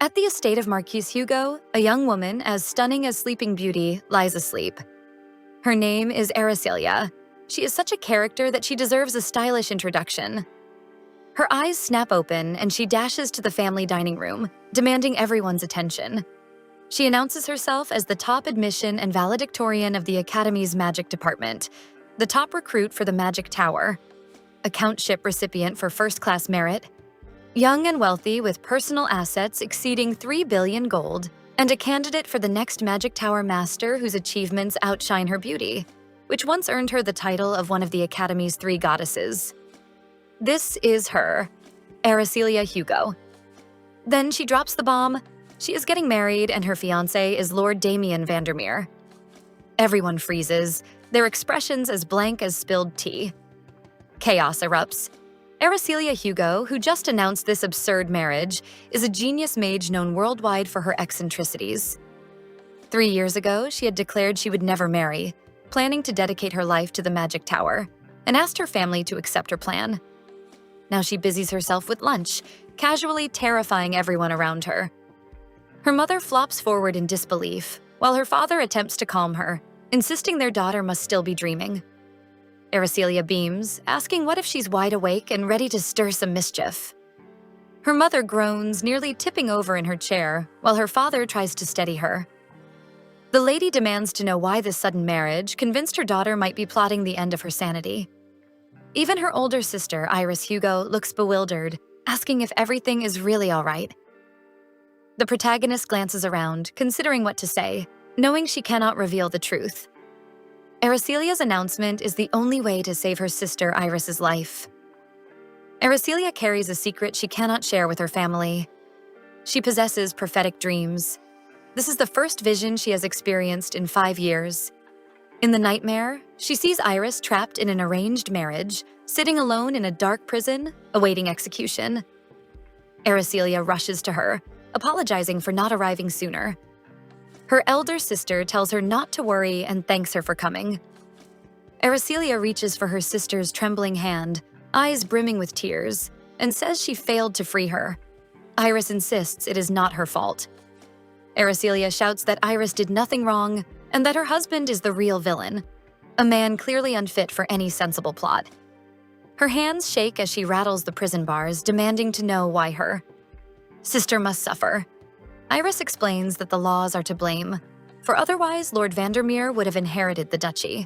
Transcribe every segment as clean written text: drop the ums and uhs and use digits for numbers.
At the estate of Marquise Hugo, a young woman as stunning as Sleeping Beauty lies asleep. Her name is Aracelia. She is such a character that she deserves a stylish introduction. Her eyes snap open and she dashes to the family dining room, demanding everyone's attention. She announces herself as the top admission and valedictorian of the Academy's magic department, the top recruit for the Magic Tower, a countship recipient for first-class merit, young and wealthy with personal assets exceeding 3 billion gold, and a candidate for the next Magic Tower master whose achievements outshine her beauty, which once earned her the title of one of the Academy's 3 goddesses. This is her, Aracelia Hugo. Then she drops the bomb. She is getting married and her fiancé is Lord Damien Vandermeer. Everyone freezes, their expressions as blank as spilled tea. Chaos erupts. Aracelia Hugo, who just announced this absurd marriage, is a genius mage known worldwide for her eccentricities. 3 years ago, she had declared she would never marry, planning to dedicate her life to the Magic Tower, and asked her family to accept her plan. Now she busies herself with lunch, casually terrifying everyone around her. Her mother flops forward in disbelief, while her father attempts to calm her, insisting their daughter must still be dreaming. Aracelia beams, asking what if she's wide awake and ready to stir some mischief. Her mother groans, nearly tipping over in her chair, while her father tries to steady her. The lady demands to know why this sudden marriage, convinced her daughter might be plotting the end of her sanity. Even her older sister, Iris Hugo, looks bewildered, asking if everything is really all right. The protagonist glances around, considering what to say, knowing she cannot reveal the truth. Aracelia's announcement is the only way to save her sister Iris's life. Aracelia carries a secret she cannot share with her family. She possesses prophetic dreams. This is the first vision she has experienced in 5 years. In the nightmare, she sees Iris trapped in an arranged marriage, sitting alone in a dark prison, awaiting execution. Aracelia rushes to her, apologizing for not arriving sooner. Her elder sister tells her not to worry and thanks her for coming. Aracelia reaches for her sister's trembling hand, eyes brimming with tears, and says she failed to free her. Iris insists it is not her fault. Aracelia shouts that Iris did nothing wrong and that her husband is the real villain, a man clearly unfit for any sensible plot. Her hands shake as she rattles the prison bars, demanding to know why her sister must suffer. Iris explains that the laws are to blame, for otherwise Lord Vandermeer would have inherited the duchy.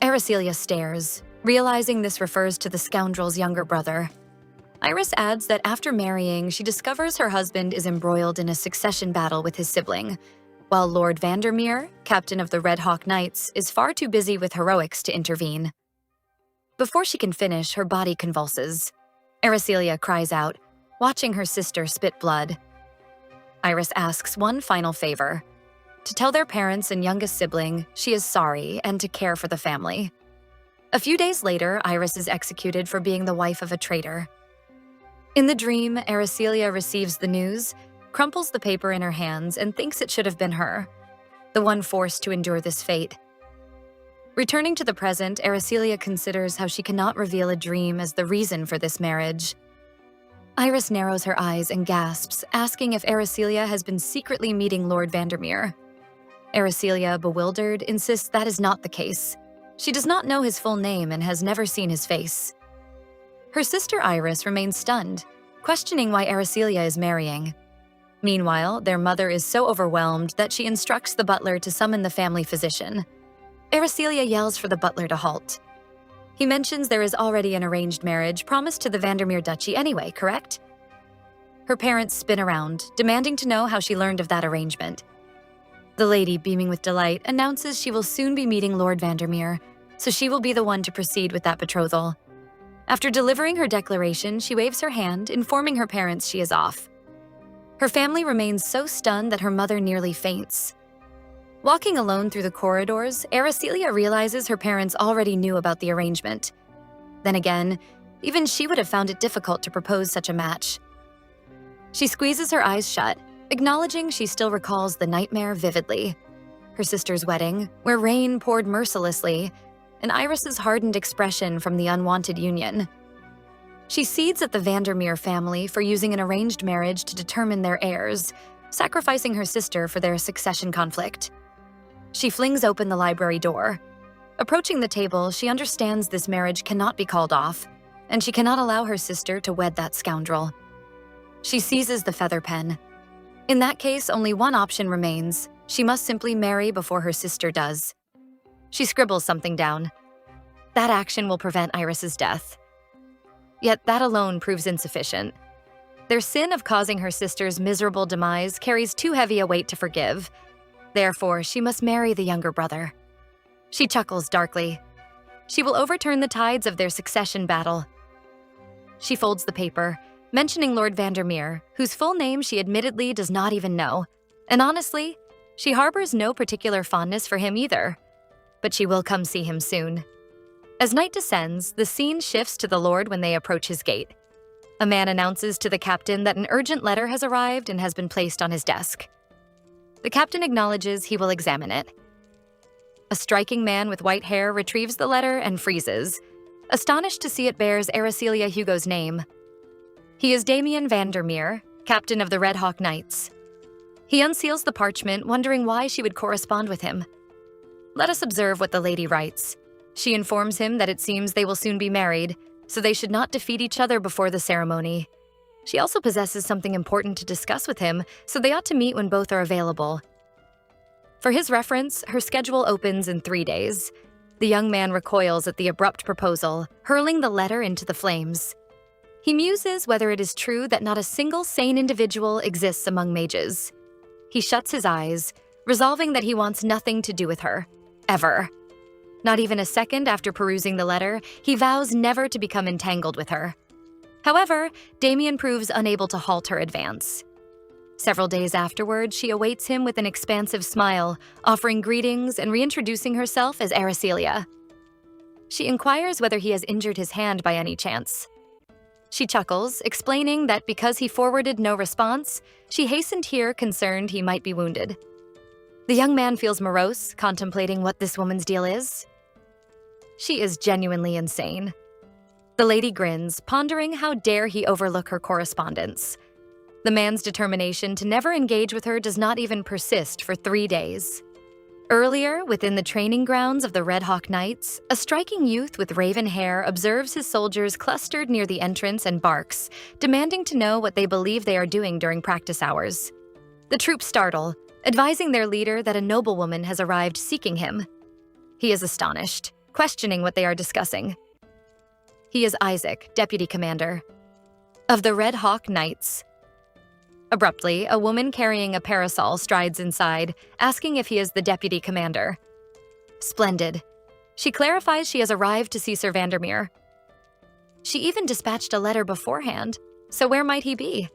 Aracelia stares, realizing this refers to the scoundrel's younger brother. Iris adds that after marrying, she discovers her husband is embroiled in a succession battle with his sibling, while Lord Vandermeer, captain of the Red Hawk Knights, is far too busy with heroics to intervene. Before she can finish, her body convulses. Aracelia cries out, watching her sister spit blood. Iris asks one final favor: to tell their parents and youngest sibling she is sorry and to care for the family. A few days later, Iris is executed for being the wife of a traitor. In the dream, Aracelia receives the news, crumples the paper in her hands, and thinks it should have been her, the one forced to endure this fate. Returning to the present, Aracelia considers how she cannot reveal a dream as the reason for this marriage. Iris narrows her eyes and gasps, asking if Aracelia has been secretly meeting Lord Vandermeer. Aracelia, bewildered, insists that is not the case. She does not know his full name and has never seen his face. Her sister Iris remains stunned, questioning why Aracelia is marrying. Meanwhile, their mother is so overwhelmed that she instructs the butler to summon the family physician. Aracelia yells for the butler to halt. He mentions there is already an arranged marriage promised to the Vandermeer Duchy anyway, correct? Her parents spin around, demanding to know how she learned of that arrangement. The lady, beaming with delight, announces she will soon be meeting Lord Vandermeer, so she will be the one to proceed with that betrothal. After delivering her declaration, she waves her hand, informing her parents she is off. Her family remains so stunned that her mother nearly faints. Walking alone through the corridors, Aracelia realizes her parents already knew about the arrangement. Then again, even she would have found it difficult to propose such a match. She squeezes her eyes shut, acknowledging she still recalls the nightmare vividly. Her sister's wedding, where rain poured mercilessly, and Iris's hardened expression from the unwanted union. She seethes at the Vandermeer family for using an arranged marriage to determine their heirs, sacrificing her sister for their succession conflict. She flings open the library door. Approaching the table, she understands this marriage cannot be called off, and she cannot allow her sister to wed that scoundrel. She seizes the feather pen. In that case, only one option remains. She must simply marry before her sister does. She scribbles something down. That action will prevent Iris's death. Yet that alone proves insufficient. Their sin of causing her sister's miserable demise carries too heavy a weight to forgive. Therefore, she must marry the younger brother. She chuckles darkly. She will overturn the tides of their succession battle. She folds the paper, mentioning Lord Vandermeer, whose full name she admittedly does not even know. And honestly, she harbors no particular fondness for him either. But she will come see him soon. As night descends, the scene shifts to the Lord when they approach his gate. A man announces to the captain that an urgent letter has arrived and has been placed on his desk. The captain acknowledges he will examine it. A striking man with white hair retrieves the letter and freezes, astonished to see it bears Aracelia Hugo's name. He is Damien Vandermeer, captain of the Red Hawk Knights. He unseals the parchment, wondering why she would correspond with him. Let us observe what the lady writes. She informs him that it seems they will soon be married, so they should not defeat each other before the ceremony. She also possesses something important to discuss with him, so they ought to meet when both are available. For his reference, her schedule opens in 3 days. The young man recoils at the abrupt proposal, hurling the letter into the flames. He muses whether it is true that not a single sane individual exists among mages. He shuts his eyes, resolving that he wants nothing to do with her, ever. Not even a second after perusing the letter, he vows never to become entangled with her. However, Damien proves unable to halt her advance. Several days afterward, she awaits him with an expansive smile, offering greetings and reintroducing herself as Aracelia. She inquires whether he has injured his hand by any chance. She chuckles, explaining that because he forwarded no response, she hastened here concerned he might be wounded. The young man feels morose, contemplating what this woman's deal is. She is genuinely insane. The lady grins, pondering how dare he overlook her correspondence. The man's determination to never engage with her does not even persist for 3 days. Earlier, within the training grounds of the Red Hawk Knights, a striking youth with raven hair observes his soldiers clustered near the entrance and barks, demanding to know what they believe they are doing during practice hours. The troops startle, advising their leader that a noblewoman has arrived seeking him. He is astonished, questioning what they are discussing. He is Isaac, deputy commander of the Red Hawk Knights. Abruptly, a woman carrying a parasol strides inside, asking if he is the deputy commander. Splendid. She clarifies she has arrived to see Sir Vandermeer. She even dispatched a letter beforehand, so where might he be?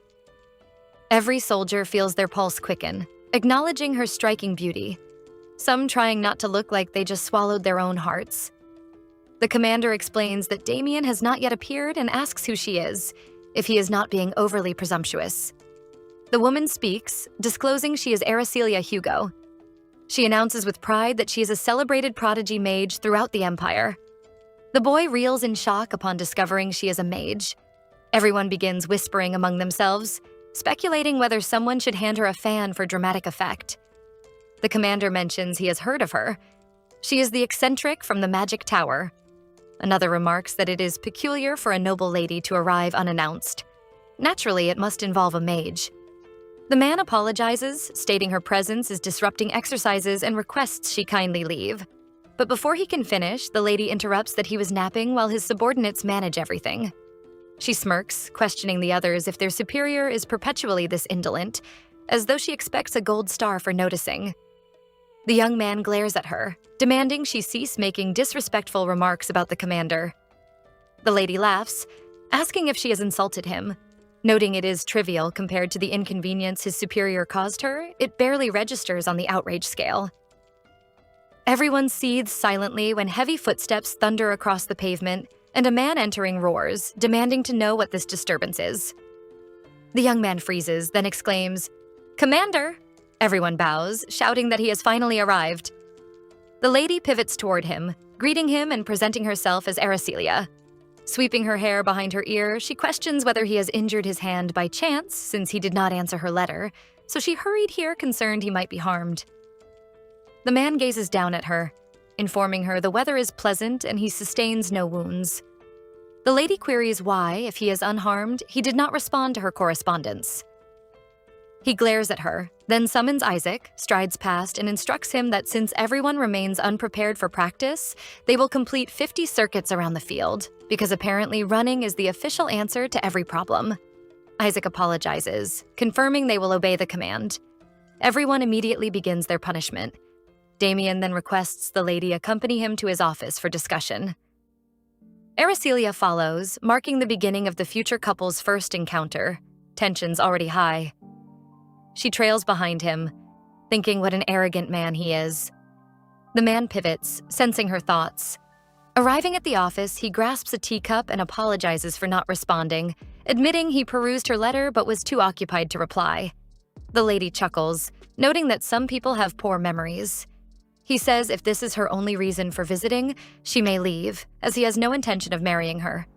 Every soldier feels their pulse quicken, acknowledging her striking beauty, some trying not to look like they just swallowed their own hearts. The commander explains that Damien has not yet appeared and asks who she is, if he is not being overly presumptuous. The woman speaks, disclosing she is Aracelia Hugo. She announces with pride that she is a celebrated prodigy mage throughout the Empire. The boy reels in shock upon discovering she is a mage. Everyone begins whispering among themselves, speculating whether someone should hand her a fan for dramatic effect. The commander mentions he has heard of her. She is the eccentric from the Magic Tower. Another remarks that it is peculiar for a noble lady to arrive unannounced. Naturally, it must involve a mage. The man apologizes, stating her presence is disrupting exercises and requests she kindly leave. But before he can finish, the lady interrupts that he was napping while his subordinates manage everything. She smirks, questioning the others if their superior is perpetually this indolent, as though she expects a gold star for noticing. The young man glares at her, demanding she cease making disrespectful remarks about the commander. The lady laughs, asking if she has insulted him. Noting it is trivial compared to the inconvenience his superior caused her, it barely registers on the outrage scale. Everyone seethes silently when heavy footsteps thunder across the pavement and a man entering roars, demanding to know what this disturbance is. The young man freezes, then exclaims, "Commander!" Everyone bows, shouting that he has finally arrived. The lady pivots toward him, greeting him and presenting herself as Aracelia. Sweeping her hair behind her ear, she questions whether he has injured his hand by chance since he did not answer her letter, so she hurried here concerned he might be harmed. The man gazes down at her, informing her the weather is pleasant and he sustains no wounds. The lady queries why, if he is unharmed, he did not respond to her correspondence. He glares at her, then summons Isaac, strides past, and instructs him that since everyone remains unprepared for practice, they will complete 50 circuits around the field, because apparently running is the official answer to every problem. Isaac apologizes, confirming they will obey the command. Everyone immediately begins their punishment. Damien then requests the lady accompany him to his office for discussion. Aracelia follows, marking the beginning of the future couple's first encounter, tensions already high. She trails behind him, thinking what an arrogant man he is. The man pivots, sensing her thoughts. Arriving at the office, he grasps a teacup and apologizes for not responding, admitting he perused her letter but was too occupied to reply. The lady chuckles, noting that some people have poor memories. He says if this is her only reason for visiting, she may leave, as he has no intention of marrying her.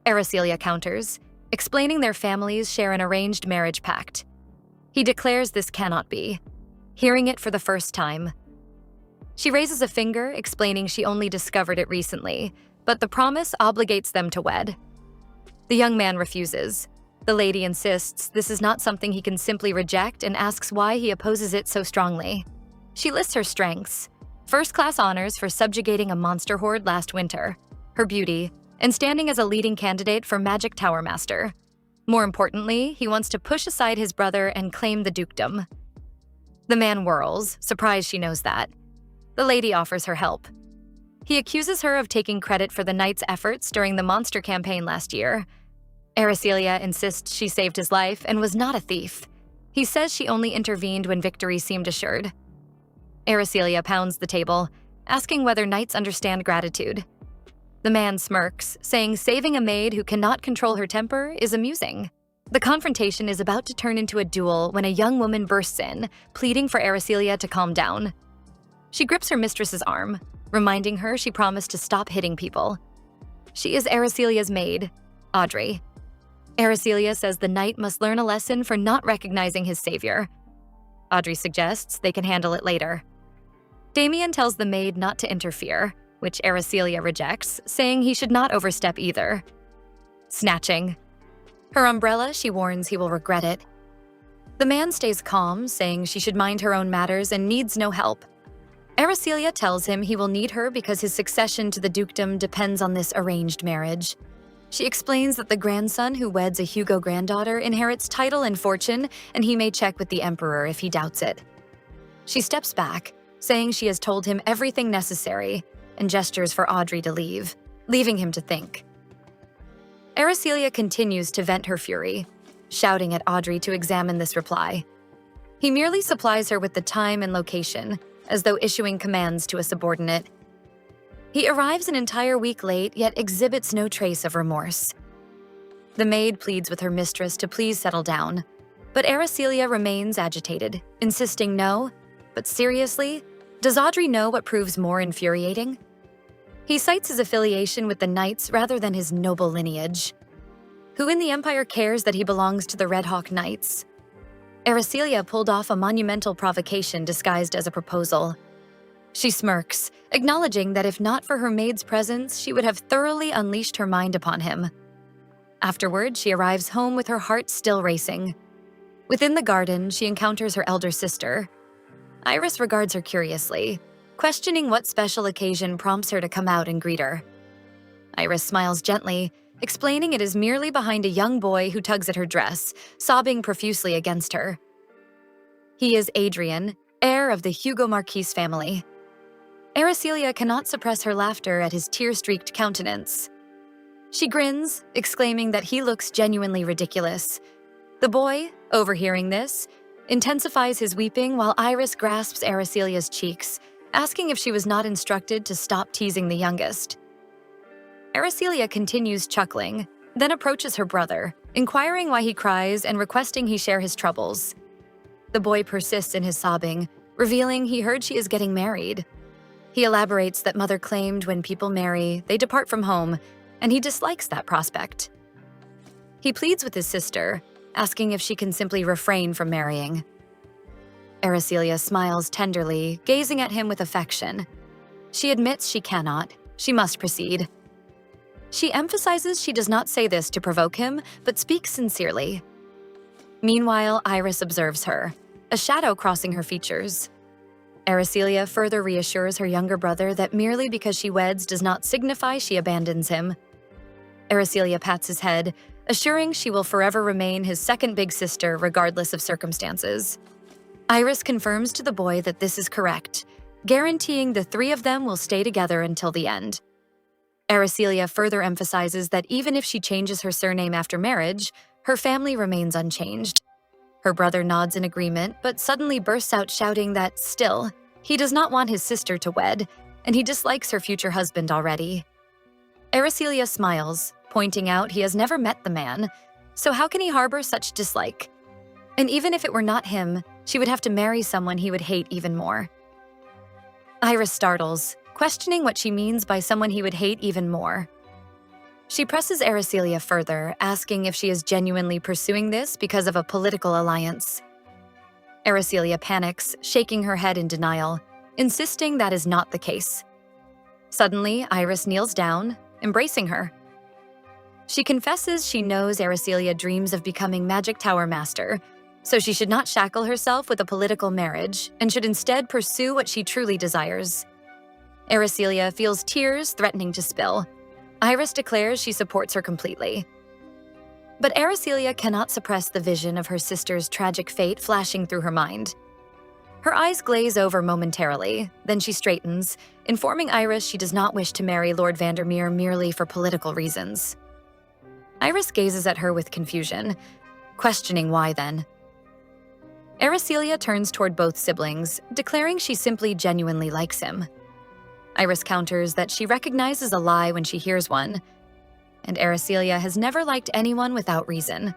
Aracelia counters, explaining their families share an arranged marriage pact. He declares this cannot be, hearing it for the first time. She raises a finger, explaining she only discovered it recently, but the promise obligates them to wed. The young man refuses. The lady insists this is not something he can simply reject and asks why he opposes it so strongly. She lists her strengths: first-class honors for subjugating a monster horde last winter, her beauty, and standing as a leading candidate for Magic Tower Master. More importantly, he wants to push aside his brother and claim the dukedom. The man whirls, surprised she knows that. The lady offers her help. He accuses her of taking credit for the knight's efforts during the monster campaign last year. Aracelia insists she saved his life and was not a thief. He says she only intervened when victory seemed assured. Aracelia pounds the table, asking whether knights understand gratitude. The man smirks, saying saving a maid who cannot control her temper is amusing. The confrontation is about to turn into a duel when a young woman bursts in, pleading for Aracelia to calm down. She grips her mistress's arm, reminding her she promised to stop hitting people. She is Aracelia's maid, Audrey. Aracelia says the knight must learn a lesson for not recognizing his savior. Audrey suggests they can handle it later. Damien tells the maid not to interfere, which Aracelia rejects, saying he should not overstep either. Snatching her umbrella, she warns he will regret it. The man stays calm, saying she should mind her own matters and needs no help. Aracelia tells him he will need her because his succession to the dukedom depends on this arranged marriage. She explains that the grandson who weds a Hugo granddaughter inherits title and fortune, and he may check with the emperor if he doubts it. She steps back, saying she has told him everything necessary, and gestures for Audrey to leave, leaving him to think. Aracelia continues to vent her fury, shouting at Audrey to examine this reply. He merely supplies her with the time and location, as though issuing commands to a subordinate. He arrives an entire week late, yet exhibits no trace of remorse. The maid pleads with her mistress to please settle down, but Aracelia remains agitated, insisting no, but seriously, does Audrey know what proves more infuriating? He cites his affiliation with the Knights rather than his noble lineage. Who in the Empire cares that he belongs to the Red Hawk Knights? Aracelia pulled off a monumental provocation disguised as a proposal. She smirks, acknowledging that if not for her maid's presence, she would have thoroughly unleashed her mind upon him. Afterward, she arrives home with her heart still racing. Within the garden, she encounters her elder sister. Iris regards her curiously, questioning what special occasion prompts her to come out and greet her. Iris smiles gently, explaining it is merely behind a young boy who tugs at her dress, sobbing profusely against her. He is Adrian, heir of the Hugo Marquise family. Aracelia cannot suppress her laughter at his tear-streaked countenance. She grins, exclaiming that he looks genuinely ridiculous. The boy, overhearing this, intensifies his weeping while Iris grasps Aracelia's cheeks, asking if she was not instructed to stop teasing the youngest. Aracelia continues chuckling, then approaches her brother, inquiring why he cries and requesting he share his troubles. The boy persists in his sobbing, revealing he heard she is getting married. He elaborates that mother claimed when people marry, they depart from home, and he dislikes that prospect. He pleads with his sister, asking if she can simply refrain from marrying. Aracelia smiles tenderly, gazing at him with affection. She admits she cannot. She must proceed. She emphasizes she does not say this to provoke him, but speaks sincerely. Meanwhile, Iris observes her, a shadow crossing her features. Aracelia further reassures her younger brother that merely because she weds does not signify she abandons him. Aracelia pats his head, assuring she will forever remain his second big sister regardless of circumstances. Iris confirms to the boy that this is correct, guaranteeing the three of them will stay together until the end. Aracelia further emphasizes that even if she changes her surname after marriage, her family remains unchanged. Her brother nods in agreement, but suddenly bursts out shouting that, still, he does not want his sister to wed, and he dislikes her future husband already. Aracelia smiles, pointing out he has never met the man, so how can he harbor such dislike? And even if it were not him, she would have to marry someone he would hate even more. Iris startles, questioning what she means by someone he would hate even more. She presses Aracelia further, asking if she is genuinely pursuing this because of a political alliance. Aracelia panics, shaking her head in denial, insisting that is not the case. Suddenly, Iris kneels down, embracing her. She confesses she knows Aracelia dreams of becoming Magic Tower Master, so she should not shackle herself with a political marriage and should instead pursue what she truly desires. Aracelia feels tears threatening to spill. Iris declares she supports her completely. But Aracelia cannot suppress the vision of her sister's tragic fate flashing through her mind. Her eyes glaze over momentarily, then she straightens, informing Iris she does not wish to marry Lord Vandermeer merely for political reasons. Iris gazes at her with confusion, questioning why then. Aracelia turns toward both siblings, declaring she simply genuinely likes him. Iris counters that she recognizes a lie when she hears one, and Aracelia has never liked anyone without reason.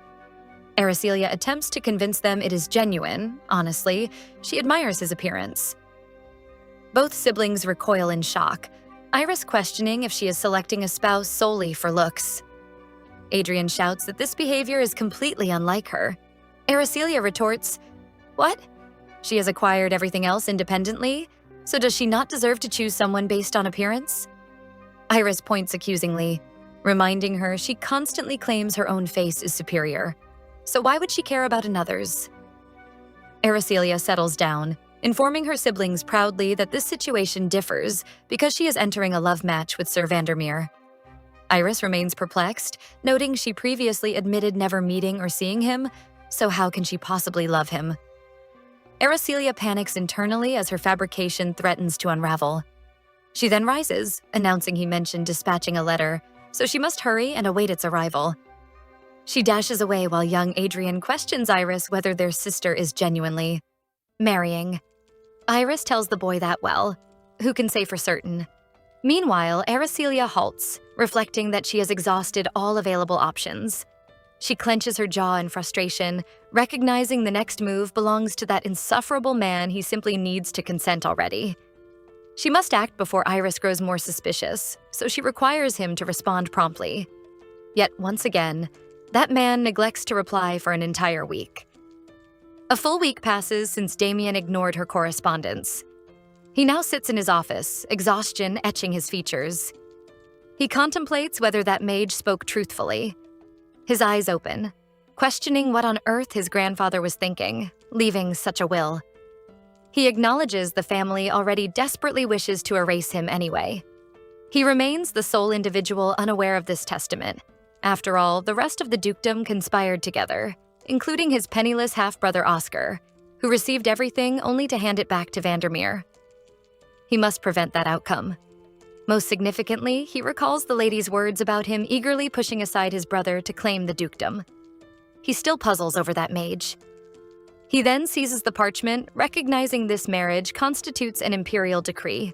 Aracelia attempts to convince them it is genuine. Honestly, she admires his appearance. Both siblings recoil in shock, Iris questioning if she is selecting a spouse solely for looks. Adrian shouts that this behavior is completely unlike her. Aracelia retorts, "What? She has acquired everything else independently? So does she not deserve to choose someone based on appearance?" Iris points accusingly, reminding her she constantly claims her own face is superior. So why would she care about another's? Aracelia settles down, informing her siblings proudly that this situation differs because she is entering a love match with Sir Vandermeer. Iris remains perplexed, noting she previously admitted never meeting or seeing him, so how can she possibly love him? Aracelia panics internally as her fabrication threatens to unravel. She then rises, announcing he mentioned dispatching a letter, so she must hurry and await its arrival. She dashes away while young Adrian questions Iris whether their sister is genuinely marrying. Iris tells the boy that well. Who can say for certain? Meanwhile, Aracelia halts, reflecting that she has exhausted all available options. She clenches her jaw in frustration, recognizing the next move belongs to that insufferable man he simply needs to consent already. She must act before Iris grows more suspicious, so she requires him to respond promptly. Yet once again, that man neglects to reply for an entire week. A full week passes since Damien ignored her correspondence. He now sits in his office, exhaustion etching his features. He contemplates whether that mage spoke truthfully. His eyes open, questioning what on earth his grandfather was thinking, leaving such a will. He acknowledges the family already desperately wishes to erase him anyway. He remains the sole individual unaware of this testament. After all, the rest of the dukedom conspired together, including his penniless half-brother Oscar, who received everything only to hand it back to Vandermeer. He must prevent that outcome. Most significantly, he recalls the lady's words about him eagerly pushing aside his brother to claim the dukedom. He still puzzles over that mage. He then seizes the parchment, recognizing this marriage constitutes an imperial decree.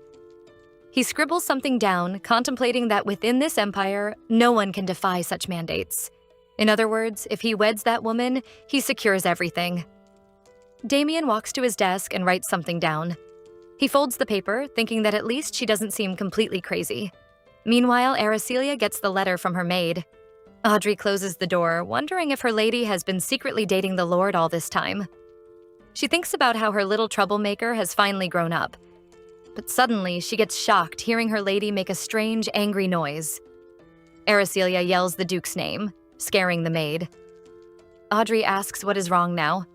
He scribbles something down, contemplating that within this empire, no one can defy such mandates. In other words, if he weds that woman, he secures everything. Damien walks to his desk and writes something down. He folds the paper, thinking that at least she doesn't seem completely crazy. Meanwhile, Aracelia gets the letter from her maid. Audrey closes the door, wondering if her lady has been secretly dating the Lord all this time. She thinks about how her little troublemaker has finally grown up. But suddenly, she gets shocked hearing her lady make a strange, angry noise. Aracelia yells the Duke's name, scaring the maid. Audrey asks what is wrong now.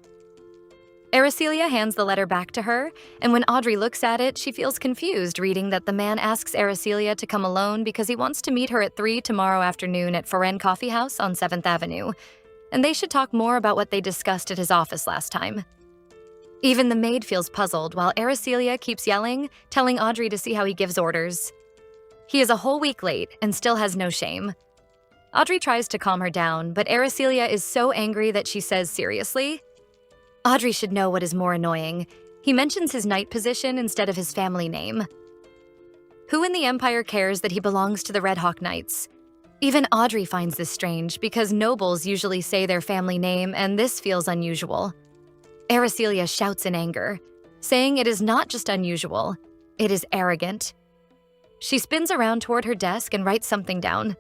Aracelia hands the letter back to her, and when Audrey looks at it, she feels confused reading that the man asks Aracelia to come alone because he wants to meet her at 3 tomorrow afternoon at Foren Coffee House on 7th Avenue, and they should talk more about what they discussed at his office last time. Even the maid feels puzzled while Aracelia keeps yelling, telling Audrey to see how he gives orders. He is a whole week late and still has no shame. Audrey tries to calm her down, but Aracelia is so angry that she says seriously. Audrey should know what is more annoying. He mentions his knight position instead of his family name. Who in the Empire cares that he belongs to the Red Hawk Knights? Even Audrey finds this strange because nobles usually say their family name, and this feels unusual. Aracelia shouts in anger, saying it is not just unusual, it is arrogant. She spins around toward her desk and writes something down.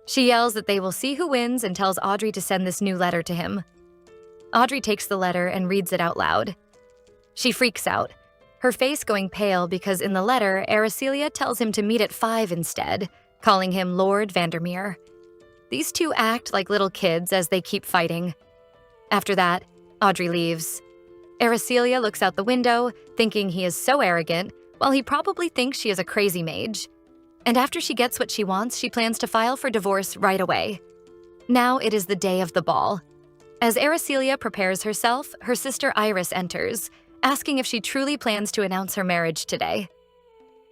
She yells that they will see who wins and tells Audrey to send this new letter to him. Audrey takes the letter and reads it out loud. She freaks out, her face going pale because in the letter, Aracelia tells him to meet at 5 instead, calling him Lord Vandermeer. These two act like little kids as they keep fighting. After that, Audrey leaves. Aracelia looks out the window, thinking he is so arrogant, while he probably thinks she is a crazy mage. And after she gets what she wants, she plans to file for divorce right away. Now it is the day of the ball. As Aracelia prepares herself, her sister Iris enters, asking if she truly plans to announce her marriage today.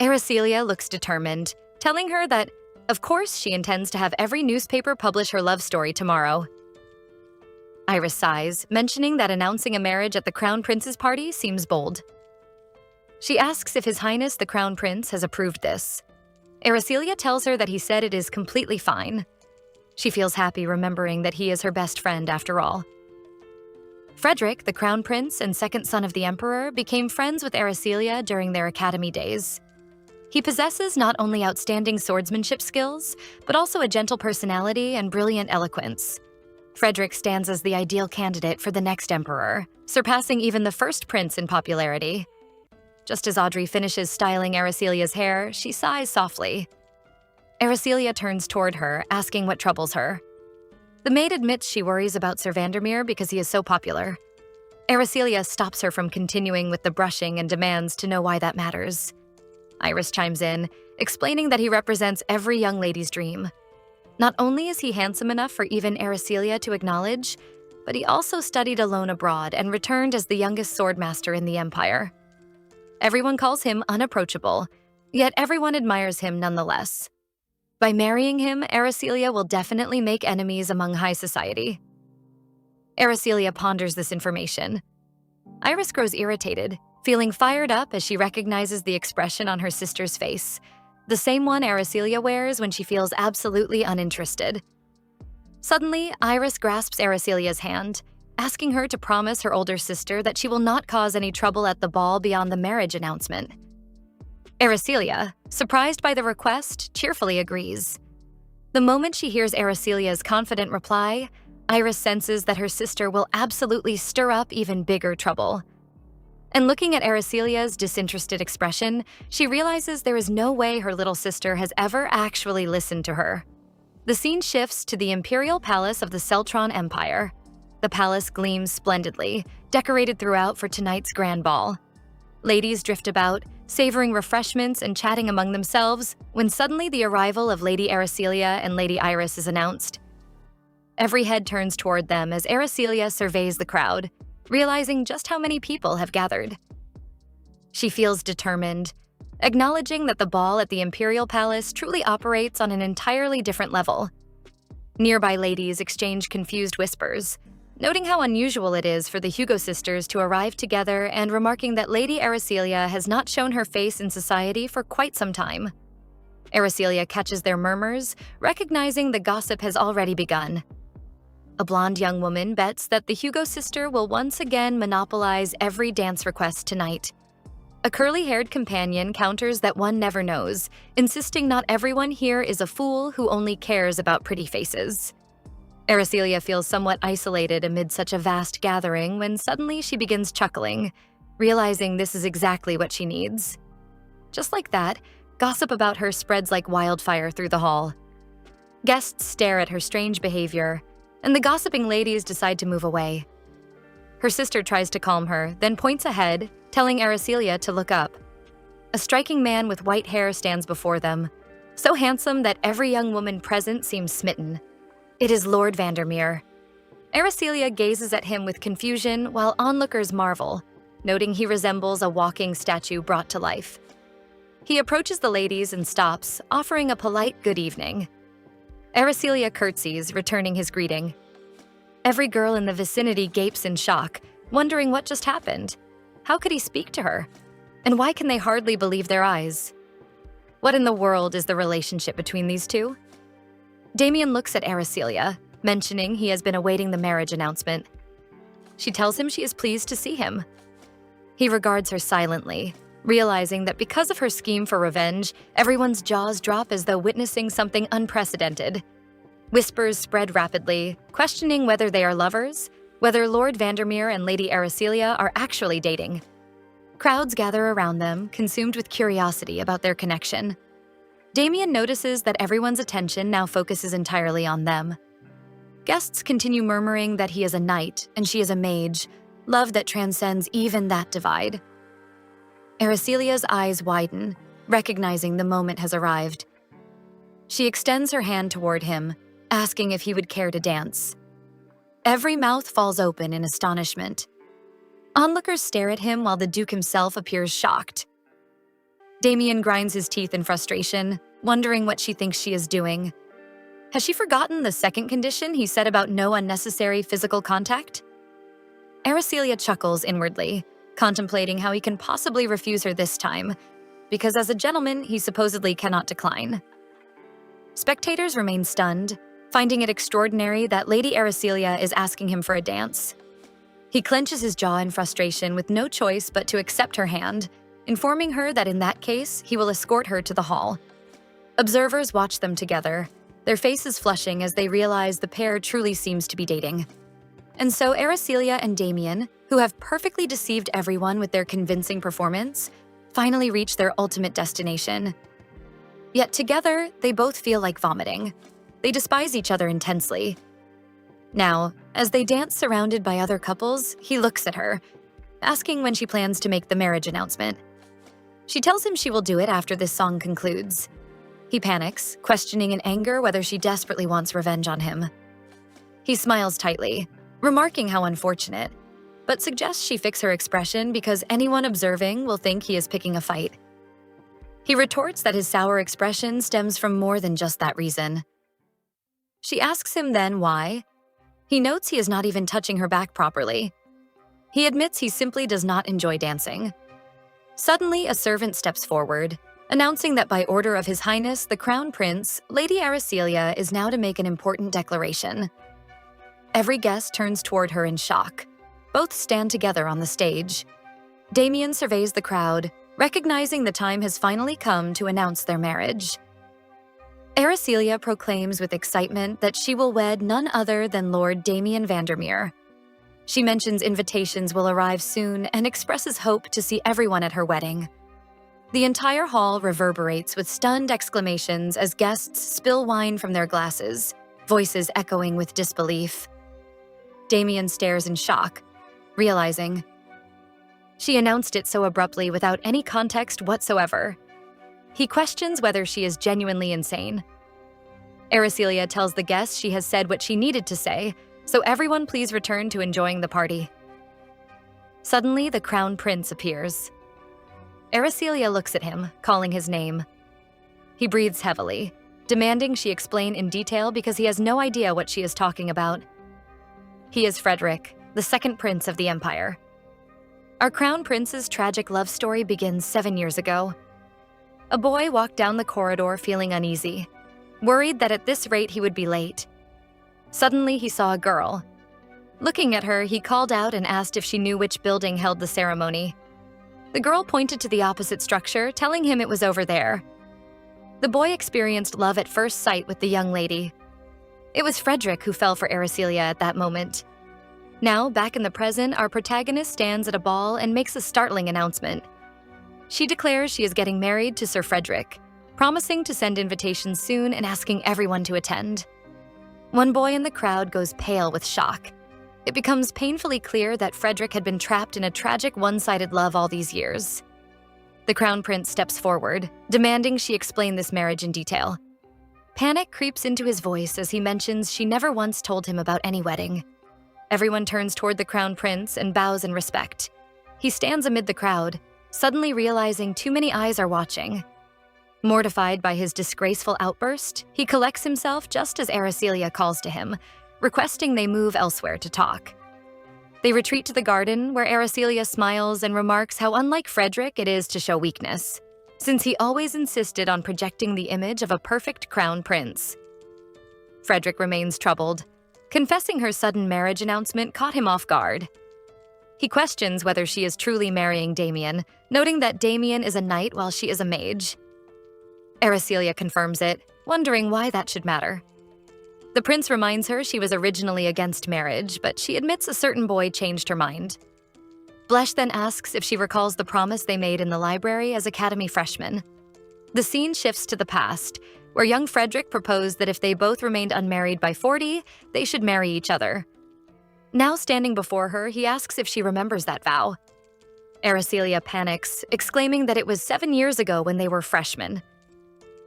Aracelia looks determined, telling her that, of course, she intends to have every newspaper publish her love story tomorrow. Iris sighs, mentioning that announcing a marriage at the Crown Prince's party seems bold. She asks if His Highness the Crown Prince has approved this. Aracelia tells her that he said it is completely fine. She feels happy remembering that he is her best friend after all. Frederick, the Crown Prince and second son of the Emperor, became friends with Aracelia during their academy days. He possesses not only outstanding swordsmanship skills, but also a gentle personality and brilliant eloquence. Frederick stands as the ideal candidate for the next emperor, surpassing even the first prince in popularity. Just as Audrey finishes styling Aracelia's hair, she sighs softly. Aracelia turns toward her, asking what troubles her. The maid admits she worries about Sir Vandermeer because he is so popular. Aracelia stops her from continuing with the brushing and demands to know why that matters. Iris chimes in, explaining that he represents every young lady's dream. Not only is he handsome enough for even Aracelia to acknowledge, but he also studied alone abroad and returned as the youngest swordmaster in the Empire. Everyone calls him unapproachable, yet everyone admires him nonetheless. By marrying him, Aracelia will definitely make enemies among high society. Aracelia ponders this information. Iris grows irritated, feeling fired up as she recognizes the expression on her sister's face, the same one Aracelia wears when she feels absolutely uninterested. Suddenly, Iris grasps Aracelia's hand, asking her to promise her older sister that she will not cause any trouble at the ball beyond the marriage announcement. Aracelia, surprised by the request, cheerfully agrees. The moment she hears Aracelia's confident reply, Iris senses that her sister will absolutely stir up even bigger trouble. And looking at Aracelia's disinterested expression, she realizes there is no way her little sister has ever actually listened to her. The scene shifts to the Imperial Palace of the Celtron Empire. The palace gleams splendidly, decorated throughout for tonight's grand ball. Ladies drift about, savoring refreshments and chatting among themselves, when suddenly the arrival of Lady Aracelia and Lady Iris is announced. Every head turns toward them as Aracelia surveys the crowd, realizing just how many people have gathered. She feels determined, acknowledging that the ball at the Imperial Palace truly operates on an entirely different level. Nearby ladies exchange confused whispers, noting how unusual it is for the Hugo sisters to arrive together and remarking that Lady Aracelia has not shown her face in society for quite some time. Aracelia catches their murmurs, recognizing the gossip has already begun. A blonde young woman bets that the Hugo sister will once again monopolize every dance request tonight. A curly-haired companion counters that one never knows, insisting not everyone here is a fool who only cares about pretty faces. Aracelia feels somewhat isolated amid such a vast gathering when suddenly she begins chuckling, realizing this is exactly what she needs. Just like that, gossip about her spreads like wildfire through the hall. Guests stare at her strange behavior, and the gossiping ladies decide to move away. Her sister tries to calm her, then points ahead, telling Aracelia to look up. A striking man with white hair stands before them, so handsome that every young woman present seems smitten. It is Lord Vandermeer. Aracelia gazes at him with confusion while onlookers marvel, noting he resembles a walking statue brought to life. He approaches the ladies and stops, offering a polite good evening. Aracelia curtsies, returning his greeting. Every girl in the vicinity gapes in shock, wondering what just happened. How could he speak to her? And why can they hardly believe their eyes? What in the world is the relationship between these two? Damien looks at Aracelia, mentioning he has been awaiting the marriage announcement. She tells him she is pleased to see him. He regards her silently, realizing that because of her scheme for revenge, everyone's jaws drop as though witnessing something unprecedented. Whispers spread rapidly, questioning whether they are lovers, whether Lord Vandermeer and Lady Aracelia are actually dating. Crowds gather around them, consumed with curiosity about their connection. Damien notices that everyone's attention now focuses entirely on them. Guests continue murmuring that he is a knight and she is a mage, love that transcends even that divide. Aracelia's eyes widen, recognizing the moment has arrived. She extends her hand toward him, asking if he would care to dance. Every mouth falls open in astonishment. Onlookers stare at him while the Duke himself appears shocked. Damien grinds his teeth in frustration, wondering what she thinks she is doing. Has she forgotten the second condition he said about no unnecessary physical contact? Aracelia chuckles inwardly, contemplating how he can possibly refuse her this time, because as a gentleman, he supposedly cannot decline. Spectators remain stunned, finding it extraordinary that Lady Aracelia is asking him for a dance. He clenches his jaw in frustration with no choice but to accept her hand, informing her that in that case, he will escort her to the hall. Observers watch them together, their faces flushing as they realize the pair truly seems to be dating. And so Aracelia and Damien, who have perfectly deceived everyone with their convincing performance, finally reach their ultimate destination. Yet together, they both feel like vomiting. They despise each other intensely. Now, as they dance surrounded by other couples, he looks at her, asking when she plans to make the marriage announcement. She tells him she will do it after this song concludes. He panics, questioning in anger whether she desperately wants revenge on him. He smiles tightly, remarking how unfortunate, but suggests she fix her expression because anyone observing will think he is picking a fight. He retorts that his sour expression stems from more than just that reason. She asks him then why. He notes he is not even touching her back properly. He admits he simply does not enjoy dancing. Suddenly, a servant steps forward, announcing that by order of His Highness, the Crown Prince, Lady Aracelia is now to make an important declaration. Every guest turns toward her in shock. Both stand together on the stage. Damien surveys the crowd, recognizing the time has finally come to announce their marriage. Aracelia proclaims with excitement that she will wed none other than Lord Damien Vandermeer. She mentions invitations will arrive soon and expresses hope to see everyone at her wedding. The entire hall reverberates with stunned exclamations as guests spill wine from their glasses, voices echoing with disbelief. Damien stares in shock, realizing she announced it so abruptly without any context whatsoever. He questions whether she is genuinely insane. Aracelia tells the guests she has said what she needed to say, so everyone please return to enjoying the party. Suddenly, the Crown Prince appears. Aracelia looks at him, calling his name. He breathes heavily, demanding she explain in detail because he has no idea what she is talking about. He is Frederick, the second prince of the Empire. Our Crown Prince's tragic love story begins 7 years ago. A boy walked down the corridor feeling uneasy, worried that at this rate he would be late. Suddenly, he saw a girl. Looking at her, he called out and asked if she knew which building held the ceremony. The girl pointed to the opposite structure, telling him it was over there. The boy experienced love at first sight with the young lady. It was Frederick who fell for Aracelia at that moment. Now, back in the present, our protagonist stands at a ball and makes a startling announcement. She declares she is getting married to Sir Frederick, promising to send invitations soon and asking everyone to attend. One boy in the crowd goes pale with shock. It becomes painfully clear that Frederick had been trapped in a tragic one-sided love all these years. The crown prince steps forward, demanding she explain this marriage in detail. Panic creeps into his voice as he mentions she never once told him about any wedding. Everyone turns toward the crown prince and bows in respect. He stands amid the crowd, suddenly realizing too many eyes are watching. Mortified by his disgraceful outburst, he collects himself just as Aracelia calls to him, requesting they move elsewhere to talk. They retreat to the garden, where Aracelia smiles and remarks how unlike Frederick it is to show weakness, since he always insisted on projecting the image of a perfect crown prince. Frederick remains troubled. Confessing her sudden marriage announcement caught him off guard. He questions whether she is truly marrying Damien, noting that Damien is a knight while she is a mage. Aracelia confirms it, wondering why that should matter. The prince reminds her she was originally against marriage, but she admits a certain boy changed her mind. Blesh then asks if she recalls the promise they made in the library as academy freshmen. The scene shifts to the past, where young Frederick proposed that if they both remained unmarried by 40, they should marry each other. Now standing before her, he asks if she remembers that vow. Aracelia panics, exclaiming that it was 7 years ago when they were freshmen.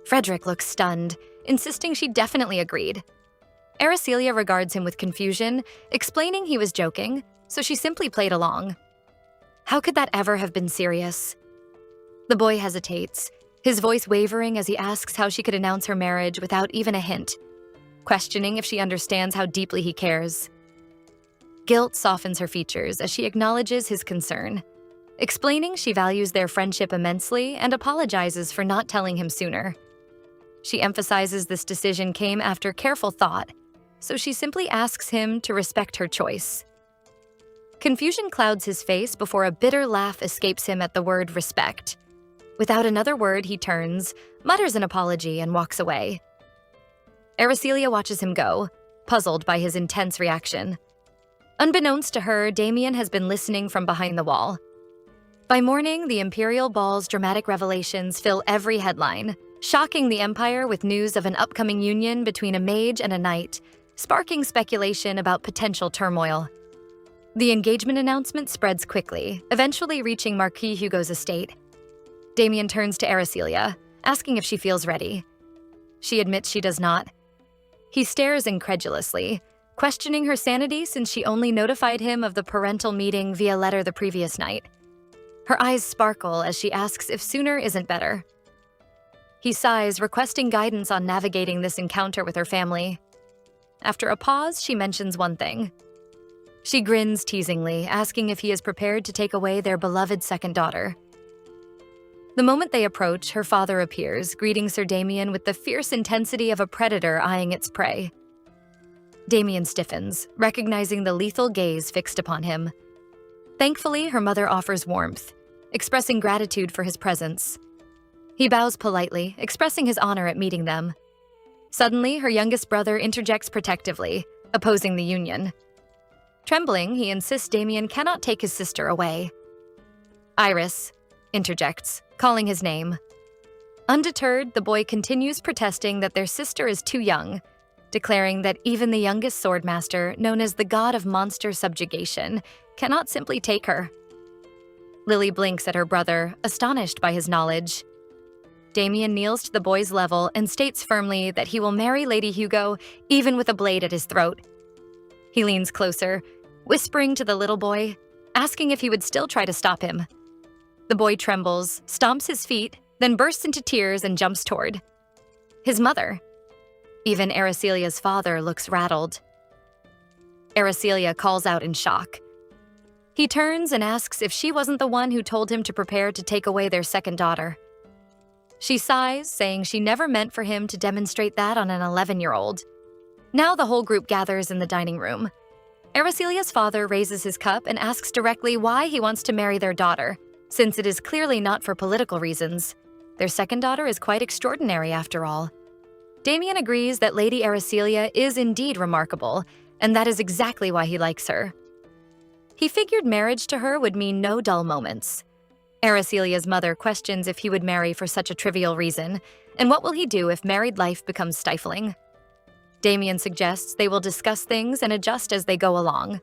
Frederick looks stunned, insisting she definitely agreed. Aracelia regards him with confusion, explaining he was joking, so she simply played along. How could that ever have been serious? The boy hesitates, his voice wavering as he asks how she could announce her marriage without even a hint, questioning if she understands how deeply he cares. Guilt softens her features as she acknowledges his concern, explaining she values their friendship immensely and apologizes for not telling him sooner. She emphasizes this decision came after careful thought, so she simply asks him to respect her choice. Confusion clouds his face before a bitter laugh escapes him at the word respect. Without another word, he turns, mutters an apology, and walks away. Aracelia watches him go, puzzled by his intense reaction. Unbeknownst to her, Damien has been listening from behind the wall. By morning, the Imperial ball's dramatic revelations fill every headline, shocking the Empire with news of an upcoming union between a mage and a knight, sparking speculation about potential turmoil. The engagement announcement spreads quickly, eventually reaching Marquis Hugo's estate. Damien turns to Aracelia, asking if she feels ready. She admits she does not. He stares incredulously, questioning her sanity since she only notified him of the parental meeting via letter the previous night. Her eyes sparkle as she asks if sooner isn't better. He sighs, requesting guidance on navigating this encounter with her family. After a pause, she mentions one thing. She grins teasingly, asking if he is prepared to take away their beloved second daughter. The moment they approach, her father appears, greeting Sir Damien with the fierce intensity of a predator eyeing its prey. Damien stiffens, recognizing the lethal gaze fixed upon him. Thankfully, her mother offers warmth, expressing gratitude for his presence. He bows politely, expressing his honor at meeting them. Suddenly, her youngest brother interjects protectively, opposing the union. Trembling, he insists Damien cannot take his sister away. Iris interjects, calling his name. Undeterred, the boy continues protesting that their sister is too young, declaring that even the youngest swordmaster, known as the god of monster subjugation, cannot simply take her. Lily blinks at her brother, astonished by his knowledge. Damien kneels to the boy's level and states firmly that he will marry Lady Hugo, even with a blade at his throat. He leans closer, whispering to the little boy, asking if he would still try to stop him. The boy trembles, stomps his feet, then bursts into tears and jumps toward his mother. Even Aracelia's father looks rattled. Aracelia calls out in shock. He turns and asks if she wasn't the one who told him to prepare to take away their second daughter. She sighs, saying she never meant for him to demonstrate that on an 11-year-old. Now the whole group gathers in the dining room. Aracelia's father raises his cup and asks directly why he wants to marry their daughter, since it is clearly not for political reasons. Their second daughter is quite extraordinary after all. Damien agrees that Lady Aracelia is indeed remarkable, and that is exactly why he likes her. He figured marriage to her would mean no dull moments. Aracelia's mother questions if he would marry for such a trivial reason, and what will he do if married life becomes stifling? Damien suggests they will discuss things and adjust as they go along.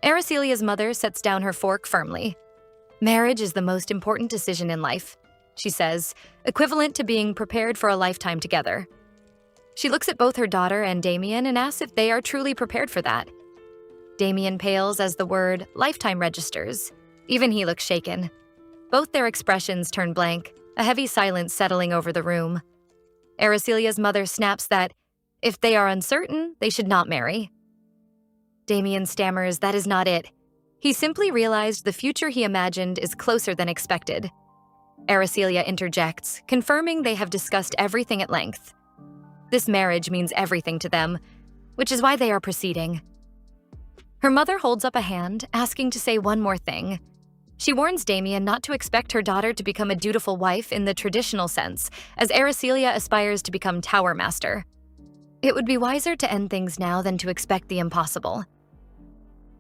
Aracelia's mother sets down her fork firmly. Marriage is the most important decision in life, she says, equivalent to being prepared for a lifetime together. She looks at both her daughter and Damien and asks if they are truly prepared for that. Damien pales as the word lifetime registers. Even he looks shaken. Both their expressions turn blank, a heavy silence settling over the room. Aracelia's mother snaps that, if they are uncertain, they should not marry. Damien stammers that is not it. He simply realized the future he imagined is closer than expected. Aracelia interjects, confirming they have discussed everything at length. This marriage means everything to them, which is why they are proceeding. Her mother holds up a hand, asking to say one more thing. She warns Damien not to expect her daughter to become a dutiful wife in the traditional sense, as Aracelia aspires to become Tower Master. It would be wiser to end things now than to expect the impossible.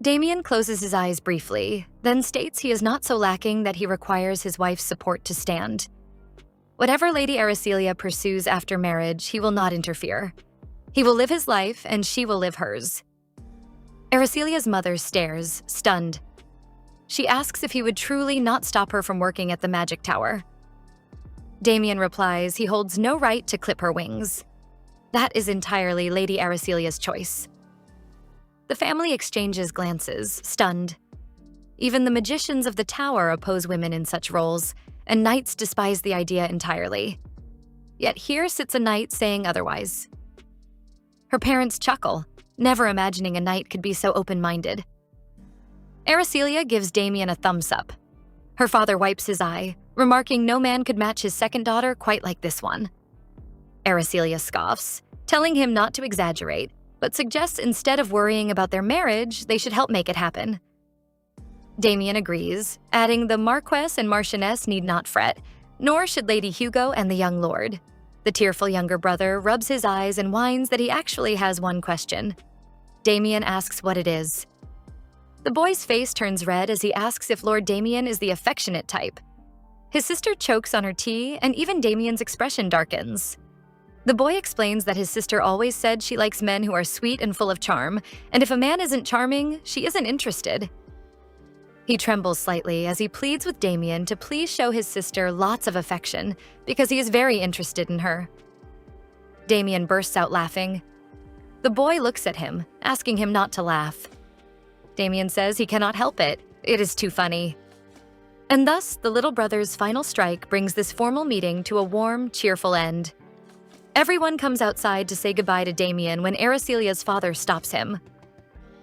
Damien closes his eyes briefly, then states he is not so lacking that he requires his wife's support to stand. Whatever Lady Aracelia pursues after marriage, he will not interfere. He will live his life, and she will live hers. Aracelia's mother stares, stunned. She asks if he would truly not stop her from working at the magic tower. Damien replies he holds no right to clip her wings. That is entirely Lady Aracelia's choice. The family exchanges glances, stunned. Even the magicians of the tower oppose women in such roles, and knights despise the idea entirely. Yet here sits a knight saying otherwise. Her parents chuckle, never imagining a knight could be so open-minded. Aracelia gives Damien a thumbs up. Her father wipes his eye, remarking no man could match his second daughter quite like this one. Aracelia scoffs, telling him not to exaggerate, but suggests instead of worrying about their marriage, they should help make it happen. Damien agrees, adding the Marquess and Marchioness need not fret, nor should Lady Hugo and the young lord. The tearful younger brother rubs his eyes and whines that he actually has one question. Damien asks what it is. The boy's face turns red as he asks if Lord Damien is the affectionate type. His sister chokes on her tea, and even Damien's expression darkens. The boy explains that his sister always said she likes men who are sweet and full of charm, and if a man isn't charming, she isn't interested. He trembles slightly as he pleads with Damien to please show his sister lots of affection because he is very interested in her. Damien bursts out laughing. The boy looks at him, asking him not to laugh. Damien says he cannot help it. It is too funny. And thus, the little brother's final strike brings this formal meeting to a warm, cheerful end. Everyone comes outside to say goodbye to Damien when Aracelia's father stops him.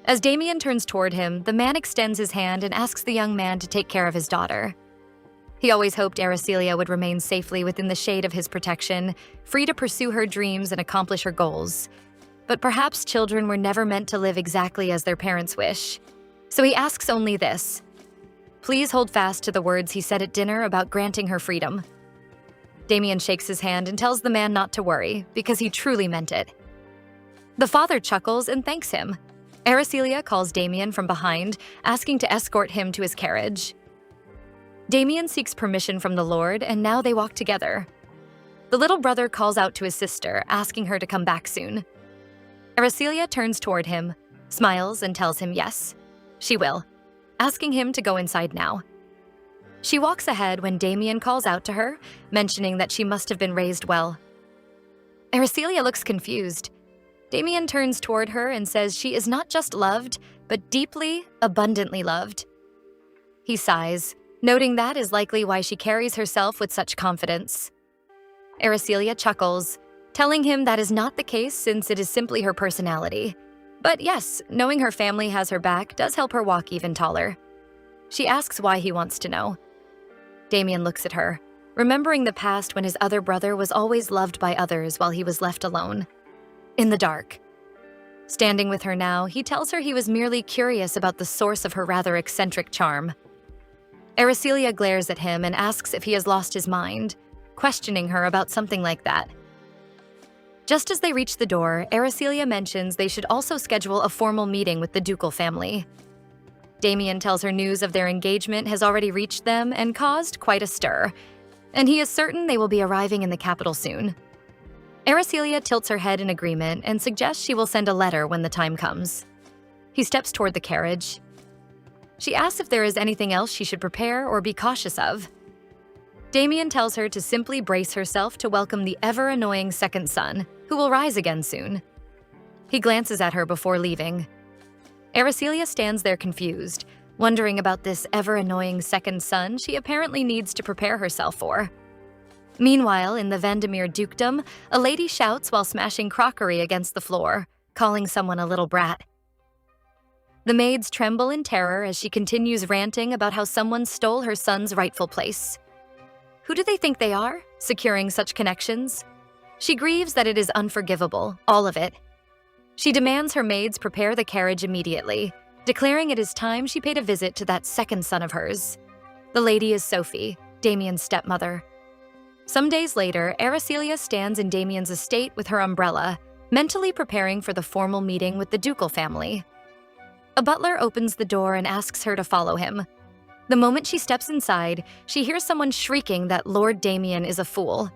As Damien turns toward him, the man extends his hand and asks the young man to take care of his daughter. He always hoped Aracelia would remain safely within the shade of his protection, free to pursue her dreams and accomplish her goals. But perhaps children were never meant to live exactly as their parents wish. So he asks only this. Please hold fast to the words he said at dinner about granting her freedom. Damien shakes his hand and tells the man not to worry, because he truly meant it. The father chuckles and thanks him. Aracelia calls Damien from behind, asking to escort him to his carriage. Damien seeks permission from the Lord, and now they walk together. The little brother calls out to his sister, asking her to come back soon. Aracelia turns toward him, smiles, and tells him yes, she will, asking him to go inside now. She walks ahead when Damien calls out to her, mentioning that she must have been raised well. Aracelia looks confused. Damien turns toward her and says she is not just loved, but deeply, abundantly loved. He sighs, noting that is likely why she carries herself with such confidence. Aracelia chuckles, telling him that is not the case since it is simply her personality. But yes, knowing her family has her back does help her walk even taller. She asks why he wants to know. Damien looks at her, remembering the past when his other brother was always loved by others while he was left alone. In the dark. Standing with her now, he tells her he was merely curious about the source of her rather eccentric charm. Aracelia glares at him and asks if he has lost his mind, questioning her about something like that. Just as they reach the door, Aracelia mentions they should also schedule a formal meeting with the ducal family. Damien tells her news of their engagement has already reached them and caused quite a stir, and he is certain they will be arriving in the capital soon. Aracelia tilts her head in agreement and suggests she will send a letter when the time comes. He steps toward the carriage. She asks if there is anything else she should prepare or be cautious of. Damien tells her to simply brace herself to welcome the ever-annoying second son, who will rise again soon. He glances at her before leaving. Aracelia stands there confused, wondering about this ever-annoying second son she apparently needs to prepare herself for. Meanwhile, in the Vandermeer dukedom, a lady shouts while smashing crockery against the floor, calling someone a little brat. The maids tremble in terror as she continues ranting about how someone stole her son's rightful place. Who do they think they are, securing such connections? She grieves that it is unforgivable, all of it. She demands her maids prepare the carriage immediately, declaring it is time she paid a visit to that second son of hers. The lady is Sophie, Damien's stepmother. Some days later, Aracelia stands in Damien's estate with her umbrella, mentally preparing for the formal meeting with the ducal family. A butler opens the door and asks her to follow him. The moment she steps inside, she hears someone shrieking that Lord Damien is a fool.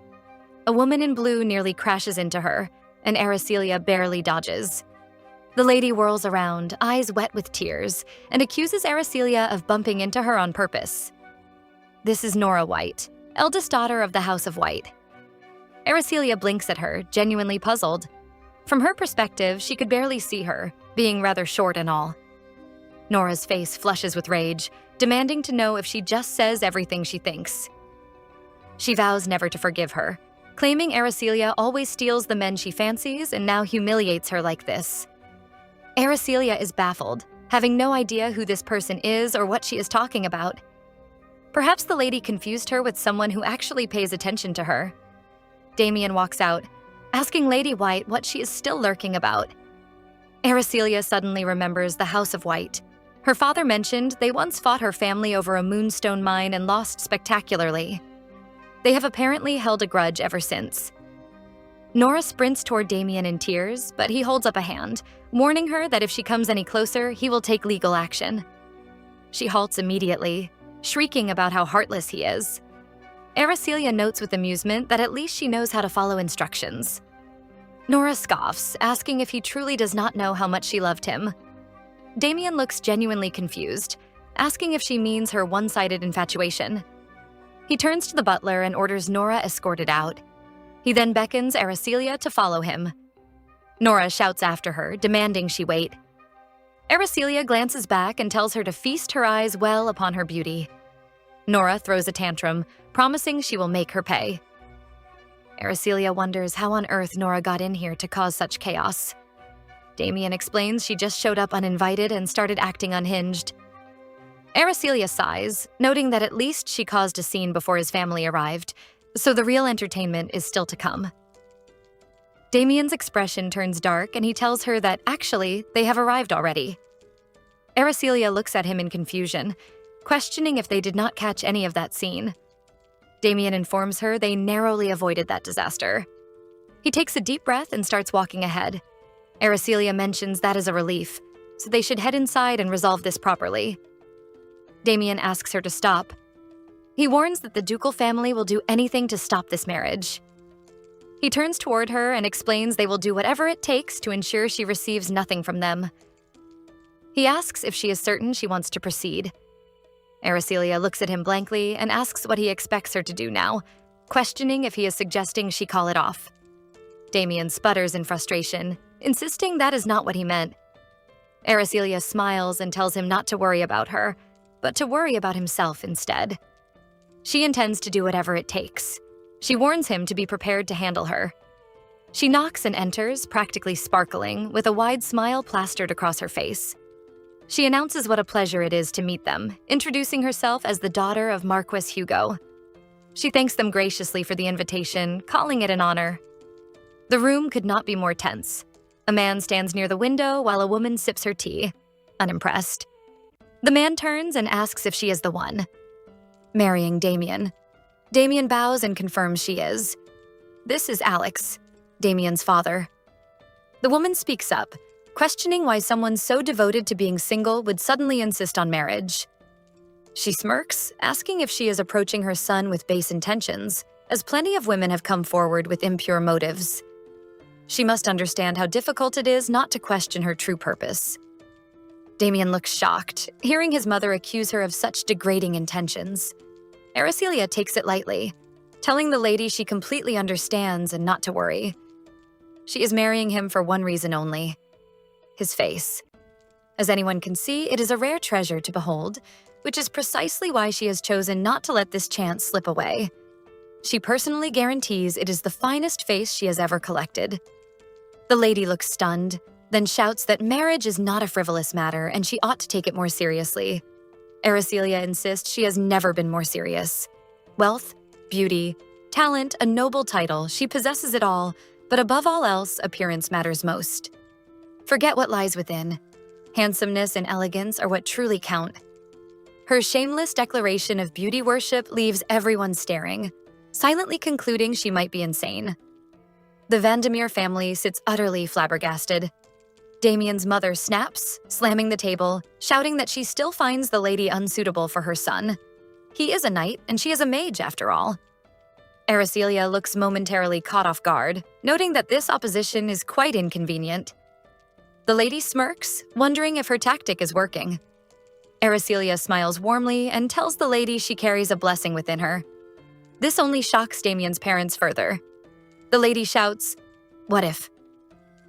A woman in blue nearly crashes into her, and Aracelia barely dodges. The lady whirls around, eyes wet with tears, and accuses Aracelia of bumping into her on purpose. This is Nora White, eldest daughter of the House of White. Aracelia blinks at her, genuinely puzzled. From her perspective, she could barely see her, being rather short and all. Nora's face flushes with rage, demanding to know if she just says everything she thinks. She vows never to forgive her, claiming Aracelia always steals the men she fancies and now humiliates her like this. Aracelia is baffled, having no idea who this person is or what she is talking about. Perhaps the lady confused her with someone who actually pays attention to her. Damien walks out, asking Lady White what she is still lurking about. Aracelia suddenly remembers the House of White. Her father mentioned they once fought her family over a moonstone mine and lost spectacularly. They have apparently held a grudge ever since. Nora sprints toward Damien in tears, but he holds up a hand, warning her that if she comes any closer, he will take legal action. She halts immediately, shrieking about how heartless he is. Aracelia notes with amusement that at least she knows how to follow instructions. Nora scoffs, asking if he truly does not know how much she loved him. Damien looks genuinely confused, asking if she means her one-sided infatuation. He turns to the butler and orders Nora escorted out. He then beckons Aracelia to follow him. Nora shouts after her, demanding she wait. Aracelia glances back and tells her to feast her eyes well upon her beauty. Nora throws a tantrum, promising she will make her pay. Aracelia wonders how on earth Nora got in here to cause such chaos. Damien explains she just showed up uninvited and started acting unhinged. Aracelia sighs, noting that at least she caused a scene before his family arrived, so the real entertainment is still to come. Damien's expression turns dark and he tells her that actually they have arrived already. Aracelia looks at him in confusion, questioning if they did not catch any of that scene. Damien informs her they narrowly avoided that disaster. He takes a deep breath and starts walking ahead. Aracelia mentions that is a relief, so they should head inside and resolve this properly. Damien asks her to stop. He warns that the ducal family will do anything to stop this marriage. He turns toward her and explains they will do whatever it takes to ensure she receives nothing from them. He asks if she is certain she wants to proceed. Aracelia looks at him blankly and asks what he expects her to do now, questioning if he is suggesting she call it off. Damien sputters in frustration, insisting that is not what he meant. Aracelia smiles and tells him not to worry about her, but to worry about himself instead. She intends to do whatever it takes. She warns him to be prepared to handle her. She knocks and enters, practically sparkling, with a wide smile plastered across her face. She announces what a pleasure it is to meet them, introducing herself as the daughter of Marquis Hugo. She thanks them graciously for the invitation, calling it an honor. The room could not be more tense. A man stands near the window while a woman sips her tea, unimpressed. The man turns and asks if she is the one. marrying Damien. Damien bows and confirms she is. This is Alex, Damien's father. The woman speaks up, questioning why someone so devoted to being single would suddenly insist on marriage. She smirks, asking if she is approaching her son with base intentions, as plenty of women have come forward with impure motives. She must understand how difficult it is not to question her true purpose. Damien looks shocked, hearing his mother accuse her of such degrading intentions. Aracelia takes it lightly, telling the lady she completely understands and not to worry. She is marrying him for one reason only: his face. As anyone can see, it is a rare treasure to behold, which is precisely why she has chosen not to let this chance slip away. She personally guarantees it is the finest face she has ever collected. The lady looks stunned, then shouts that marriage is not a frivolous matter and she ought to take it more seriously. Aracelia insists she has never been more serious. Wealth, beauty, talent, a noble title, she possesses it all, but above all else, appearance matters most. Forget what lies within. Handsomeness and elegance are what truly count. Her shameless declaration of beauty worship leaves everyone staring, silently concluding she might be insane. The Vandermeer family sits utterly flabbergasted. Damien's mother snaps, slamming the table, shouting that she still finds the lady unsuitable for her son. He is a knight, and she is a mage, after all. Aracelia looks momentarily caught off guard, noting that this opposition is quite inconvenient. The lady smirks, wondering if her tactic is working. Aracelia smiles warmly and tells the lady she carries a blessing within her. This only shocks Damien's parents further. The lady shouts, "What if?"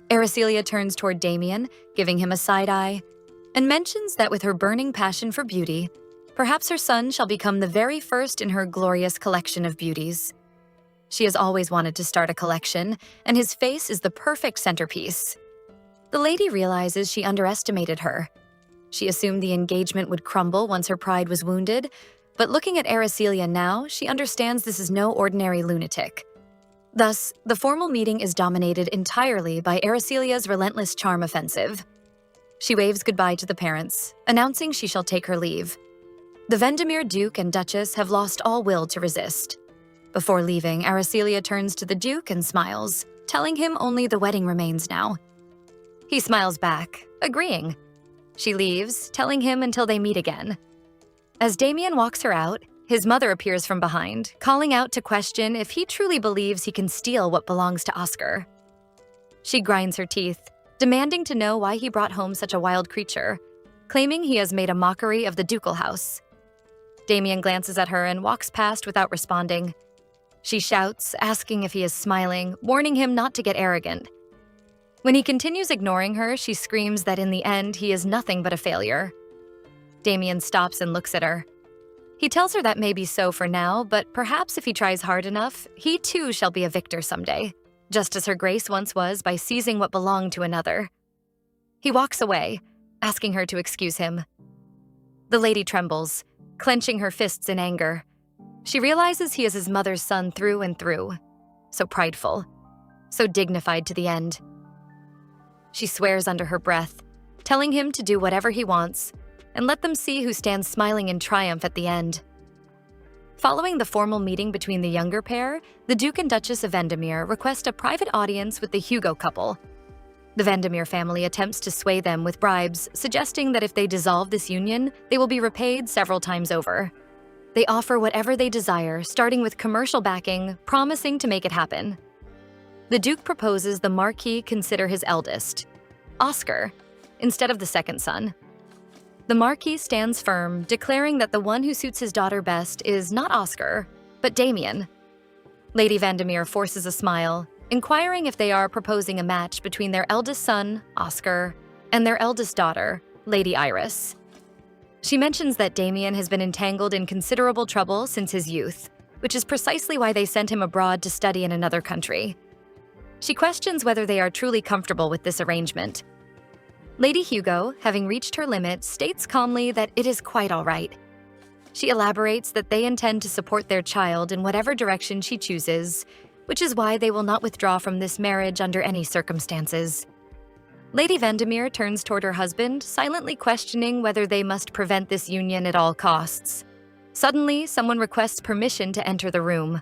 Aracelia turns toward Damien, giving him a side eye, and mentions that with her burning passion for beauty, perhaps her son shall become the very first in her glorious collection of beauties. She has always wanted to start a collection, and his face is the perfect centerpiece. The lady realizes she underestimated her. She assumed the engagement would crumble once her pride was wounded, but looking at Aracelia now, she understands this is no ordinary lunatic. Thus, the formal meeting is dominated entirely by Aracelia's relentless charm offensive. She waves goodbye to the parents, announcing she shall take her leave. The Vandermeer Duke and Duchess have lost all will to resist. Before leaving, Aracelia turns to the Duke and smiles, telling him only the wedding remains now. He smiles back, agreeing. She leaves, telling him until they meet again. As Damien walks her out, his mother appears from behind, calling out to question if he truly believes he can steal what belongs to Oscar. She grinds her teeth, demanding to know why he brought home such a wild creature, claiming he has made a mockery of the ducal house. Damien glances at her and walks past without responding. She shouts, asking if he is smiling, warning him not to get arrogant. When he continues ignoring her, she screams that in the end, he is nothing but a failure. Damien stops and looks at her. He tells her that may be so for now, but perhaps if he tries hard enough, he too shall be a victor someday, just as her grace once was by seizing what belonged to another. He walks away, asking her to excuse him. The lady trembles, clenching her fists in anger. She realizes he is his mother's son through and through, so prideful, so dignified to the end. She swears under her breath, telling him to do whatever he wants, and let them see who stands smiling in triumph at the end. Following the formal meeting between the younger pair, the Duke and Duchess of Vandermeer request a private audience with the Hugo couple. The Vandermeer family attempts to sway them with bribes, suggesting that if they dissolve this union, they will be repaid several times over. They offer whatever they desire, starting with commercial backing, promising to make it happen. The Duke proposes the Marquis consider his eldest, Oscar, instead of the second son. The Marquis stands firm, declaring that the one who suits his daughter best is not Oscar, but Damien. Lady Vandermeer forces a smile, inquiring if they are proposing a match between their eldest son, Oscar, and their eldest daughter, Lady Iris. She mentions that Damien has been entangled in considerable trouble since his youth, which is precisely why they sent him abroad to study in another country. She questions whether they are truly comfortable with this arrangement. Lady Hugo, having reached her limit, states calmly that it is quite all right. She elaborates that they intend to support their child in whatever direction she chooses, which is why they will not withdraw from this marriage under any circumstances. Lady Vandermeer turns toward her husband, silently questioning whether they must prevent this union at all costs. Suddenly, someone requests permission to enter the room.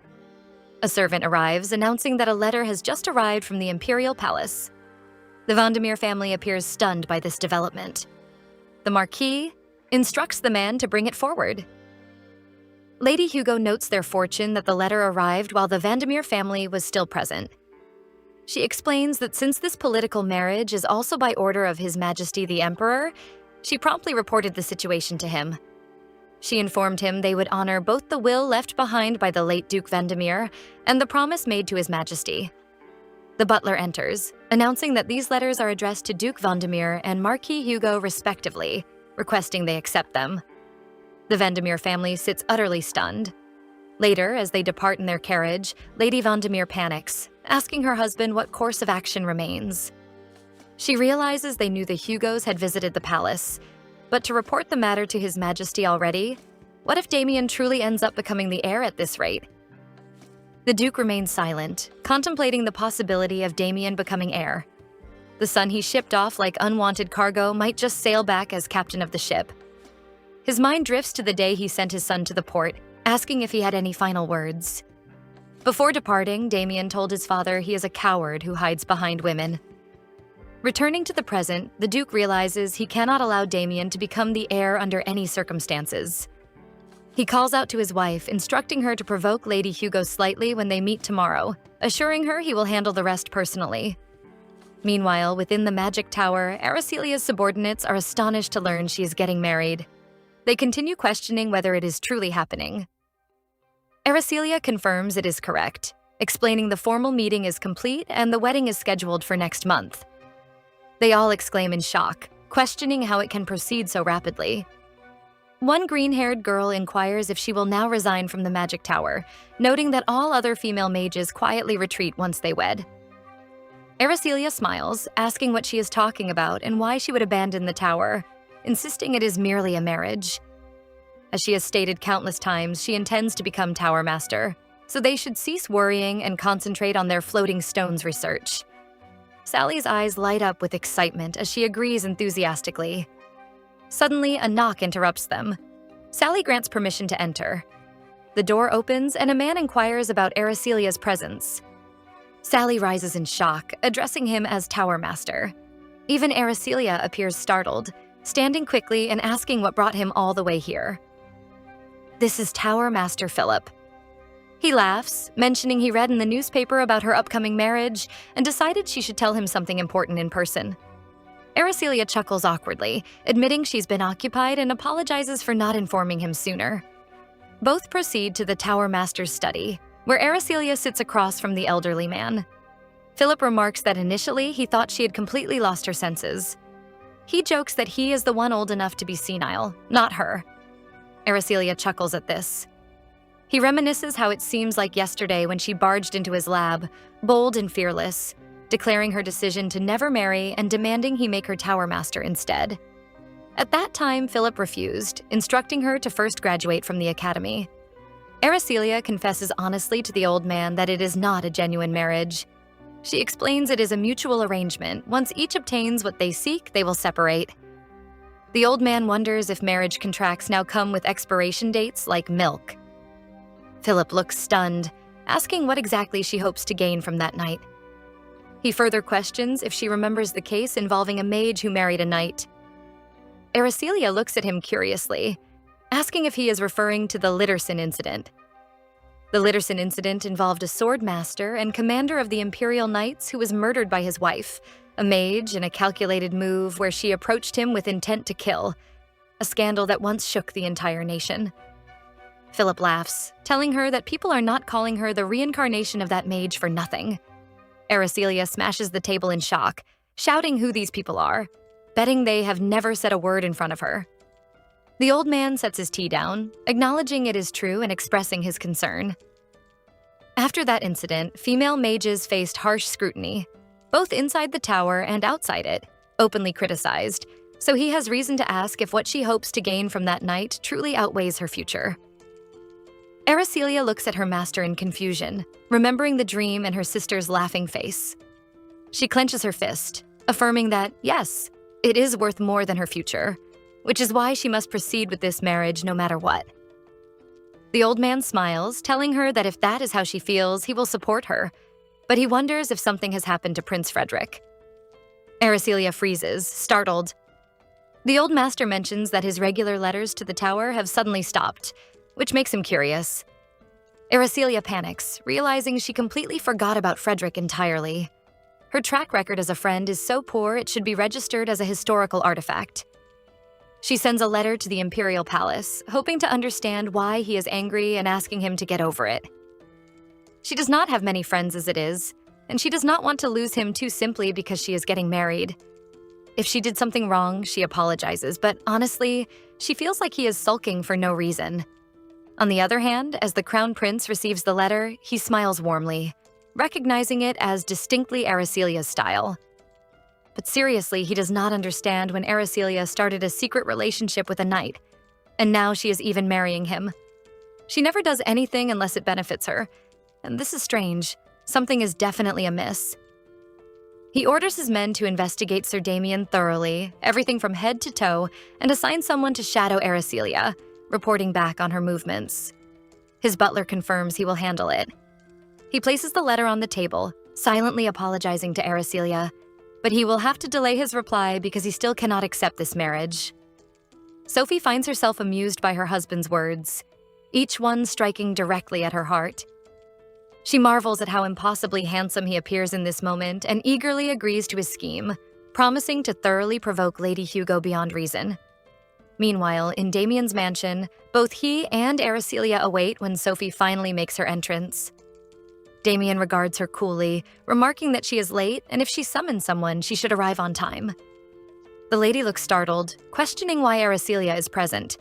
A servant arrives, announcing that a letter has just arrived from the Imperial Palace. The Vandermeer family appears stunned by this development. The Marquis instructs the man to bring it forward. Lady Hugo notes their fortune that the letter arrived while the Vandermeer family was still present. She explains that since this political marriage is also by order of His Majesty the Emperor, she promptly reported the situation to him. She informed him they would honor both the will left behind by the late Duke Vandermeer and the promise made to His Majesty. The butler enters, announcing that these letters are addressed to Duke Vandermeer and Marquis Hugo respectively, requesting they accept them. The Vandermeer family sits utterly stunned. Later, as they depart in their carriage, Lady Vandermeer panics, asking her husband what course of action remains. She realizes they knew the Hugos had visited the palace, but to report the matter to His Majesty already, what if Damien truly ends up becoming the heir at this rate? The Duke remains silent, contemplating the possibility of Damien becoming heir. The son he shipped off like unwanted cargo might just sail back as captain of the ship. His mind drifts to the day he sent his son to the port, asking if he had any final words. Before departing, Damien told his father he is a coward who hides behind women. Returning to the present, the Duke realizes he cannot allow Damien to become the heir under any circumstances. He calls out to his wife, instructing her to provoke Lady Hugo slightly when they meet tomorrow, assuring her he will handle the rest personally. Meanwhile, within the Magic Tower, Aracelia's subordinates are astonished to learn she is getting married. They continue questioning whether it is truly happening. Aracelia confirms it is correct, explaining the formal meeting is complete and the wedding is scheduled for next month. They all exclaim in shock, questioning how it can proceed so rapidly. One green-haired girl inquires if she will now resign from the Magic Tower, noting that all other female mages quietly retreat once they wed. Aracelia smiles, asking what she is talking about and why she would abandon the tower, insisting it is merely a marriage. As she has stated countless times, she intends to become Tower Master, so they should cease worrying and concentrate on their floating stones research. Sally's eyes light up with excitement as she agrees enthusiastically. Suddenly, a knock interrupts them. Sally grants permission to enter. The door opens and a man inquires about Aracelia's presence. Sally rises in shock, addressing him as Tower Master. Even Aracelia appears startled, standing quickly and asking what brought him all the way here. This is Tower Master Philip. He laughs, mentioning he read in the newspaper about her upcoming marriage and decided she should tell him something important in person. Aracelia chuckles awkwardly, admitting she's been occupied and apologizes for not informing him sooner. Both proceed to the Tower Master's study, where Aracelia sits across from the elderly man. Philip remarks that initially he thought she had completely lost her senses. He jokes that he is the one old enough to be senile, not her. Aracelia chuckles at this. He reminisces how it seems like yesterday when she barged into his lab, bold and fearless, declaring her decision to never marry and demanding he make her Tower Master instead. At that time, Philip refused, instructing her to first graduate from the academy. Aracelia confesses honestly to the old man that it is not a genuine marriage. She explains it is a mutual arrangement. Once each obtains what they seek, they will separate. The old man wonders if marriage contracts now come with expiration dates like milk. Philip looks stunned, asking what exactly she hopes to gain from that night. He further questions if she remembers the case involving a mage who married a knight. Aracelia looks at him curiously, asking if he is referring to the Litterson incident. The Litterson incident involved a sword master and commander of the Imperial Knights who was murdered by his wife, a mage in a calculated move where she approached him with intent to kill, a scandal that once shook the entire nation. Philip laughs, telling her that people are not calling her the reincarnation of that mage for nothing. Aracelia smashes the table in shock, shouting who these people are, betting they have never said a word in front of her. The old man sets his tea down, acknowledging it is true and expressing his concern. After that incident, female mages faced harsh scrutiny, both inside the tower and outside it, openly criticized, so he has reason to ask if what she hopes to gain from that night truly outweighs her future. Aracelia looks at her master in confusion, remembering the dream and her sister's laughing face. She clenches her fist, affirming that, yes, it is worth more than her future, which is why she must proceed with this marriage no matter what. The old man smiles, telling her that if that is how she feels, he will support her. But he wonders if something has happened to Prince Frederick. Aracelia freezes, startled. The old master mentions that his regular letters to the tower have suddenly stopped, which makes him curious. Aracelia panics, realizing she completely forgot about Frederick entirely. Her track record as a friend is so poor it should be registered as a historical artifact. She sends a letter to the Imperial Palace, hoping to understand why he is angry and asking him to get over it. She does not have many friends as it is, and she does not want to lose him too simply because she is getting married. If she did something wrong, she apologizes, but honestly, she feels like he is sulking for no reason. On the other hand, as the Crown Prince receives the letter, he smiles warmly, recognizing it as distinctly Aracelia's style. But seriously, he does not understand when Aracelia started a secret relationship with a knight, and now she is even marrying him. She never does anything unless it benefits her, and this is strange. Something is definitely amiss. He orders his men to investigate Sir Damien thoroughly, everything from head to toe, and assigns someone to shadow Aracelia, reporting back on her movements. His butler confirms he will handle it. He places the letter on the table, silently apologizing to Aracelia, but he will have to delay his reply because he still cannot accept this marriage. Sophie finds herself amused by her husband's words, each one striking directly at her heart. She marvels at how impossibly handsome he appears in this moment and eagerly agrees to his scheme, promising to thoroughly provoke Lady Hugo beyond reason. Meanwhile, in Damien's mansion, both he and Aracelia await when Sophie finally makes her entrance. Damien regards her coolly, remarking that she is late and if she summons someone, she should arrive on time. The lady looks startled, questioning why Aracelia is present.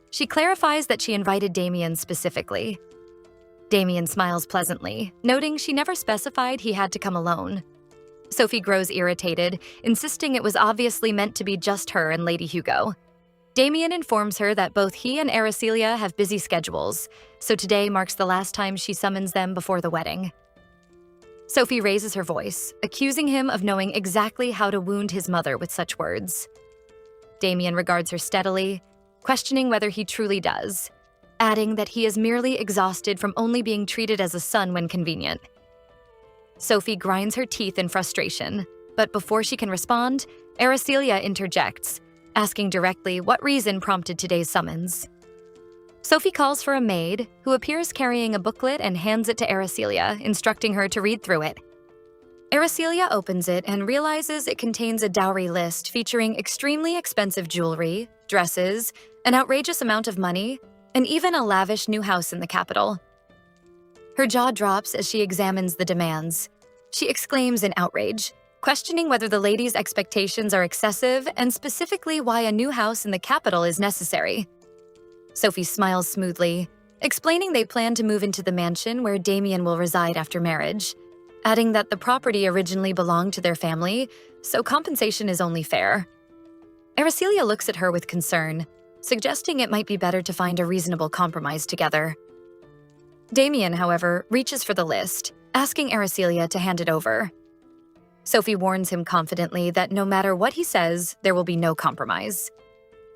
She clarifies that she invited Damien specifically. Damien smiles pleasantly, noting she never specified he had to come alone. Sophie grows irritated, insisting it was obviously meant to be just her and Lady Hugo. Damien informs her that both he and Aracelia have busy schedules, so today marks the last time she summons them before the wedding. Sophie raises her voice, accusing him of knowing exactly how to wound his mother with such words. Damien regards her steadily, questioning whether he truly does, adding that he is merely exhausted from only being treated as a son when convenient. Sophie grinds her teeth in frustration, but before she can respond, Aracelia interjects, asking directly what reason prompted today's summons. Sophie calls for a maid, who appears carrying a booklet and hands it to Aracelia, instructing her to read through it. Aracelia opens it and realizes it contains a dowry list featuring extremely expensive jewelry, dresses, an outrageous amount of money, and even a lavish new house in the capital. Her jaw drops as she examines the demands. She exclaims in outrage, questioning whether the lady's expectations are excessive and specifically why a new house in the capital is necessary. Sophie smiles smoothly, explaining they plan to move into the mansion where Damien will reside after marriage, adding that the property originally belonged to their family, so compensation is only fair. Aracelia looks at her with concern, suggesting it might be better to find a reasonable compromise together. Damien, however, reaches for the list, asking Aracelia to hand it over. Sophie warns him confidently that no matter what he says, there will be no compromise.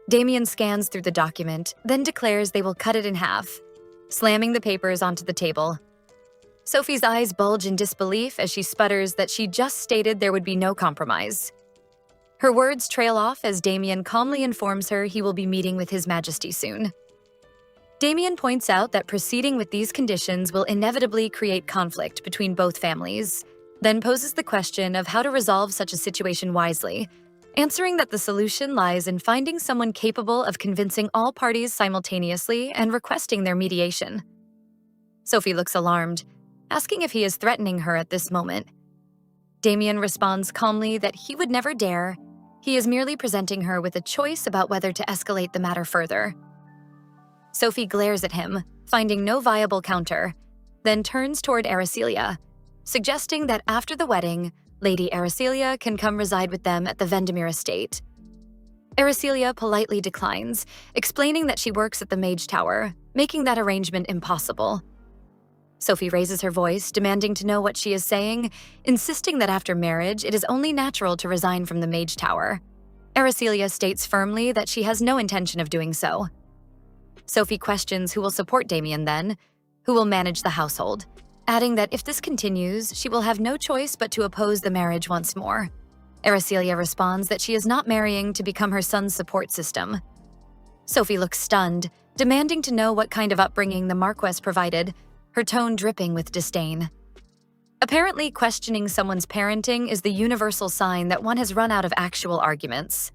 Damien scans through the document, then declares they will cut it in half, slamming the papers onto the table. Sophie's eyes bulge in disbelief as she sputters that she just stated there would be no compromise. Her words trail off as Damien calmly informs her he will be meeting with His Majesty soon. Damien points out that proceeding with these conditions will inevitably create conflict between both families, then poses the question of how to resolve such a situation wisely, answering that the solution lies in finding someone capable of convincing all parties simultaneously and requesting their mediation. Sophie looks alarmed, asking if he is threatening her at this moment. Damien responds calmly that he would never dare. He is merely presenting her with a choice about whether to escalate the matter further. Sophie glares at him, finding no viable counter, then turns toward Aracelia, suggesting that after the wedding, Lady Aracelia can come reside with them at the Vendemere estate. Aracelia politely declines, explaining that she works at the Mage Tower, making that arrangement impossible. Sophie raises her voice, demanding to know what she is saying, insisting that after marriage, it is only natural to resign from the Mage Tower. Aracelia states firmly that she has no intention of doing so. Sophie questions who will support Damien then, who will manage the household, adding that if this continues, she will have no choice but to oppose the marriage once more. Aracelia responds that she is not marrying to become her son's support system. Sophie looks stunned, demanding to know what kind of upbringing the Marquess provided, her tone dripping with disdain. Apparently, questioning someone's parenting is the universal sign that one has run out of actual arguments.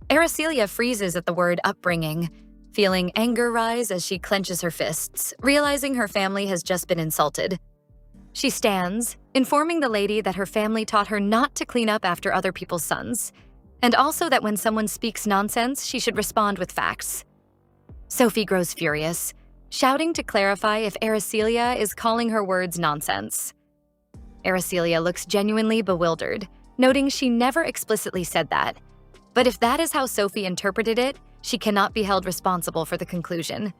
Aracelia freezes at the word upbringing, feeling anger rise as she clenches her fists, realizing her family has just been insulted. She stands, informing the lady that her family taught her not to clean up after other people's sons, and also that when someone speaks nonsense, she should respond with facts. Sophie grows furious, shouting to clarify if Aracelia is calling her words nonsense. Aracelia looks genuinely bewildered, noting she never explicitly said that. But if that is how Sophie interpreted it, she cannot be held responsible for the conclusion.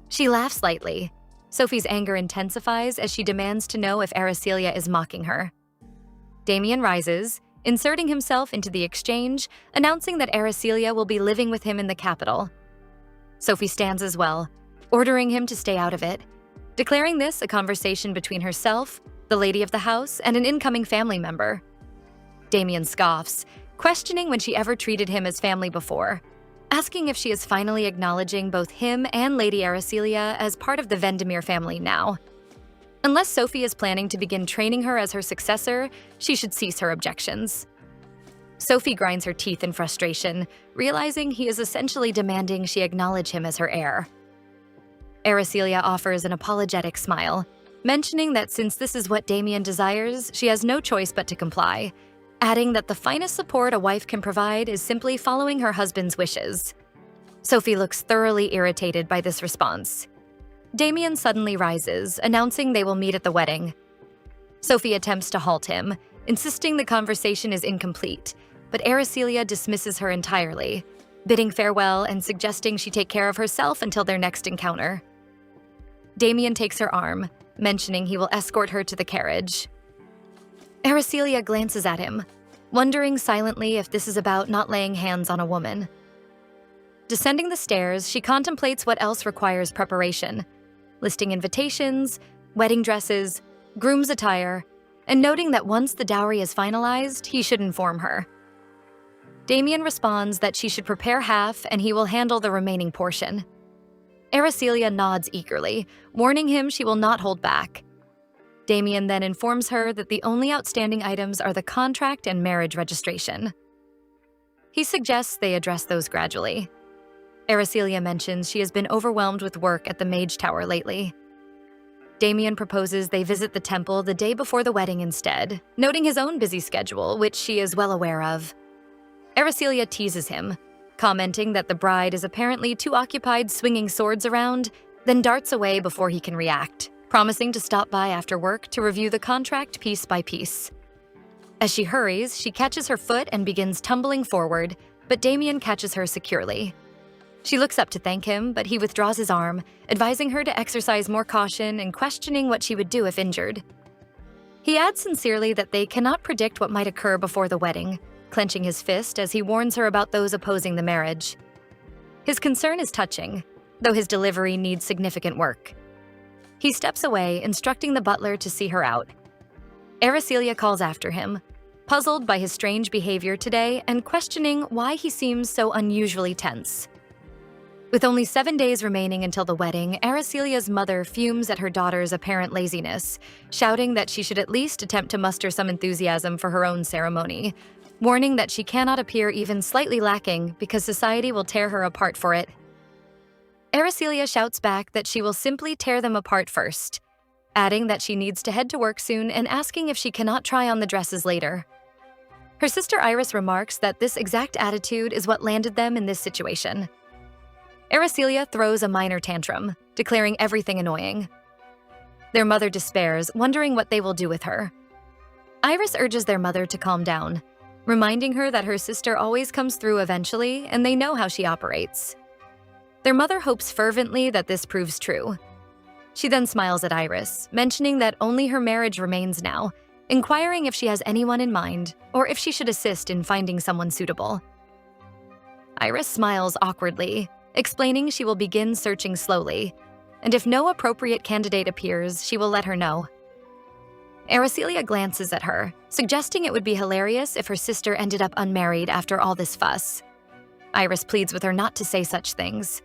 She laughs lightly. Sophie's anger intensifies as she demands to know if Aracelia is mocking her. Damien rises, inserting himself into the exchange, announcing that Aracelia will be living with him in the capital. Sophie stands as well, ordering him to stay out of it, declaring this a conversation between herself, the lady of the house, and an incoming family member. Damien scoffs, questioning when she ever treated him as family before, asking if she is finally acknowledging both him and Lady Aracelia as part of the Vendemir family now. Unless Sophie is planning to begin training her as her successor, she should cease her objections. Sophie grinds her teeth in frustration, realizing he is essentially demanding she acknowledge him as her heir. Aracelia offers an apologetic smile, mentioning that since this is what Damien desires, she has no choice but to comply, adding that the finest support a wife can provide is simply following her husband's wishes. Sophie looks thoroughly irritated by this response. Damien suddenly rises, announcing they will meet at the wedding. Sophie attempts to halt him, insisting the conversation is incomplete, but Aracelia dismisses her entirely, bidding farewell and suggesting she take care of herself until their next encounter. Damien takes her arm, mentioning he will escort her to the carriage. Aracelia glances at him, wondering silently if this is about not laying hands on a woman. Descending the stairs, she contemplates what else requires preparation, listing invitations, wedding dresses, groom's attire, and noting that once the dowry is finalized, he should inform her. Damien responds that she should prepare half and he will handle the remaining portion. Aracelia nods eagerly, warning him she will not hold back. Damien then informs her that the only outstanding items are the contract and marriage registration. He suggests they address those gradually. Aracelia mentions she has been overwhelmed with work at the Mage Tower lately. Damien proposes they visit the temple the day before the wedding instead, noting his own busy schedule, which she is well aware of. Aracelia teases him, commenting that the bride is apparently too occupied swinging swords around, then darts away before he can react, promising to stop by after work to review the contract piece by piece. As she hurries, she catches her foot and begins tumbling forward, but Damien catches her securely. She looks up to thank him, but he withdraws his arm, advising her to exercise more caution and questioning what she would do if injured. He adds sincerely that they cannot predict what might occur before the wedding, clenching his fist as he warns her about those opposing the marriage. His concern is touching, though his delivery needs significant work. He steps away, instructing the butler to see her out. Aracelia calls after him, puzzled by his strange behavior today and questioning why he seems so unusually tense. With only 7 days remaining until the wedding, Aracelia's mother fumes at her daughter's apparent laziness, shouting that she should at least attempt to muster some enthusiasm for her own ceremony, warning that she cannot appear even slightly lacking because society will tear her apart for it. Aracelia shouts back that she will simply tear them apart first, adding that she needs to head to work soon and asking if she cannot try on the dresses later. Her sister Iris remarks that this exact attitude is what landed them in this situation. Aracelia throws a minor tantrum, declaring everything annoying. Their mother despairs, wondering what they will do with her. Iris urges their mother to calm down, reminding her that her sister always comes through eventually and they know how she operates. Their mother hopes fervently that this proves true. She then smiles at Iris, mentioning that only her marriage remains now, inquiring if she has anyone in mind or if she should assist in finding someone suitable. Iris smiles awkwardly, explaining she will begin searching slowly, and if no appropriate candidate appears, she will let her know. Aracelia glances at her, suggesting it would be hilarious if her sister ended up unmarried after all this fuss. Iris pleads with her not to say such things.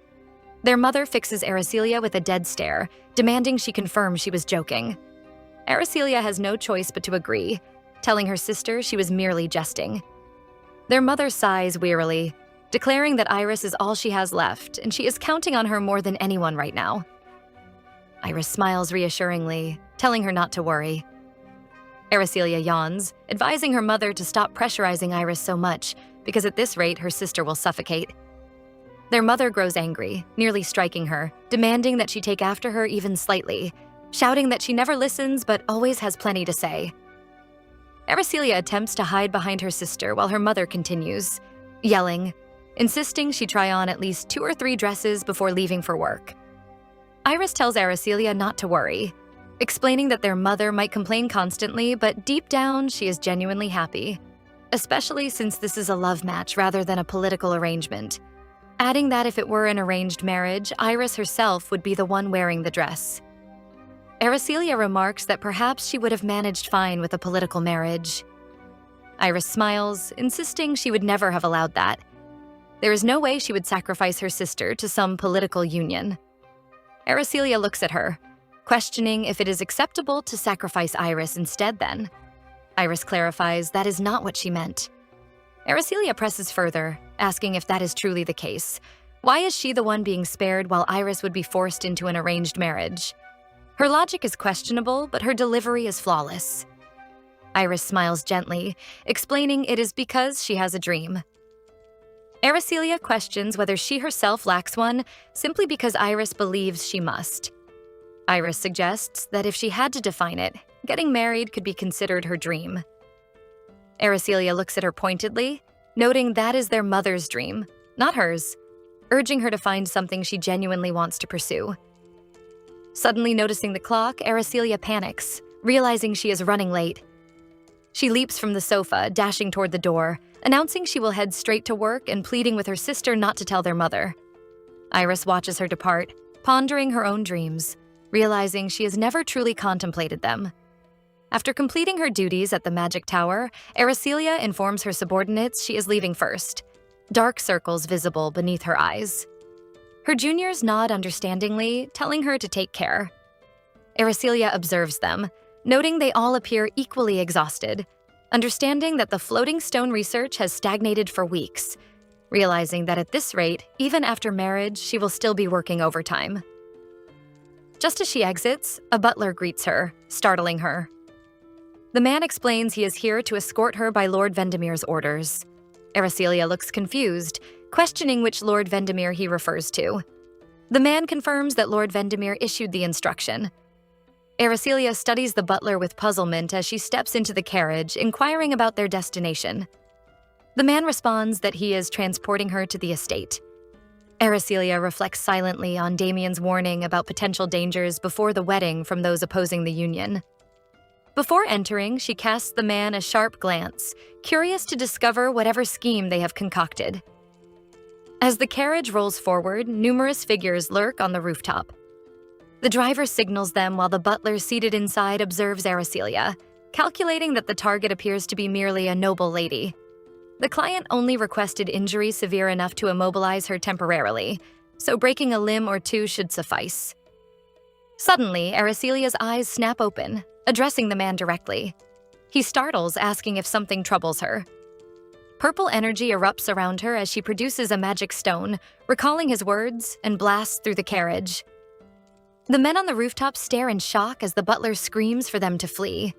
Their mother fixes Aracelia with a dead stare, demanding she confirm she was joking. Aracelia has no choice but to agree, telling her sister she was merely jesting. Their mother sighs wearily, declaring that Iris is all she has left, and she is counting on her more than anyone right now. Iris smiles reassuringly, telling her not to worry. Aracelia yawns, advising her mother to stop pressurizing Iris so much, because at this rate her sister will suffocate. Their mother grows angry, nearly striking her, demanding that she take after her even slightly, shouting that she never listens but always has plenty to say. Aracelia attempts to hide behind her sister while her mother continues, yelling, insisting she try on at least 2 or 3 dresses before leaving for work. Iris tells Aracelia not to worry, explaining that their mother might complain constantly, but deep down she is genuinely happy, especially since this is a love match rather than a political arrangement. Adding that if it were an arranged marriage, Iris herself would be the one wearing the dress. Aracelia remarks that perhaps she would have managed fine with a political marriage. Iris smiles, insisting she would never have allowed that. There is no way she would sacrifice her sister to some political union. Aracelia looks at her, questioning if it is acceptable to sacrifice Iris instead then. Iris clarifies that is not what she meant. Aracelia presses further, asking if that is truly the case. Why is she the one being spared while Iris would be forced into an arranged marriage? Her logic is questionable, but her delivery is flawless. Iris smiles gently, explaining it is because she has a dream. Aracelia questions whether she herself lacks one simply because Iris believes she must. Iris suggests that if she had to define it, getting married could be considered her dream. Aracelia looks at her pointedly, noting that is their mother's dream, not hers, urging her to find something she genuinely wants to pursue. Suddenly noticing the clock, Aracelia panics, realizing she is running late. She leaps from the sofa, dashing toward the door, announcing she will head straight to work and pleading with her sister not to tell their mother. Iris watches her depart, pondering her own dreams, realizing she has never truly contemplated them. After completing her duties at the Magic Tower, Aracelia informs her subordinates she is leaving first, dark circles visible beneath her eyes. Her juniors nod understandingly, telling her to take care. Aracelia observes them, noting they all appear equally exhausted, understanding that the floating stone research has stagnated for weeks, realizing that at this rate, even after marriage, she will still be working overtime. Just as she exits, a butler greets her, startling her. The man explains he is here to escort her by Lord Vendemir's orders. Aracelia looks confused, questioning which Lord Vendemir he refers to. The man confirms that Lord Vendemir issued the instruction. Aracelia studies the butler with puzzlement as she steps into the carriage, inquiring about their destination. The man responds that he is transporting her to the estate. Aracelia reflects silently on Damien's warning about potential dangers before the wedding from those opposing the union. Before entering, she casts the man a sharp glance, curious to discover whatever scheme they have concocted. As the carriage rolls forward, numerous figures lurk on the rooftop. The driver signals them while the butler seated inside observes Aracelia, calculating that the target appears to be merely a noble lady. The client only requested injury severe enough to immobilize her temporarily, so breaking a limb or two should suffice. Suddenly, Aracelia's eyes snap open, addressing the man directly. He startles, asking if something troubles her. Purple energy erupts around her as she produces a magic stone, recalling his words, and blasts through the carriage. The men on the rooftop stare in shock as the butler screams for them to flee.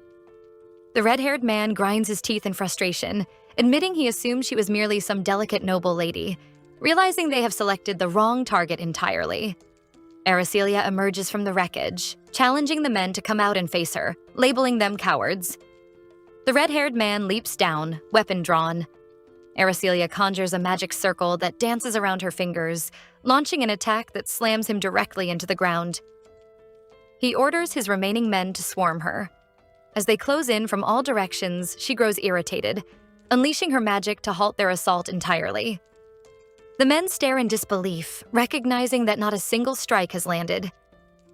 The red-haired man grinds his teeth in frustration, admitting he assumed she was merely some delicate noble lady, realizing they have selected the wrong target entirely. Aracelia emerges from the wreckage, challenging the men to come out and face her, labeling them cowards. The red-haired man leaps down, weapon drawn. Aracelia conjures a magic circle that dances around her fingers, launching an attack that slams him directly into the ground. He orders his remaining men to swarm her. As they close in from all directions, she grows irritated, unleashing her magic to halt their assault entirely. The men stare in disbelief, recognizing that not a single strike has landed.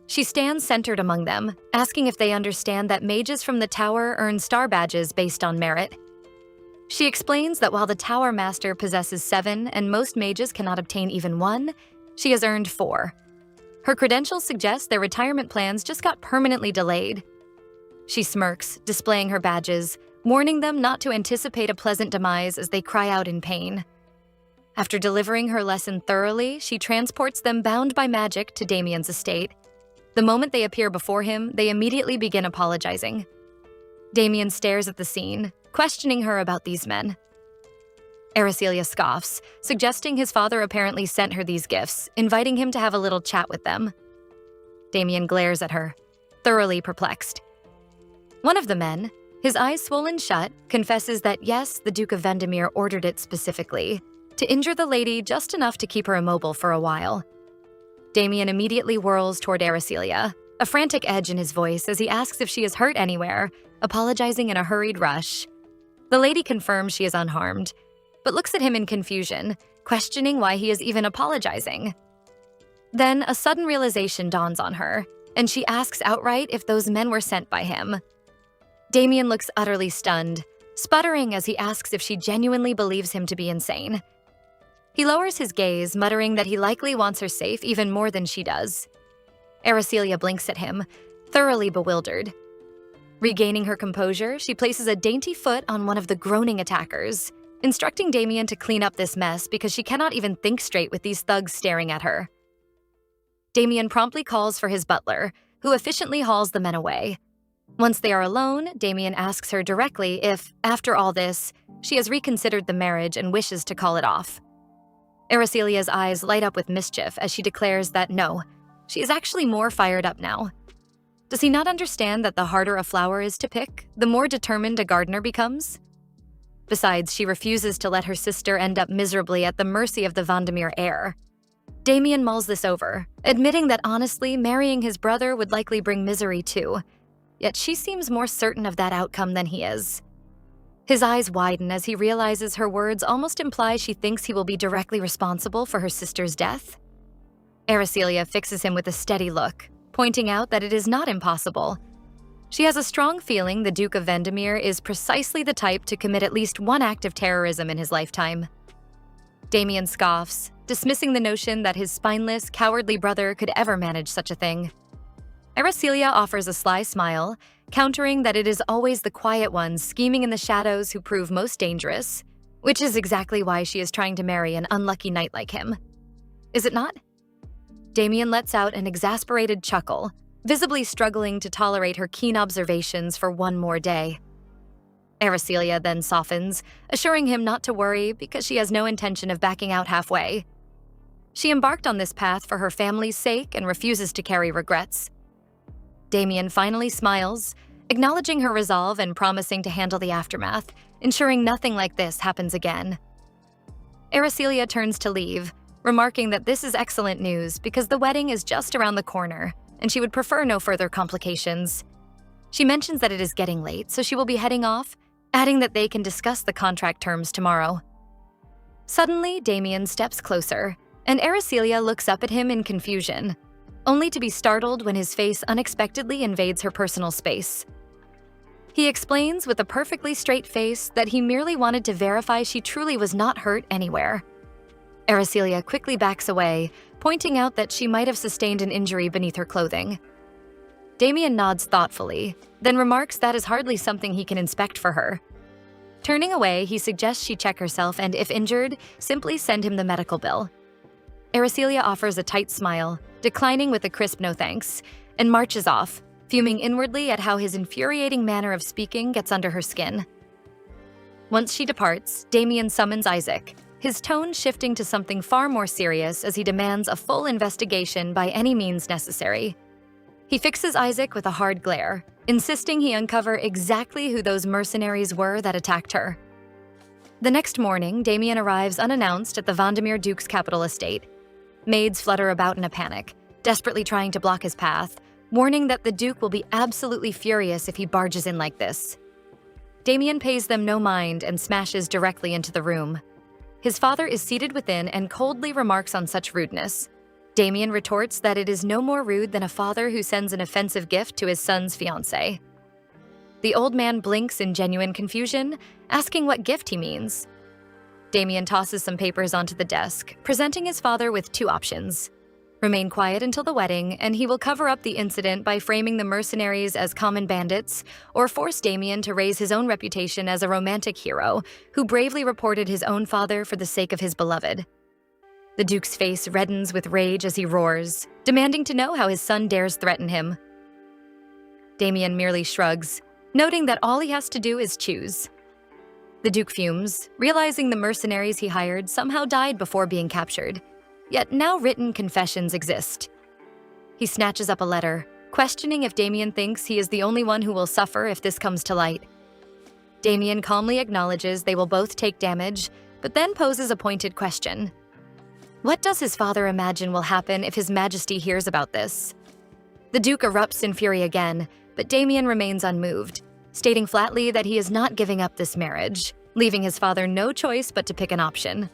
She stands centered among them, asking if they understand that mages from the tower earn star badges based on merit. She explains that while the tower master possesses 7 and most mages cannot obtain even 1, she has earned 4. Her credentials suggest their retirement plans just got permanently delayed. She smirks, displaying her badges, warning them not to anticipate a pleasant demise as they cry out in pain. After delivering her lesson thoroughly, she transports them bound by magic to Damien's estate. The moment they appear before him, they immediately begin apologizing. Damien stares at the scene, questioning her about these men. Aracelia scoffs, suggesting his father apparently sent her these gifts, inviting him to have a little chat with them. Damien glares at her, thoroughly perplexed. One of the men, his eyes swollen shut, confesses that yes, the Duke of Vendemir ordered it specifically, to injure the lady just enough to keep her immobile for a while. Damien immediately whirls toward Aracelia, a frantic edge in his voice as he asks if she is hurt anywhere, apologizing in a hurried rush. The lady confirms she is unharmed, but looks at him in confusion, questioning why he is even apologizing. Then a sudden realization dawns on her, and she asks outright if those men were sent by him. Damien looks utterly stunned, sputtering as he asks if she genuinely believes him to be insane. He lowers his gaze, muttering that he likely wants her safe even more than she does. Aracelia blinks at him, thoroughly bewildered. Regaining her composure, she places a dainty foot on one of the groaning attackers, instructing Damien to clean up this mess because she cannot even think straight with these thugs staring at her. Damien promptly calls for his butler, who efficiently hauls the men away. Once they are alone, Damien asks her directly if, after all this, she has reconsidered the marriage and wishes to call it off. Aracelia's eyes light up with mischief as she declares that no, she is actually more fired up now. Does he not understand that the harder a flower is to pick, the more determined a gardener becomes? Besides, she refuses to let her sister end up miserably at the mercy of the Vendemir heir. Damien mulls this over, admitting that honestly, marrying his brother would likely bring misery too, yet she seems more certain of that outcome than he is. His eyes widen as he realizes her words almost imply she thinks he will be directly responsible for her sister's death. Aracelia fixes him with a steady look, pointing out that it is not impossible. She has a strong feeling the Duke of Vendemir is precisely the type to commit at least one act of terrorism in his lifetime. Damien scoffs, dismissing the notion that his spineless, cowardly brother could ever manage such a thing. Aracelia offers a sly smile, countering that it is always the quiet ones scheming in the shadows who prove most dangerous, which is exactly why she is trying to marry an unlucky knight like him. Is it not? Damien lets out an exasperated chuckle, visibly struggling to tolerate her keen observations for one more day. Aracelia then softens, assuring him not to worry because she has no intention of backing out halfway. She embarked on this path for her family's sake and refuses to carry regrets. Damien finally smiles, acknowledging her resolve and promising to handle the aftermath, ensuring nothing like this happens again. Aracelia turns to leave, remarking that this is excellent news because the wedding is just around the corner, and she would prefer no further complications. She mentions that it is getting late, so she will be heading off, adding that they can discuss the contract terms tomorrow. Suddenly, Damien steps closer, and Aracelia looks up at him in confusion, only to be startled when his face unexpectedly invades her personal space. He explains with a perfectly straight face that he merely wanted to verify she truly was not hurt anywhere. Aracelia quickly backs away, pointing out that she might have sustained an injury beneath her clothing. Damien nods thoughtfully, then remarks that is hardly something he can inspect for her. Turning away, he suggests she check herself and, if injured, simply send him the medical bill. Aracelia offers a tight smile, declining with a crisp no thanks, and marches off, fuming inwardly at how his infuriating manner of speaking gets under her skin. Once she departs, Damien summons Isaac, his tone shifting to something far more serious as he demands a full investigation by any means necessary. He fixes Isaac with a hard glare, insisting he uncover exactly who those mercenaries were that attacked her. The next morning, Damien arrives unannounced at the Vendemir Duke's capital estate. Maids flutter about in a panic, desperately trying to block his path, warning that the Duke will be absolutely furious if he barges in like this. Damien pays them no mind and smashes directly into the room. his father is seated within and coldly remarks on such rudeness. Damien retorts that it is no more rude than a father who sends an offensive gift to his son's fiancée. The old man blinks in genuine confusion, asking what gift he means. Damien tosses some papers onto the desk, presenting his father with two options. Remain quiet until the wedding, and he will cover up the incident by framing the mercenaries as common bandits, or force Damien to raise his own reputation as a romantic hero who bravely reported his own father for the sake of his beloved. The Duke's face reddens with rage as he roars, demanding to know how his son dares threaten him. Damien merely shrugs, noting that all he has to do is choose. The Duke fumes, realizing the mercenaries he hired somehow died before being captured, yet now written confessions exist. He snatches up a letter, questioning if Damien thinks he is the only one who will suffer if this comes to light. Damien calmly acknowledges they will both take damage, but then poses a pointed question. What does his father imagine will happen if His Majesty hears about this? The Duke erupts in fury again, but Damien remains unmoved, stating flatly that he is not giving up this marriage, leaving his father no choice but to pick an option.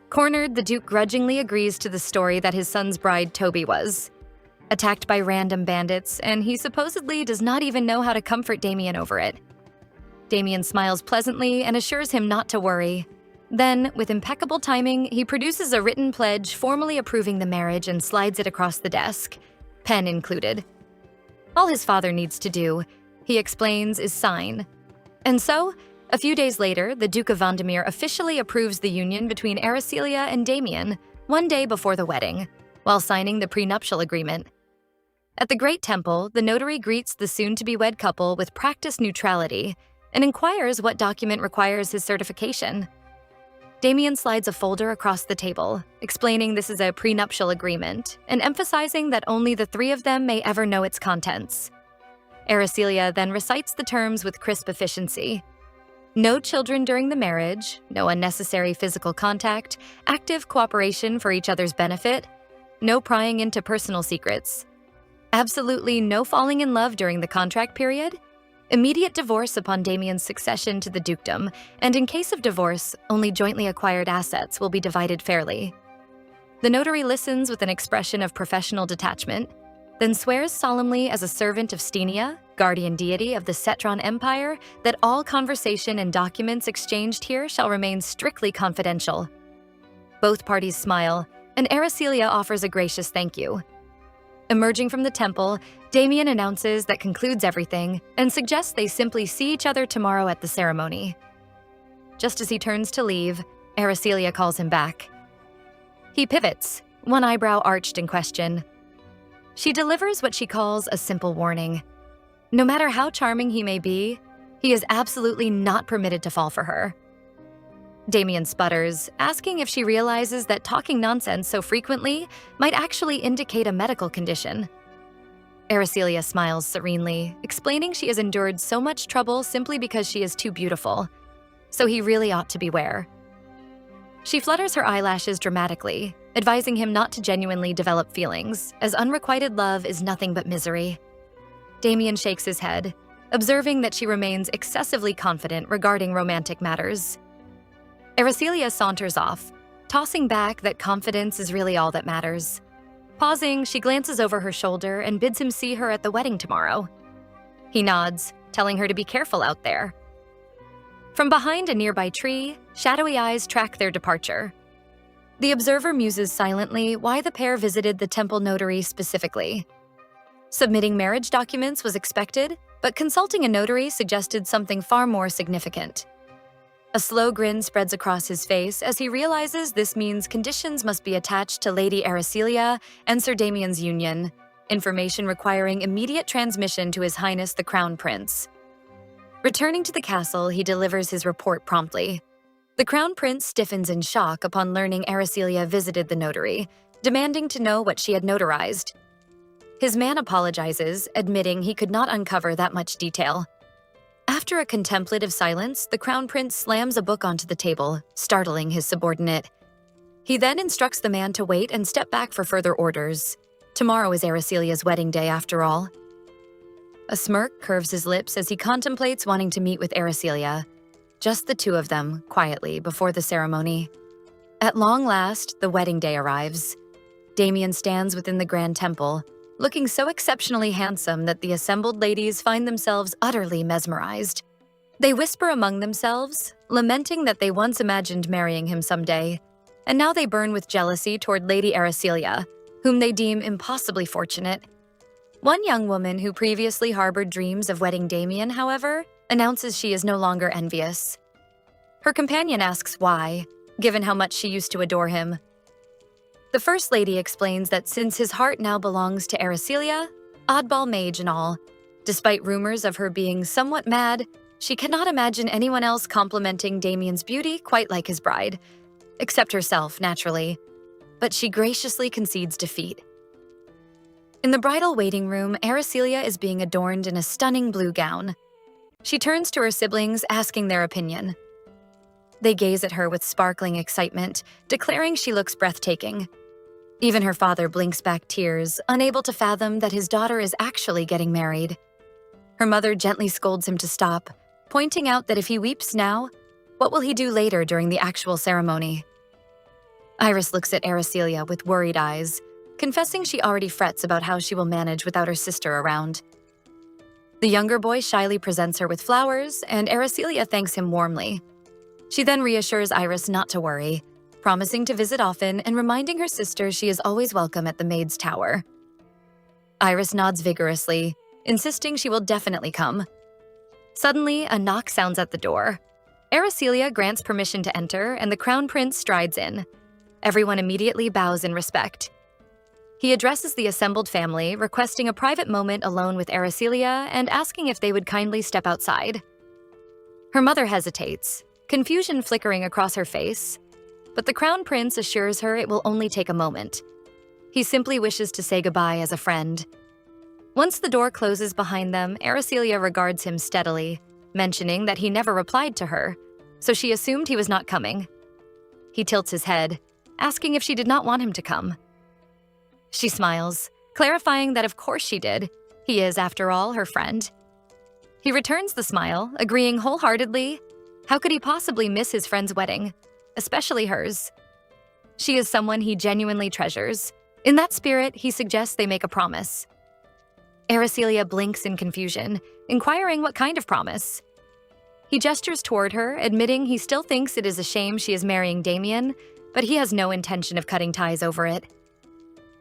Cornered, the Duke grudgingly agrees to the story that his son's bride, Toby, was attacked by random bandits, and he supposedly does not even know how to comfort Damien over it. Damien smiles pleasantly and assures him not to worry. Then, with impeccable timing, he produces a written pledge formally approving the marriage and slides it across the desk, pen included. All his father needs to do, he explains, is sign. And so, a few days later, the Duke of Vandermeer officially approves the union between Aracelia and Damien, one day before the wedding, while signing the prenuptial agreement. At the Great Temple, the notary greets the soon-to-be-wed couple with practiced neutrality and inquires what document requires his certification. Damien slides a folder across the table, explaining this is a prenuptial agreement and emphasizing that only the three of them may ever know its contents. Aracelia then recites the terms with crisp efficiency. No children during the marriage, no unnecessary physical contact, active cooperation for each other's benefit, no prying into personal secrets. Absolutely no falling in love during the contract period, immediate divorce upon Damien's succession to the dukedom, and in case of divorce, only jointly acquired assets will be divided fairly. The notary listens with an expression of professional detachment, then swears solemnly as a servant of Stenia, guardian deity of the Cetron Empire, that all conversation and documents exchanged here shall remain strictly confidential. Both parties smile, and Aracelia offers a gracious thank you. Emerging from the temple, Damien announces that concludes everything and suggests they simply see each other tomorrow at the ceremony. Just as he turns to leave, Aracelia calls him back. He pivots, one eyebrow arched in question. She delivers what she calls a simple warning. No matter how charming he may be, he is absolutely not permitted to fall for her. Damien sputters, asking if she realizes that talking nonsense so frequently might actually indicate a medical condition. Aracelia smiles serenely, explaining she has endured so much trouble simply because she is too beautiful, so he really ought to beware. She flutters her eyelashes dramatically, advising him not to genuinely develop feelings, as unrequited love is nothing but misery. Damien shakes his head, observing that she remains excessively confident regarding romantic matters. Aracelia saunters off, tossing back that confidence is really all that matters. Pausing, she glances over her shoulder and bids him see her at the wedding tomorrow. He nods, telling her to be careful out there. From behind a nearby tree, shadowy eyes track their departure. The observer muses silently why the pair visited the temple notary specifically. Submitting marriage documents was expected, but consulting a notary suggested something far more significant. A slow grin spreads across his face as he realizes this means conditions must be attached to Lady Aracelia and Sir Damien's union, information requiring immediate transmission to His Highness the Crown Prince. Returning to the castle, he delivers his report promptly. The Crown Prince stiffens in shock upon learning Aracelia visited the notary, demanding to know what she had notarized. His man apologizes, admitting he could not uncover that much detail. After a contemplative silence, the Crown Prince slams a book onto the table, startling his subordinate. He then instructs the man to wait and step back for further orders. Tomorrow is Aracelia's wedding day, after all. A smirk curves his lips as he contemplates wanting to meet with Aracelia. Just the two of them, quietly, before the ceremony. At long last, the wedding day arrives. Damien stands within the grand temple, looking so exceptionally handsome that the assembled ladies find themselves utterly mesmerized. They whisper among themselves, lamenting that they once imagined marrying him someday, and now they burn with jealousy toward Lady Aracelia, whom they deem impossibly fortunate. One young woman who previously harbored dreams of wedding Damien, however, announces she is no longer envious. Her companion asks why, given how much she used to adore him. The First Lady explains that since his heart now belongs to Aracelia, oddball mage and all, despite rumors of her being somewhat mad, she cannot imagine anyone else complimenting Damien's beauty quite like his bride, except herself, naturally, but she graciously concedes defeat. In the bridal waiting room, Aracelia is being adorned in a stunning blue gown. She turns to her siblings, asking their opinion. They gaze at her with sparkling excitement, declaring she looks breathtaking. Even her father blinks back tears, unable to fathom that his daughter is actually getting married. Her mother gently scolds him to stop, pointing out that if he weeps now, what will he do later during the actual ceremony? Iris looks at Aracelia with worried eyes, confessing she already frets about how she will manage without her sister around. The younger boy shyly presents her with flowers, and Aracelia thanks him warmly. She then reassures Iris not to worry, promising to visit often and reminding her sister she is always welcome at the maid's tower. Iris nods vigorously, insisting she will definitely come. Suddenly, a knock sounds at the door. Aracelia grants permission to enter, and the crown prince strides in. Everyone immediately bows in respect. He addresses the assembled family, requesting a private moment alone with Aracelia and asking if they would kindly step outside. Her mother hesitates, confusion flickering across her face, but the crown prince assures her it will only take a moment. He simply wishes to say goodbye as a friend. Once the door closes behind them, Aracelia regards him steadily, mentioning that he never replied to her, so she assumed he was not coming. He tilts his head, asking if she did not want him to come. She smiles, clarifying that of course she did. He is, after all, her friend. He returns the smile, agreeing wholeheartedly. How could he possibly miss his friend's wedding, especially hers? She is someone he genuinely treasures. In that spirit, he suggests they make a promise. Aracelia blinks in confusion, inquiring what kind of promise. He gestures toward her, admitting he still thinks it is a shame she is marrying Damien, but he has no intention of cutting ties over it.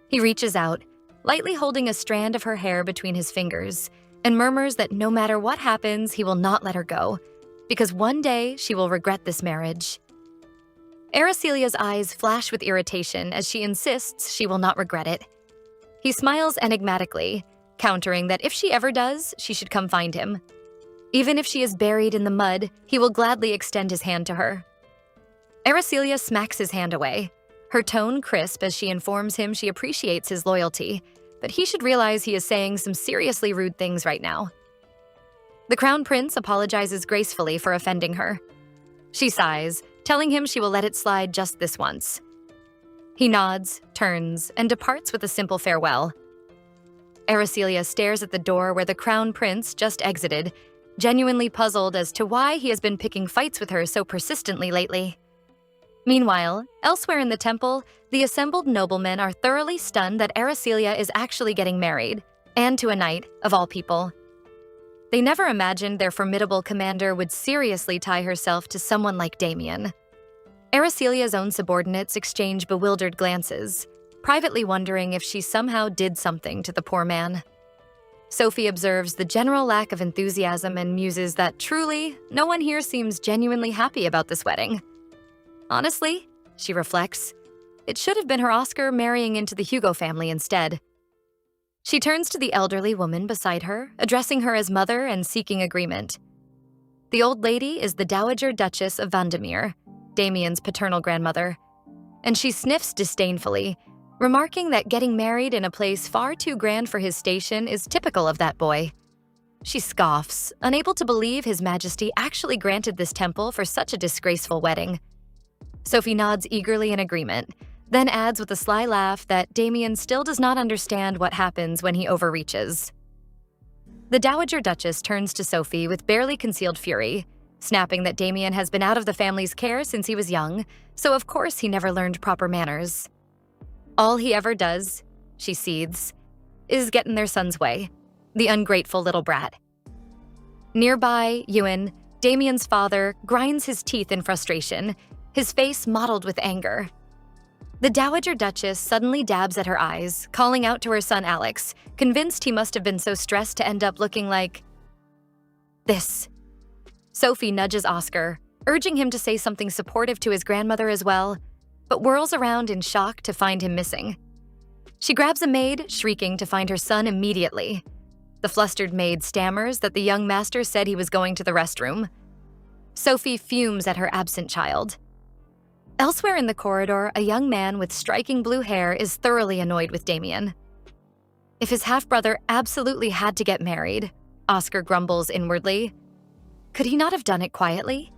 He reaches out, lightly holding a strand of her hair between his fingers, and murmurs that no matter what happens, he will not let her go, because one day she will regret this marriage. Aracelia's eyes flash with irritation as she insists she will not regret it. He smiles enigmatically, countering that if she ever does, she should come find him. Even if she is buried in the mud, he will gladly extend his hand to her. Aracelia smacks his hand away, her tone crisp as she informs him she appreciates his loyalty, but he should realize he is saying some seriously rude things right now. The crown prince apologizes gracefully for offending her. She sighs, telling him she will let it slide just this once. He nods, turns, and departs with a simple farewell. Aracelia stares at the door where the crown prince just exited, genuinely puzzled as to why he has been picking fights with her so persistently lately. Meanwhile, elsewhere in the temple, the assembled noblemen are thoroughly stunned that Aracelia is actually getting married, and to a knight, of all people. They never imagined their formidable commander would seriously tie herself to someone like Damien. Aracelia's own subordinates exchange bewildered glances, privately wondering if she somehow did something to the poor man. Sophie observes the general lack of enthusiasm and muses that truly, no one here seems genuinely happy about this wedding. Honestly, she reflects, it should have been her Oscar marrying into the Hugo family instead. She turns to the elderly woman beside her, addressing her as mother and seeking agreement. The old lady is the Dowager Duchess of Vandermeer, Damien's paternal grandmother, and she sniffs disdainfully, remarking that getting married in a place far too grand for his station is typical of that boy. She scoffs, unable to believe His Majesty actually granted this temple for such a disgraceful wedding. Sophie nods eagerly in agreement, then adds with a sly laugh that Damien still does not understand what happens when he overreaches. The Dowager Duchess turns to Sophie with barely concealed fury, snapping that Damien has been out of the family's care since he was young, so of course he never learned proper manners. All he ever does, she seethes, is get in their son's way, the ungrateful little brat. Nearby, Ewan, Damien's father, grinds his teeth in frustration, his face mottled with anger. The Dowager Duchess suddenly dabs at her eyes, calling out to her son Alex, convinced he must have been so stressed to end up looking like this. Sophie nudges Oscar, urging him to say something supportive to his grandmother as well, but whirls around in shock to find him missing. She grabs a maid, shrieking to find her son immediately. The flustered maid stammers that the young master said he was going to the restroom. Sophie fumes at her absent child. Elsewhere in the corridor, a young man with striking blue hair is thoroughly annoyed with Damien. If his half-brother absolutely had to get married, Oscar grumbles inwardly, could he not have done it quietly?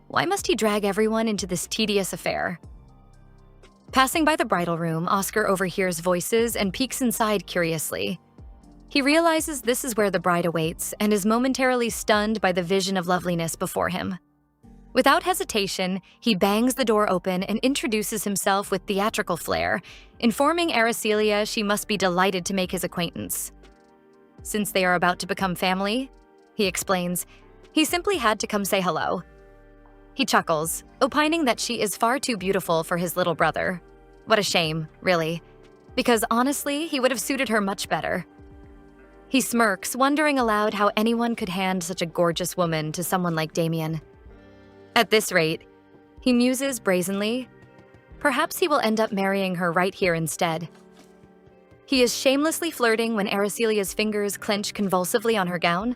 Why must he drag everyone into this tedious affair? Passing by the bridal room, Oscar overhears voices and peeks inside curiously. He realizes this is where the bride awaits and is momentarily stunned by the vision of loveliness before him. Without hesitation, he bangs the door open and introduces himself with theatrical flair, informing Aracelia she must be delighted to make his acquaintance. Since they are about to become family, he explains, he simply had to come say hello. He chuckles, opining that she is far too beautiful for his little brother. What a shame, really, because honestly, he would have suited her much better. He smirks, wondering aloud how anyone could hand such a gorgeous woman to someone like Damien. At this rate, he muses brazenly, perhaps he will end up marrying her right here instead. He is shamelessly flirting when Aracelia's fingers clench convulsively on her gown.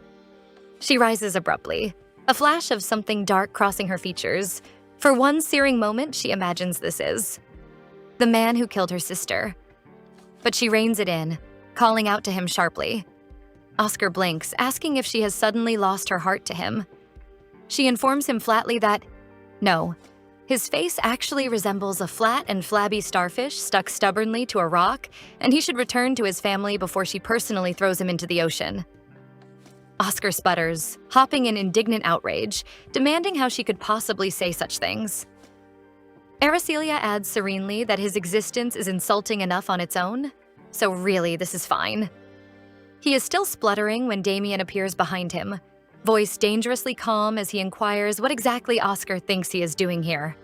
She rises abruptly, a flash of something dark crossing her features. For one searing moment, she imagines this is the man who killed her sister. But she reins it in, calling out to him sharply. Oscar blinks, asking if she has suddenly lost her heart to him. She informs him flatly that, no, his face actually resembles a flat and flabby starfish stuck stubbornly to a rock, and he should return to his family before she personally throws him into the ocean. Oscar sputters, hopping in indignant outrage, demanding how she could possibly say such things. Aracelia adds serenely that his existence is insulting enough on its own, so really this is fine. He is still spluttering when Damien appears behind him, voice dangerously calm as he inquires what exactly Oscar thinks he is doing here.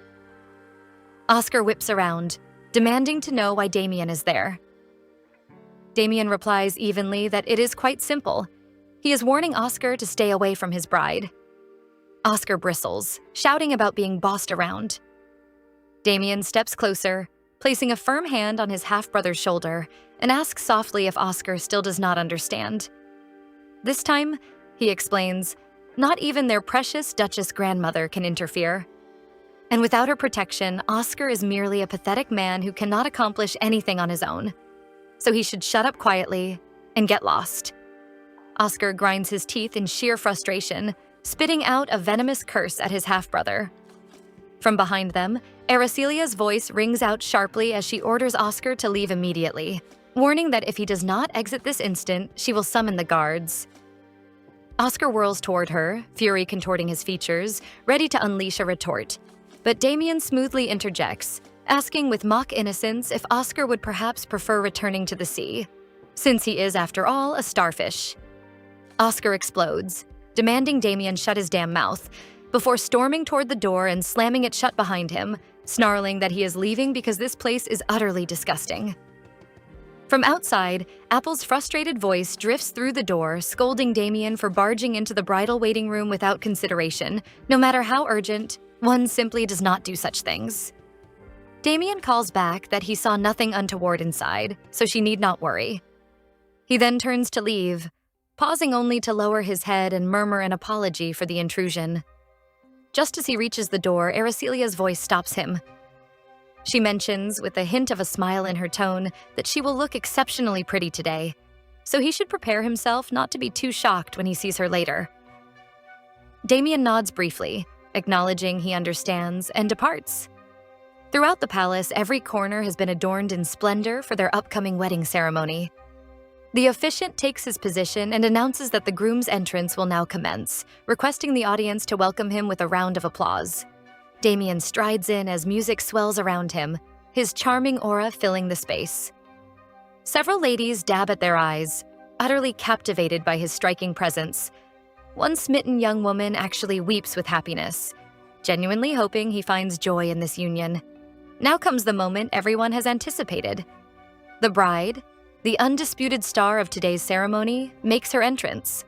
Oscar whips around, demanding to know why Damien is there. Damien replies evenly that it is quite simple. He is warning Oscar to stay away from his bride. Oscar bristles, shouting about being bossed around. Damien steps closer, placing a firm hand on his half-brother's shoulder, and asks softly if Oscar still does not understand. This time, he explains, not even their precious Duchess grandmother can interfere. And without her protection, Oscar is merely a pathetic man who cannot accomplish anything on his own. So he should shut up quietly and get lost. Oscar grinds his teeth in sheer frustration, spitting out a venomous curse at his half-brother. From behind them, Aracelia's voice rings out sharply as she orders Oscar to leave immediately, warning that if he does not exit this instant, she will summon the guards. Oscar whirls toward her, fury contorting his features, ready to unleash a retort. But Damien smoothly interjects, asking with mock innocence if Oscar would perhaps prefer returning to the sea, since he is, after all, a starfish. Oscar explodes, demanding Damien shut his damn mouth, before storming toward the door and slamming it shut behind him, snarling that he is leaving because this place is utterly disgusting. From outside, Apple's frustrated voice drifts through the door, scolding Damien for barging into the bridal waiting room without consideration. No matter how urgent, one simply does not do such things. Damien calls back that he saw nothing untoward inside, so she need not worry. He then turns to leave, pausing only to lower his head and murmur an apology for the intrusion. Just as he reaches the door, Aracelia's voice stops him. She mentions, with a hint of a smile in her tone, that she will look exceptionally pretty today, so he should prepare himself not to be too shocked when he sees her later. Damien nods briefly, acknowledging he understands, and departs. Throughout the palace, every corner has been adorned in splendor for their upcoming wedding ceremony. The officiant takes his position and announces that the groom's entrance will now commence, requesting the audience to welcome him with a round of applause. Damien strides in as music swells around him, his charming aura filling the space. Several ladies dab at their eyes, utterly captivated by his striking presence. One smitten young woman actually weeps with happiness, genuinely hoping he finds joy in this union. Now comes the moment everyone has anticipated. The bride, the undisputed star of today's ceremony, makes her entrance.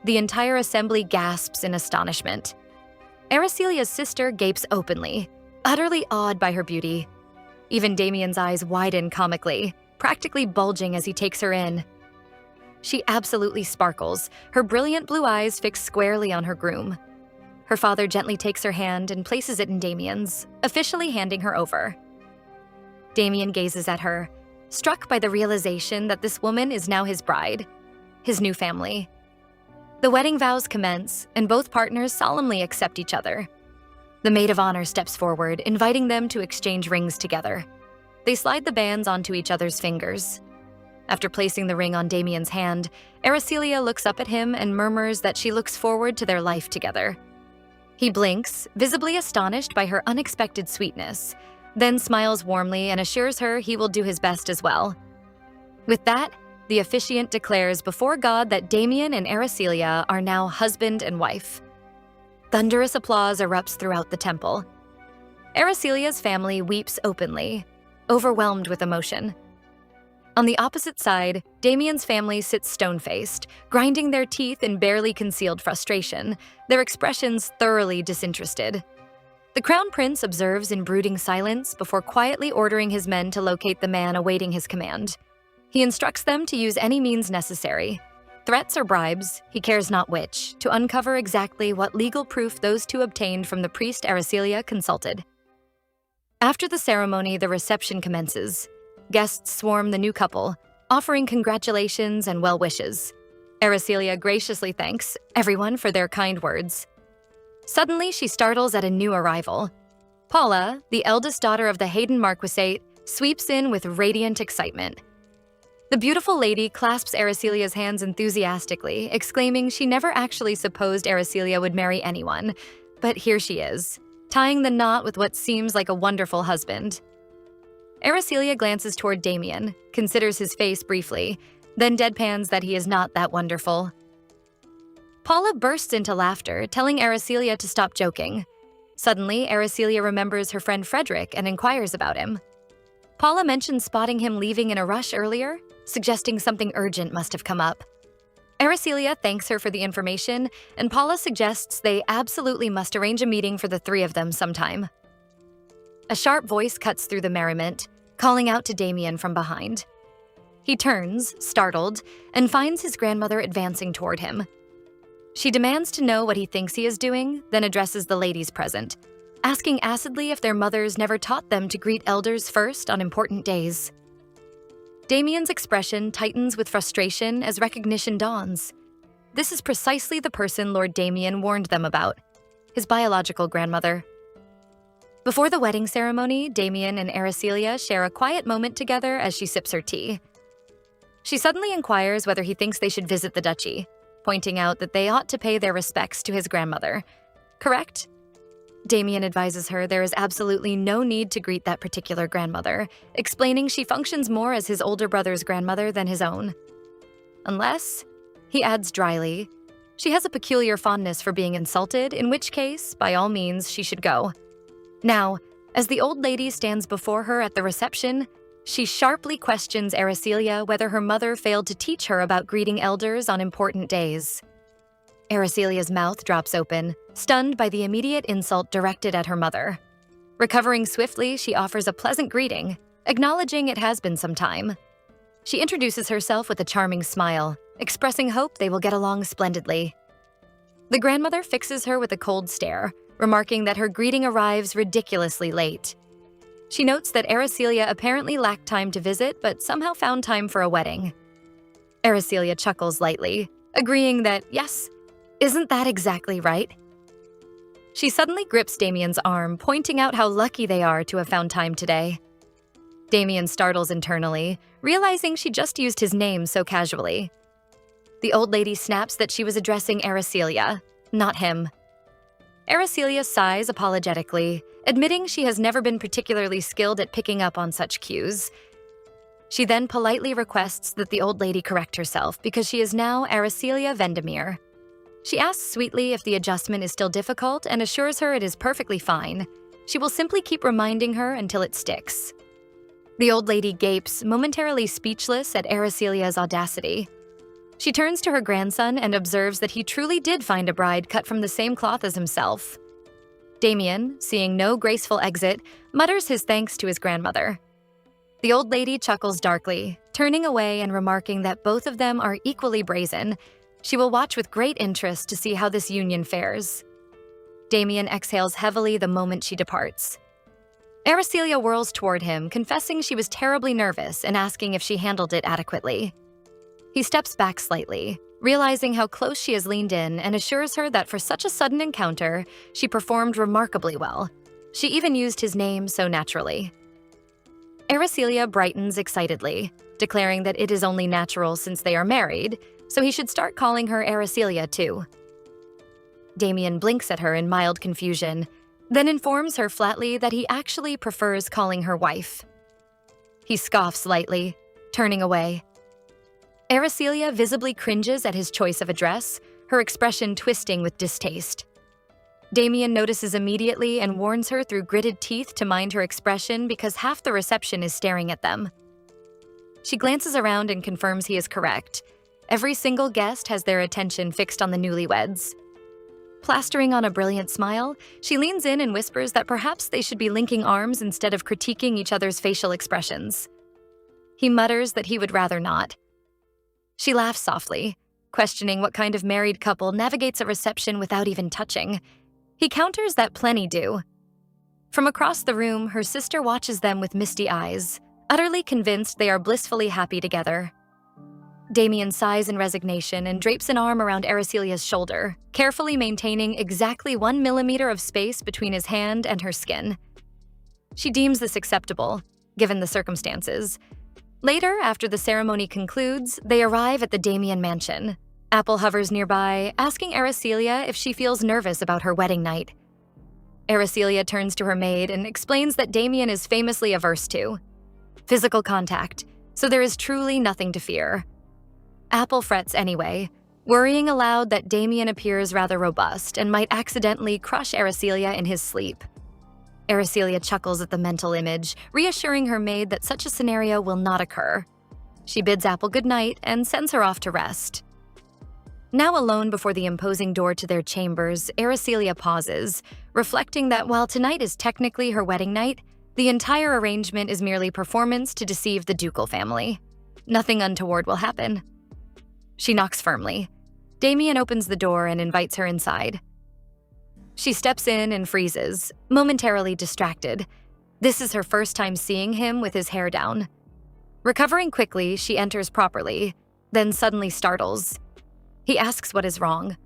The entire assembly gasps in astonishment. Aracelia's sister gapes openly, utterly awed by her beauty. Even Damien's eyes widen comically, practically bulging as he takes her in. She absolutely sparkles, her brilliant blue eyes fixed squarely on her groom. Her father gently takes her hand and places it in Damien's, officially handing her over. Damien gazes at her, struck by the realization that this woman is now his bride, his new family. The wedding vows commence, and both partners solemnly accept each other. The maid of honor steps forward, inviting them to exchange rings together. They slide the bands onto each other's fingers. After placing the ring on Damien's hand, Aracelia looks up at him and murmurs that she looks forward to their life together. He blinks, visibly astonished by her unexpected sweetness, then smiles warmly and assures her he will do his best as well. With that, the officiant declares before God that Damien and Aracelia are now husband and wife. Thunderous applause erupts throughout the temple. Aracelia's family weeps openly, overwhelmed with emotion. On the opposite side, Damien's family sits stone-faced, grinding their teeth in barely concealed frustration, their expressions thoroughly disinterested. The crown prince observes in brooding silence before quietly ordering his men to locate the man awaiting his command. He instructs them to use any means necessary, threats or bribes, he cares not which, to uncover exactly what legal proof those two obtained from the priest Aracelia consulted. After the ceremony, the reception commences. Guests swarm the new couple, offering congratulations and well wishes. Aracelia graciously thanks everyone for their kind words. Suddenly, she startles at a new arrival. Paula, the eldest daughter of the Hayden Marquisate, sweeps in with radiant excitement. The beautiful lady clasps Aracelia's hands enthusiastically, exclaiming she never actually supposed Aracelia would marry anyone, but here she is, tying the knot with what seems like a wonderful husband. Aracelia glances toward Damien, considers his face briefly, then deadpans that he is not that wonderful. Paula bursts into laughter, telling Aracelia to stop joking. Suddenly, Aracelia remembers her friend Frederick and inquires about him. Paula mentions spotting him leaving in a rush earlier, suggesting something urgent must have come up. Aracelia thanks her for the information, and Paula suggests they absolutely must arrange a meeting for the three of them sometime. A sharp voice cuts through the merriment, calling out to Damien from behind. He turns, startled, and finds his grandmother advancing toward him. She demands to know what he thinks he is doing, then addresses the ladies present, asking acidly if their mothers never taught them to greet elders first on important days. Damien's expression tightens with frustration as recognition dawns. This is precisely the person Lord Damien warned them about, his biological grandmother. Before the wedding ceremony, Damien and Aracelia share a quiet moment together as she sips her tea. She suddenly inquires whether he thinks they should visit the duchy, pointing out that they ought to pay their respects to his grandmother. Correct? Damien advises her there is absolutely no need to greet that particular grandmother, explaining she functions more as his older brother's grandmother than his own. Unless, he adds dryly, she has a peculiar fondness for being insulted, in which case, by all means, she should go. Now, as the old lady stands before her at the reception, she sharply questions Aracelia whether her mother failed to teach her about greeting elders on important days. Aracelia's mouth drops open, stunned by the immediate insult directed at her mother. Recovering swiftly, she offers a pleasant greeting, acknowledging it has been some time. She introduces herself with a charming smile, expressing hope they will get along splendidly. The grandmother fixes her with a cold stare, remarking that her greeting arrives ridiculously late. She notes that Aracelia apparently lacked time to visit, but somehow found time for a wedding. Aracelia chuckles lightly, agreeing that, yes, isn't that exactly right? She suddenly grips Damien's arm, pointing out how lucky they are to have found time today. Damien startles internally, realizing she just used his name so casually. The old lady snaps that she was addressing Aracelia, not him. Aracelia sighs apologetically, admitting she has never been particularly skilled at picking up on such cues. She then politely requests that the old lady correct herself because she is now Aracelia Vendemir. She asks sweetly if the adjustment is still difficult and assures her it is perfectly fine. She will simply keep reminding her until it sticks. The old lady gapes, momentarily speechless at Aracelia's audacity. She turns to her grandson and observes that he truly did find a bride cut from the same cloth as himself. Damien, seeing no graceful exit, mutters his thanks to his grandmother. The old lady chuckles darkly, turning away and remarking that both of them are equally brazen. She will watch with great interest to see how this union fares. Damien exhales heavily the moment she departs. Aracelia whirls toward him, confessing she was terribly nervous and asking if she handled it adequately. He steps back slightly, realizing how close she has leaned in, and assures her that for such a sudden encounter, she performed remarkably well. She even used his name so naturally. Aracelia brightens excitedly, declaring that it is only natural since they are married, so he should start calling her Aracelia too. Damien blinks at her in mild confusion, then informs her flatly that he actually prefers calling her wife. He scoffs lightly, turning away. Aracelia visibly cringes at his choice of address, her expression twisting with distaste. Damien notices immediately and warns her through gritted teeth to mind her expression because half the reception is staring at them. She glances around and confirms he is correct. Every single guest has their attention fixed on the newlyweds. Plastering on a brilliant smile, she leans in and whispers that perhaps they should be linking arms instead of critiquing each other's facial expressions. He mutters that he would rather not. She laughs softly, questioning what kind of married couple navigates a reception without even touching. He counters that plenty do. From across the room, her sister watches them with misty eyes, utterly convinced they are blissfully happy together. Damien sighs in resignation and drapes an arm around Aracelia's shoulder, carefully maintaining exactly 1 millimeter of space between his hand and her skin. She deems this acceptable, given the circumstances. Later, after the ceremony concludes, they arrive at the Damien mansion. Apple hovers nearby, asking Aracelia if she feels nervous about her wedding night. Aracelia turns to her maid and explains that Damien is famously averse to physical contact, so there is truly nothing to fear. Apple frets anyway, worrying aloud that Damien appears rather robust and might accidentally crush Aracelia in his sleep. Aracelia chuckles at the mental image, reassuring her maid that such a scenario will not occur. She bids Apple goodnight and sends her off to rest. Now alone before the imposing door to their chambers, Aracelia pauses, reflecting that while tonight is technically her wedding night, the entire arrangement is merely performance to deceive the ducal family. Nothing untoward will happen. She knocks firmly. Damien opens the door and invites her inside. She steps in and freezes, momentarily distracted. This is her first time seeing him with his hair down. Recovering quickly, she enters properly, then suddenly startles. He asks what is wrong.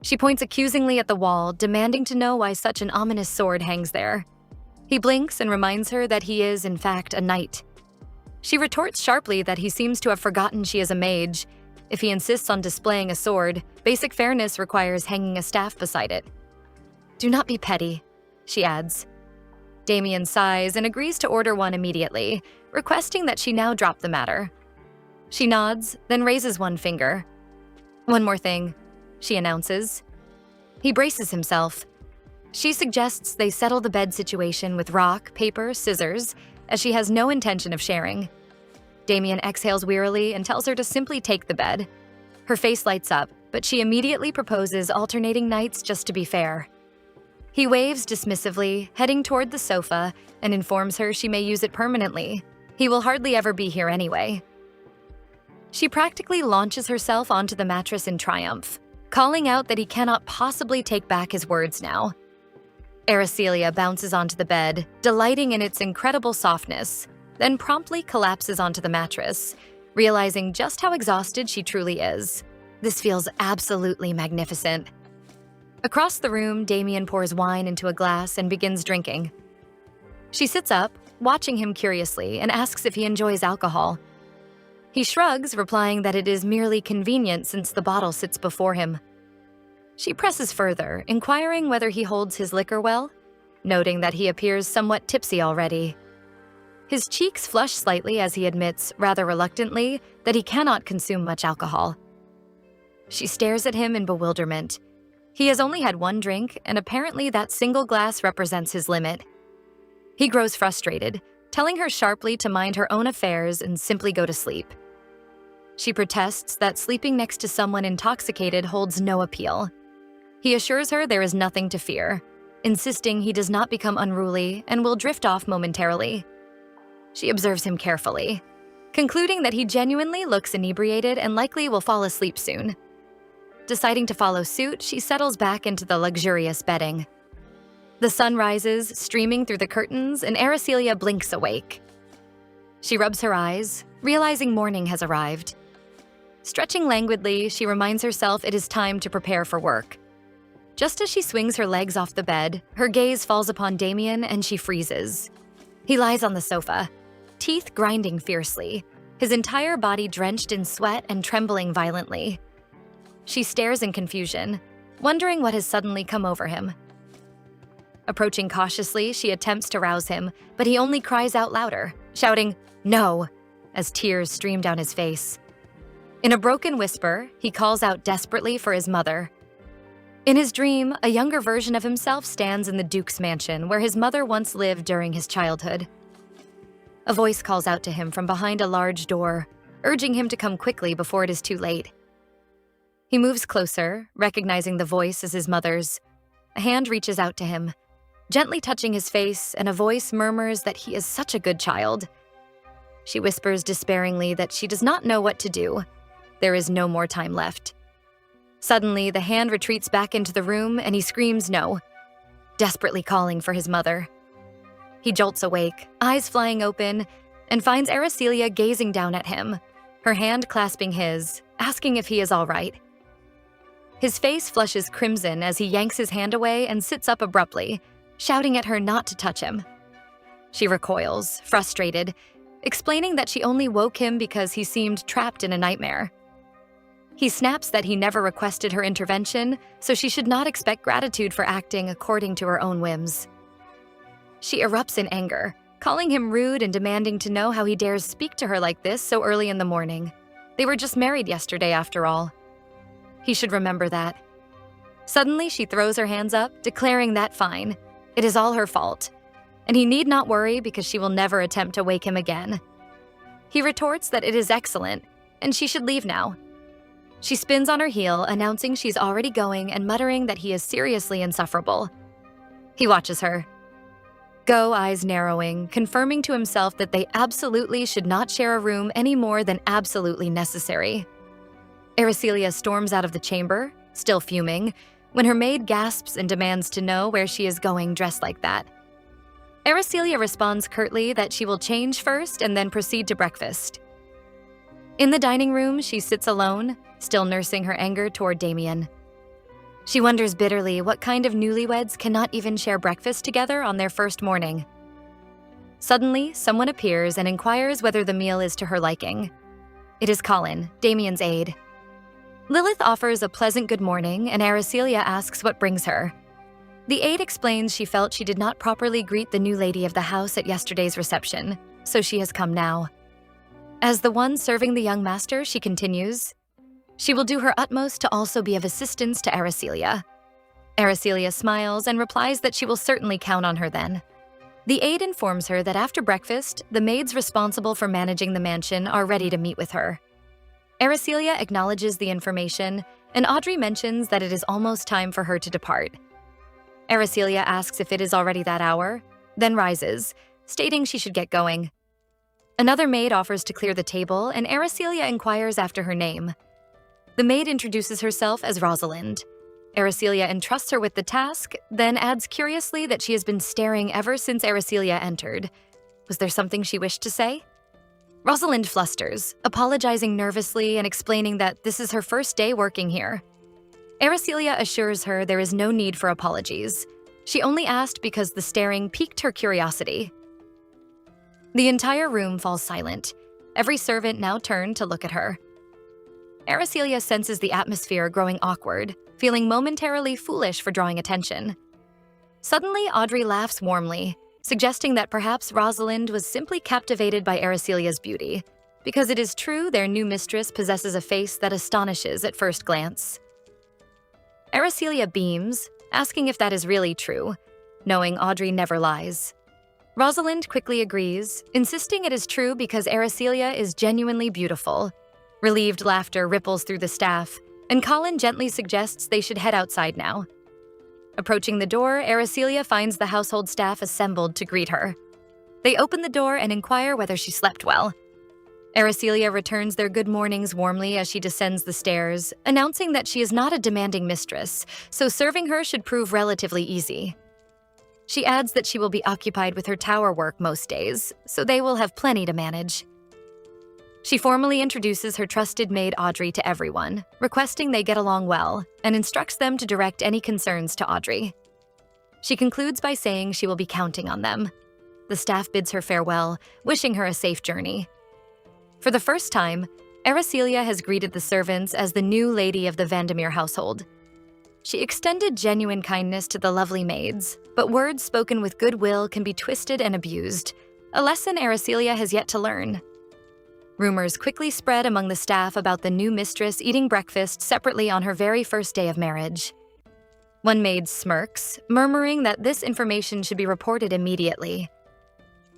She points accusingly at the wall, demanding to know why such an ominous sword hangs there. He blinks and reminds her that he is, in fact, a knight. She retorts sharply that he seems to have forgotten she is a mage. If he insists on displaying a sword, basic fairness requires hanging a staff beside it. "Do not be petty," she adds. Damien sighs and agrees to order one immediately, requesting that she now drop the matter. She nods, then raises one finger. "One more thing," she announces. He braces himself. She suggests they settle the bed situation with rock, paper, scissors, as she has no intention of sharing. Damien exhales wearily and tells her to simply take the bed. Her face lights up, but she immediately proposes alternating nights just to be fair. He waves dismissively, heading toward the sofa, and informs her she may use it permanently. He will hardly ever be here anyway. She practically launches herself onto the mattress in triumph, calling out that he cannot possibly take back his words now. Aracelia bounces onto the bed, delighting in its incredible softness, then promptly collapses onto the mattress, realizing just how exhausted she truly is. This feels absolutely magnificent. Across the room, Damien pours wine into a glass and begins drinking. She sits up, watching him curiously, and asks if he enjoys alcohol. He shrugs, replying that it is merely convenient since the bottle sits before him. She presses further, inquiring whether he holds his liquor well, noting that he appears somewhat tipsy already. His cheeks flush slightly as he admits, rather reluctantly, that he cannot consume much alcohol. She stares at him in bewilderment. He has only had one drink, and apparently that single glass represents his limit. He grows frustrated, telling her sharply to mind her own affairs and simply go to sleep. She protests that sleeping next to someone intoxicated holds no appeal. He assures her there is nothing to fear, insisting he does not become unruly and will drift off momentarily. She observes him carefully, concluding that he genuinely looks inebriated and likely will fall asleep soon. Deciding to follow suit, she settles back into the luxurious bedding. The sun rises, streaming through the curtains, and Aracelia blinks awake. She rubs her eyes, realizing morning has arrived. Stretching languidly, she reminds herself it is time to prepare for work. Just as she swings her legs off the bed, her gaze falls upon Damien and she freezes. He lies on the sofa, teeth grinding fiercely, his entire body drenched in sweat and trembling violently. She stares in confusion, wondering what has suddenly come over him. Approaching cautiously, she attempts to rouse him, but he only cries out louder, shouting, "No," as tears stream down his face. In a broken whisper, he calls out desperately for his mother. In his dream, a younger version of himself stands in the Duke's mansion where his mother once lived during his childhood. A voice calls out to him from behind a large door, urging him to come quickly before it is too late. He moves closer, recognizing the voice as his mother's. A hand reaches out to him, gently touching his face, and a voice murmurs that he is such a good child. She whispers despairingly that she does not know what to do. There is no more time left. Suddenly, the hand retreats back into the room and he screams no, desperately calling for his mother. He jolts awake, eyes flying open, and finds Aracelia gazing down at him, her hand clasping his, asking if he is all right. His face flushes crimson as he yanks his hand away and sits up abruptly, shouting at her not to touch him. She recoils, frustrated, explaining that she only woke him because he seemed trapped in a nightmare. He snaps that he never requested her intervention, so she should not expect gratitude for acting according to her own whims. She erupts in anger, calling him rude and demanding to know how he dares speak to her like this so early in the morning. They were just married yesterday, after all. He should remember that. Suddenly, she throws her hands up, declaring that fine. It is all her fault, and he need not worry because she will never attempt to wake him again. He retorts that it is excellent, and she should leave now. She spins on her heel, announcing she's already going and muttering that he is seriously insufferable. He watches her. Go, eyes narrowing, confirming to himself that they absolutely should not share a room any more than absolutely necessary. Aracelia storms out of the chamber, still fuming, when her maid gasps and demands to know where she is going dressed like that. Aracelia responds curtly that she will change first and then proceed to breakfast. In the dining room, she sits alone, still nursing her anger toward Damien. She wonders bitterly what kind of newlyweds cannot even share breakfast together on their first morning. Suddenly, someone appears and inquires whether the meal is to her liking. It is Colin, Damien's aide. Lilith offers a pleasant good morning, and Aracelia asks what brings her. The aide explains she felt she did not properly greet the new lady of the house at yesterday's reception, so she has come now. As the one serving the young master, she continues, she will do her utmost to also be of assistance to Aracelia. Aracelia smiles and replies that she will certainly count on her then. The aide informs her that after breakfast, the maids responsible for managing the mansion are ready to meet with her. Aracelia acknowledges the information, and Audrey mentions that it is almost time for her to depart. Aracelia asks if it is already that hour, then rises, stating she should get going. Another maid offers to clear the table, and Aracelia inquires after her name. The maid introduces herself as Rosalind. Aracelia entrusts her with the task, then adds curiously that she has been staring ever since Aracelia entered. Was there something she wished to say? Rosalind flusters, apologizing nervously and explaining that this is her first day working here. Aracelia assures her there is no need for apologies. She only asked because the staring piqued her curiosity. The entire room falls silent. Every servant now turn to look at her. Aracelia senses the atmosphere growing awkward, feeling momentarily foolish for drawing attention. Suddenly, Audrey laughs warmly, suggesting that perhaps Rosalind was simply captivated by Aracelia's beauty, because it is true their new mistress possesses a face that astonishes at first glance. Aracelia beams, asking if that is really true, knowing Audrey never lies. Rosalind quickly agrees, insisting it is true because Aracelia is genuinely beautiful. Relieved laughter ripples through the staff, and Colin gently suggests they should head outside now. Approaching the door, Aracelia finds the household staff assembled to greet her. They open the door and inquire whether she slept well. Aracelia returns their good mornings warmly as she descends the stairs, announcing that she is not a demanding mistress, so serving her should prove relatively easy. She adds that she will be occupied with her tower work most days, so they will have plenty to manage. She formally introduces her trusted maid Audrey to everyone, requesting they get along well, and instructs them to direct any concerns to Audrey. She concludes by saying she will be counting on them. The staff bids her farewell, wishing her a safe journey. For the first time, Aracelia has greeted the servants as the new lady of the Vandermeer household. She extended genuine kindness to the lovely maids, but words spoken with goodwill can be twisted and abused, a lesson Aracelia has yet to learn. Rumors quickly spread among the staff about the new mistress eating breakfast separately on her very first day of marriage. One maid smirks, murmuring that this information should be reported immediately.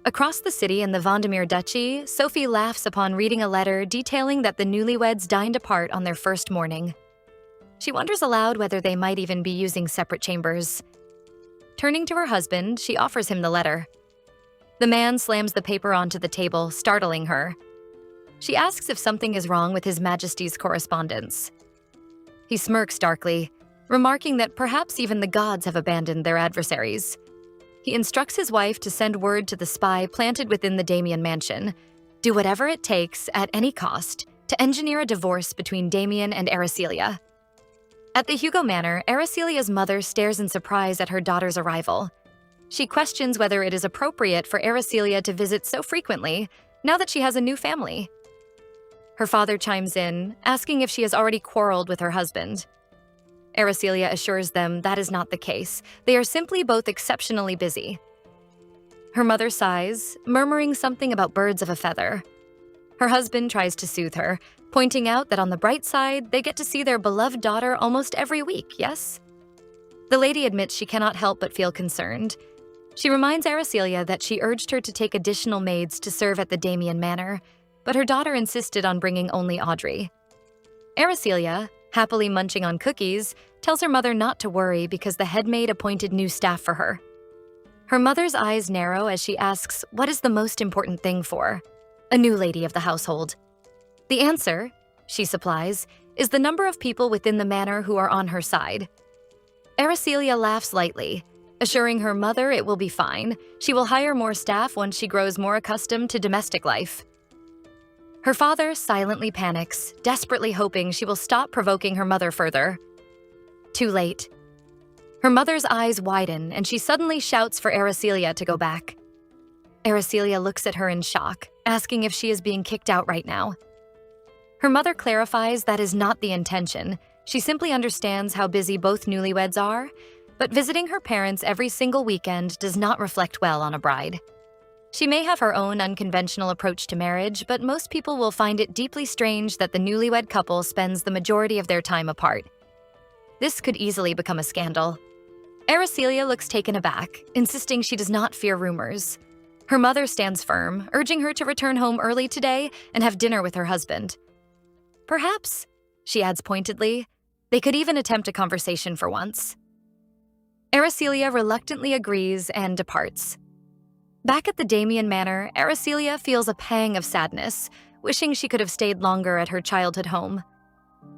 Across the city in the Vandermeer Duchy, Sophie laughs upon reading a letter detailing that the newlyweds dined apart on their first morning. She wonders aloud whether they might even be using separate chambers. Turning to her husband, she offers him the letter. The man slams the paper onto the table, startling her. She asks if something is wrong with His Majesty's correspondence. He smirks darkly, remarking that perhaps even the gods have abandoned their adversaries. He instructs his wife to send word to the spy planted within the Damien mansion, do whatever it takes, at any cost, to engineer a divorce between Damien and Aracelia. At the Hugo Manor, Aracelia's mother stares in surprise at her daughter's arrival. She questions whether it is appropriate for Aracelia to visit so frequently, now that she has a new family. Her father chimes in, asking if she has already quarreled with her husband. Aracelia assures them that is not the case. They are simply both exceptionally busy. Her mother sighs, murmuring something about birds of a feather. Her husband tries to soothe her, pointing out that on the bright side, they get to see their beloved daughter almost every week, yes? The lady admits she cannot help but feel concerned. She reminds Aracelia that she urged her to take additional maids to serve at the Damien Manor, but her daughter insisted on bringing only Audrey. Aracelia, happily munching on cookies, tells her mother not to worry because the head maid appointed new staff for her. Her mother's eyes narrow as she asks what is the most important thing for a new lady of the household. The answer, she supplies, is the number of people within the manor who are on her side. Aracelia laughs lightly, assuring her mother it will be fine. She will hire more staff once she grows more accustomed to domestic life. Her father silently panics, desperately hoping she will stop provoking her mother further. Too late. Her mother's eyes widen, and she suddenly shouts for Aracelia to go back. Aracelia looks at her in shock, asking if she is being kicked out right now. Her mother clarifies that is not the intention. She simply understands how busy both newlyweds are, but visiting her parents every single weekend does not reflect well on a bride. She may have her own unconventional approach to marriage, but most people will find it deeply strange that the newlywed couple spends the majority of their time apart. This could easily become a scandal. Aracelia looks taken aback, insisting she does not fear rumors. Her mother stands firm, urging her to return home early today and have dinner with her husband. Perhaps, she adds pointedly, they could even attempt a conversation for once. Aracelia reluctantly agrees and departs. Back at the Damien Manor, Aracelia feels a pang of sadness, wishing she could have stayed longer at her childhood home.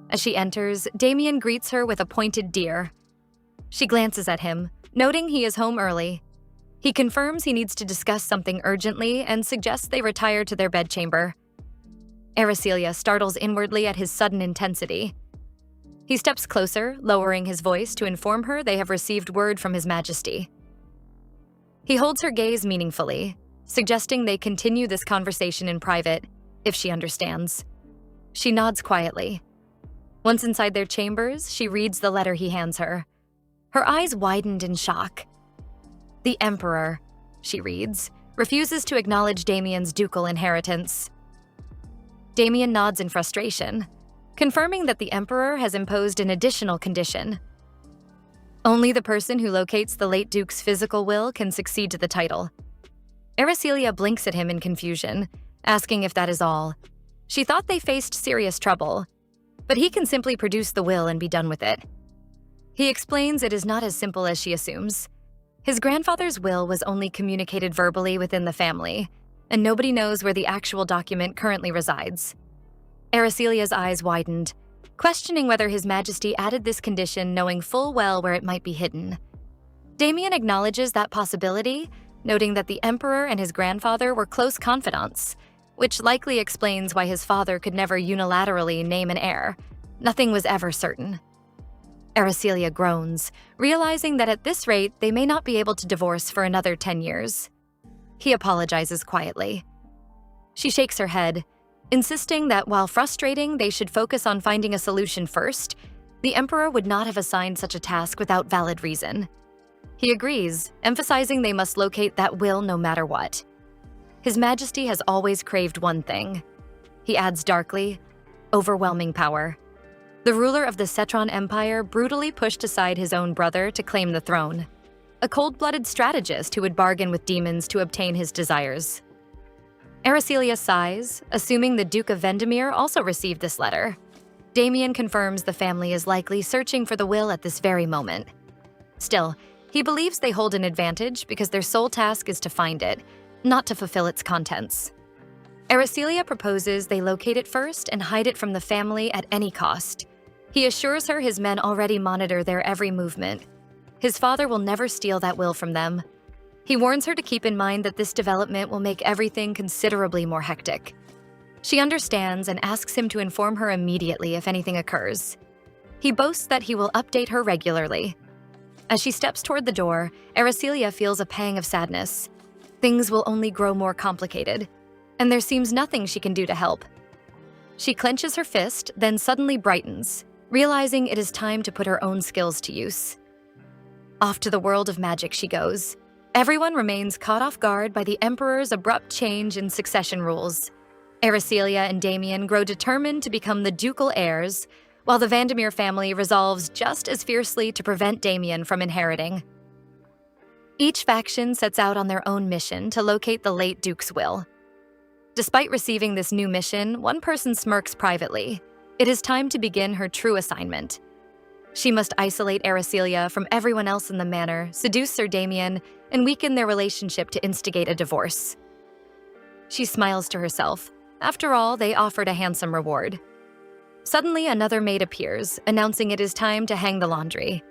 As she enters, Damien greets her with a pointed deer. She glances at him, noting he is home early. He confirms he needs to discuss something urgently and suggests they retire to their bedchamber. Aracelia startles inwardly at his sudden intensity. He steps closer, lowering his voice to inform her they have received word from His Majesty. He holds her gaze meaningfully, suggesting they continue this conversation in private, if she understands. She nods quietly. Once inside their chambers, she reads the letter he hands her. Her eyes widened in shock. "The Emperor," she reads, "refuses to acknowledge Damien's ducal inheritance." Damien nods in frustration, confirming that the Emperor has imposed an additional condition. Only the person who locates the late Duke's physical will can succeed to the title. Aracelia blinks at him in confusion, asking if that is all. She thought they faced serious trouble, but he can simply produce the will and be done with it. He explains it is not as simple as she assumes. His grandfather's will was only communicated verbally within the family, and nobody knows where the actual document currently resides. Aracelia's eyes widened, questioning whether His Majesty added this condition knowing full well where it might be hidden. Damien acknowledges that possibility, noting that the Emperor and his grandfather were close confidants, which likely explains why his father could never unilaterally name an heir. Nothing was ever certain. Aracelia groans, realizing that at this rate they may not be able to divorce for another 10 years. He apologizes quietly. She shakes her head, insisting that while frustrating, they should focus on finding a solution first. The Emperor would not have assigned such a task without valid reason. He agrees, emphasizing they must locate that will no matter what. His Majesty has always craved one thing. He adds darkly, overwhelming power. The ruler of the Cetron Empire brutally pushed aside his own brother to claim the throne. A cold-blooded strategist who would bargain with demons to obtain his desires. Aracelia sighs, assuming the Duke of Vendemir also received this letter. Damien confirms the family is likely searching for the will at this very moment. Still, he believes they hold an advantage because their sole task is to find it, not to fulfill its contents. Aracelia proposes they locate it first and hide it from the family at any cost. He assures her his men already monitor their every movement. His father will never steal that will from them. He warns her to keep in mind that this development will make everything considerably more hectic. She understands and asks him to inform her immediately if anything occurs. He boasts that he will update her regularly. As she steps toward the door, Aracelia feels a pang of sadness. Things will only grow more complicated, and there seems nothing she can do to help. She clenches her fist, then suddenly brightens, realizing it is time to put her own skills to use. Off to the world of magic she goes. Everyone remains caught off guard by the Emperor's abrupt change in succession rules. Aracelia and Damien grow determined to become the ducal heirs, while the Vandemir family resolves just as fiercely to prevent Damien from inheriting. Each faction sets out on their own mission to locate the late Duke's will. Despite receiving this new mission, one person smirks privately. It is time to begin her true assignment. She must isolate Aracelia from everyone else in the manor, seduce Sir Damien, and weaken their relationship to instigate a divorce. She smiles to herself. After all, they offered a handsome reward. Suddenly, another maid appears, announcing it is time to hang the laundry.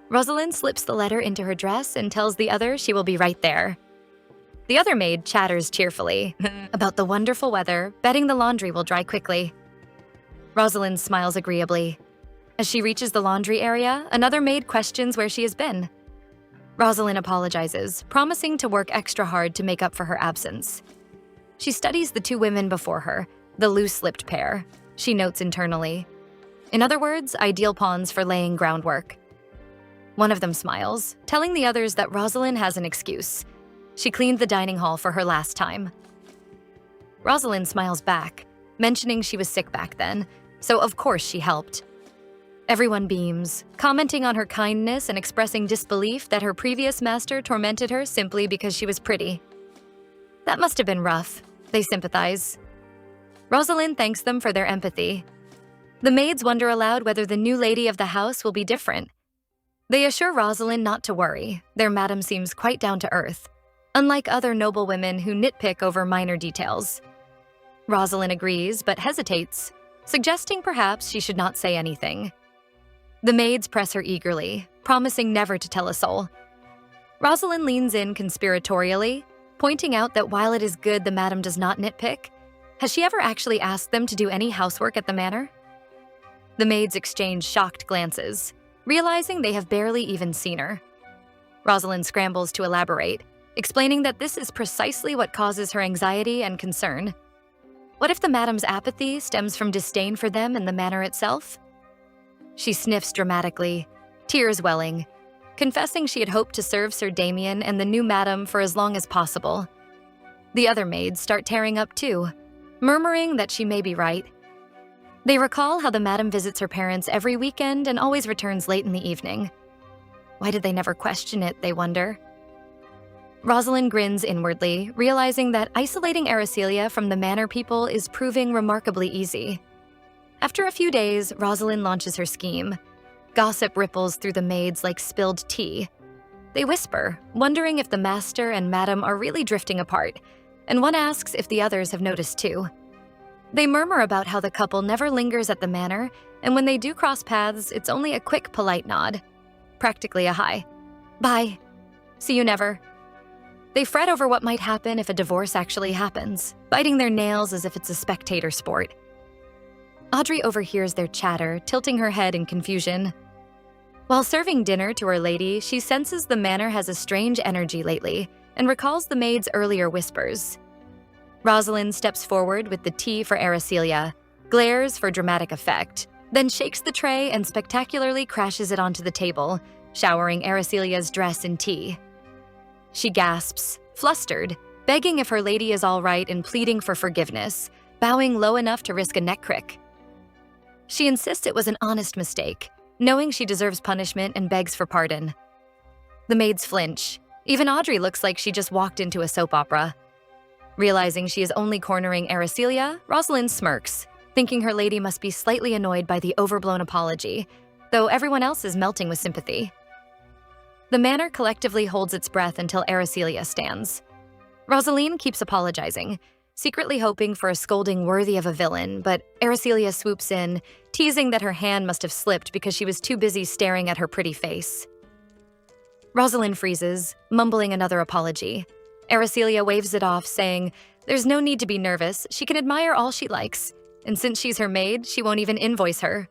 Rosalind slips the letter into her dress and tells the other she will be right there. The other maid chatters cheerfully about the wonderful weather, betting the laundry will dry quickly. Rosalind smiles agreeably. As she reaches the laundry area, another maid questions where she has been. Rosalind apologizes, promising to work extra hard to make up for her absence. She studies the two women before her, the loose-lipped pair, she notes internally. In other words, ideal pawns for laying groundwork. One of them smiles, telling the others that Rosalind has an excuse. She cleaned the dining hall for her last time. Rosalind smiles back, mentioning she was sick back then, so of course she helped. Everyone beams, commenting on her kindness and expressing disbelief that her previous master tormented her simply because she was pretty. That must have been rough, they sympathize. Rosalind thanks them for their empathy. The maids wonder aloud whether the new lady of the house will be different. They assure Rosalind not to worry, their madam seems quite down to earth, unlike other noble women who nitpick over minor details. Rosalind agrees, but hesitates, suggesting perhaps she should not say anything. The maids press her eagerly, promising never to tell a soul. Rosalind leans in conspiratorially, pointing out that while it is good the madam does not nitpick, has she ever actually asked them to do any housework at the manor? The maids exchange shocked glances, realizing they have barely even seen her. Rosalind scrambles to elaborate, explaining that this is precisely what causes her anxiety and concern. What if the madam's apathy stems from disdain for them and the manor itself? She sniffs dramatically, tears welling, confessing she had hoped to serve Sir Damien and the new madam for as long as possible. The other maids start tearing up too, murmuring that she may be right. They recall how the madam visits her parents every weekend and always returns late in the evening. Why did they never question it, they wonder? Rosalind grins inwardly, realizing that isolating Aracelia from the manor people is proving remarkably easy. After a few days, Rosalind launches her scheme. Gossip ripples through the maids like spilled tea. They whisper, wondering if the master and madam are really drifting apart, and one asks if the others have noticed too. They murmur about how the couple never lingers at the manor, and when they do cross paths, it's only a quick, polite nod. Practically a hi. Bye. See you never. They fret over what might happen if a divorce actually happens, biting their nails as if it's a spectator sport. Audrey overhears their chatter, tilting her head in confusion. While serving dinner to her lady, she senses the manor has a strange energy lately and recalls the maid's earlier whispers. Rosalind steps forward with the tea for Aracelia, glares for dramatic effect, then shakes the tray and spectacularly crashes it onto the table, showering Aracelia's dress in tea. She gasps, flustered, begging if her lady is all right and pleading for forgiveness, bowing low enough to risk a neck crick. She insists it was an honest mistake, knowing she deserves punishment and begs for pardon. The maids flinch. Even Audrey looks like she just walked into a soap opera. Realizing she is only cornering Aracelia, Rosalind smirks, thinking her lady must be slightly annoyed by the overblown apology, though everyone else is melting with sympathy. The manor collectively holds its breath until Aracelia stands. Rosaline keeps apologizing, secretly hoping for a scolding worthy of a villain, but Aracelia swoops in, teasing that her hand must have slipped because she was too busy staring at her pretty face. Rosalind freezes, mumbling another apology. Aracelia waves it off, saying, "There's no need to be nervous, she can admire all she likes, and since she's her maid, she won't even invoice her."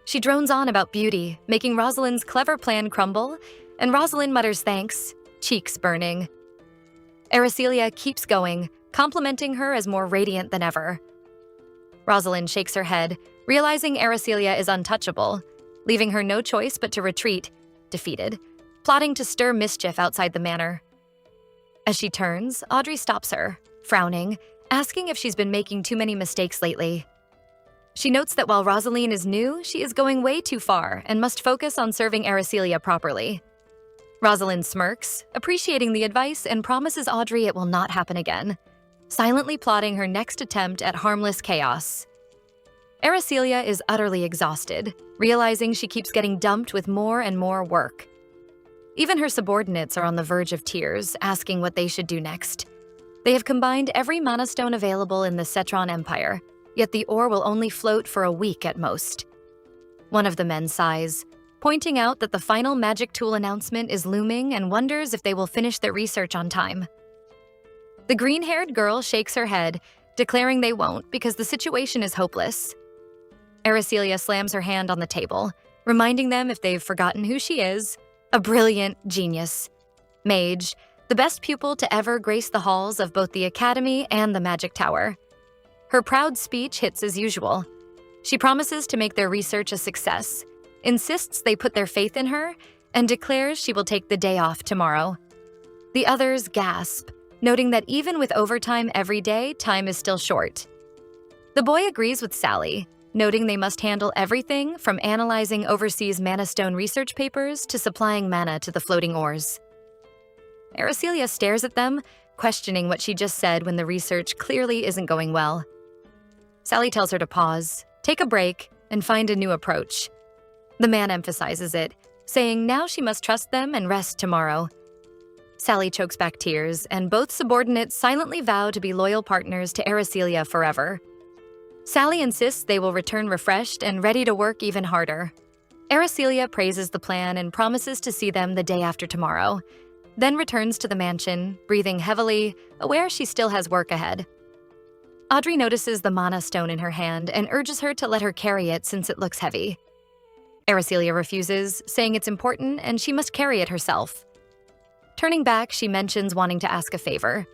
She drones on about beauty, making Rosalind's clever plan crumble, and Rosalind mutters thanks, cheeks burning. Aracelia keeps going, complimenting her as more radiant than ever. Rosalind shakes her head, realizing Aracelia is untouchable, leaving her no choice but to retreat, defeated, plotting to stir mischief outside the manor. As she turns, Audrey stops her, frowning, asking if she's been making too many mistakes lately. She notes that while Rosaline is new, she is going way too far and must focus on serving Aracelia properly. Rosalind smirks, appreciating the advice, and promises Audrey it will not happen again, silently plotting her next attempt at harmless chaos. Aracelia is utterly exhausted, realizing she keeps getting dumped with more and more work. Even her subordinates are on the verge of tears, asking what they should do next. They have combined every mana stone available in the Cetron Empire, yet the ore will only float for a week at most. One of the men sighs, pointing out that the final magic tool announcement is looming and wonders if they will finish their research on time. The green-haired girl shakes her head, declaring they won't because the situation is hopeless. Aracelia slams her hand on the table, reminding them if they've forgotten who she is, a brilliant genius. Mage, the best pupil to ever grace the halls of both the Academy and the Magic Tower. Her proud speech hits as usual. She promises to make their research a success, insists they put their faith in her, and declares she will take the day off tomorrow. The others gasp, noting that even with overtime every day, time is still short. The boy agrees with Sally, noting they must handle everything from analyzing overseas mana stone research papers to supplying mana to the floating ores. Aracelia stares at them, questioning what she just said when the research clearly isn't going well. Sally tells her to pause, take a break, and find a new approach. The man emphasizes it, saying now she must trust them and rest tomorrow. Sally chokes back tears, and both subordinates silently vow to be loyal partners to Aracelia forever. Sally insists they will return refreshed and ready to work even harder. Aracelia praises the plan and promises to see them the day after tomorrow, then returns to the mansion, breathing heavily, aware she still has work ahead. Audrey notices the mana stone in her hand and urges her to let her carry it since it looks heavy. Aracelia refuses, saying it's important and she must carry it herself. Turning back, she mentions wanting to ask a favor.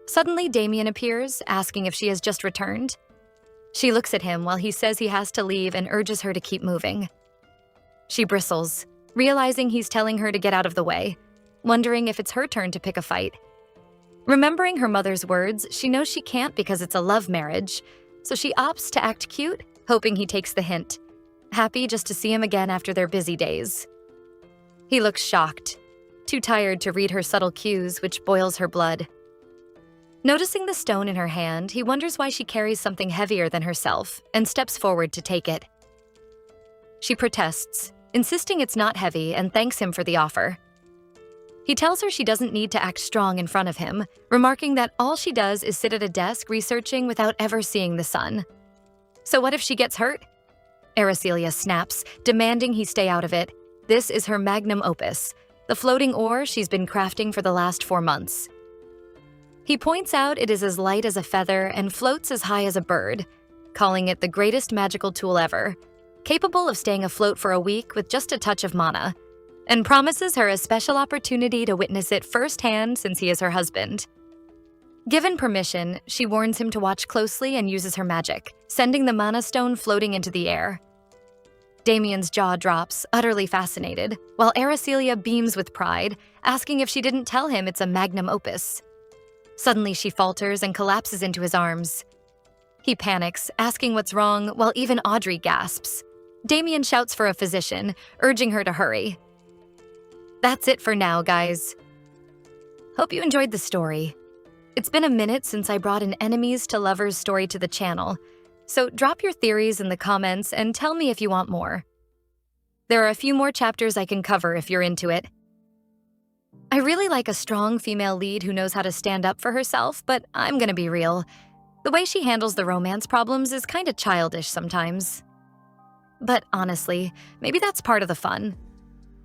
Suddenly, Damien appears, asking if she has just returned. She looks at him while he says he has to leave and urges her to keep moving. She bristles, realizing he's telling her to get out of the way, wondering if it's her turn to pick a fight. Remembering her mother's words, she knows she can't because it's a love marriage, so she opts to act cute, hoping he takes the hint, happy just to see him again after their busy days. He looks shocked, too tired to read her subtle cues, which boils her blood. Noticing the stone in her hand, he wonders why she carries something heavier than herself and steps forward to take it. She protests, insisting it's not heavy, and thanks him for the offer. He tells her she doesn't need to act strong in front of him, remarking that all she does is sit at a desk researching without ever seeing the sun. So what if she gets hurt? Aracelia snaps, demanding he stay out of it. This is her magnum opus, the floating ore she's been crafting for the last 4 months. He points out it is as light as a feather and floats as high as a bird, calling it the greatest magical tool ever, capable of staying afloat for a week with just a touch of mana, and promises her a special opportunity to witness it firsthand since he is her husband. Given permission, she warns him to watch closely and uses her magic, sending the mana stone floating into the air. Damien's jaw drops, utterly fascinated, while Aracelia beams with pride, asking if she didn't tell him it's a magnum opus. Suddenly she falters and collapses into his arms. He panics, asking what's wrong, while even Audrey gasps. Damien shouts for a physician, urging her to hurry. That's it for now, guys. Hope you enjoyed the story. It's been a minute since I brought an enemies to lovers story to the channel, so drop your theories in the comments and tell me if you want more. There are a few more chapters I can cover if you're into it. I really like a strong female lead who knows how to stand up for herself, but I'm gonna be real. The way she handles the romance problems is kinda childish sometimes. But honestly, maybe that's part of the fun.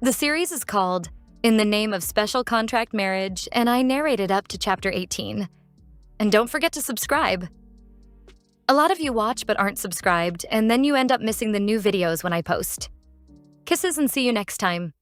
The series is called In the Name of Special Contract Marriage, and I narrated up to chapter 18. And don't forget to subscribe. A lot of you watch but aren't subscribed, and then you end up missing the new videos when I post. Kisses and see you next time.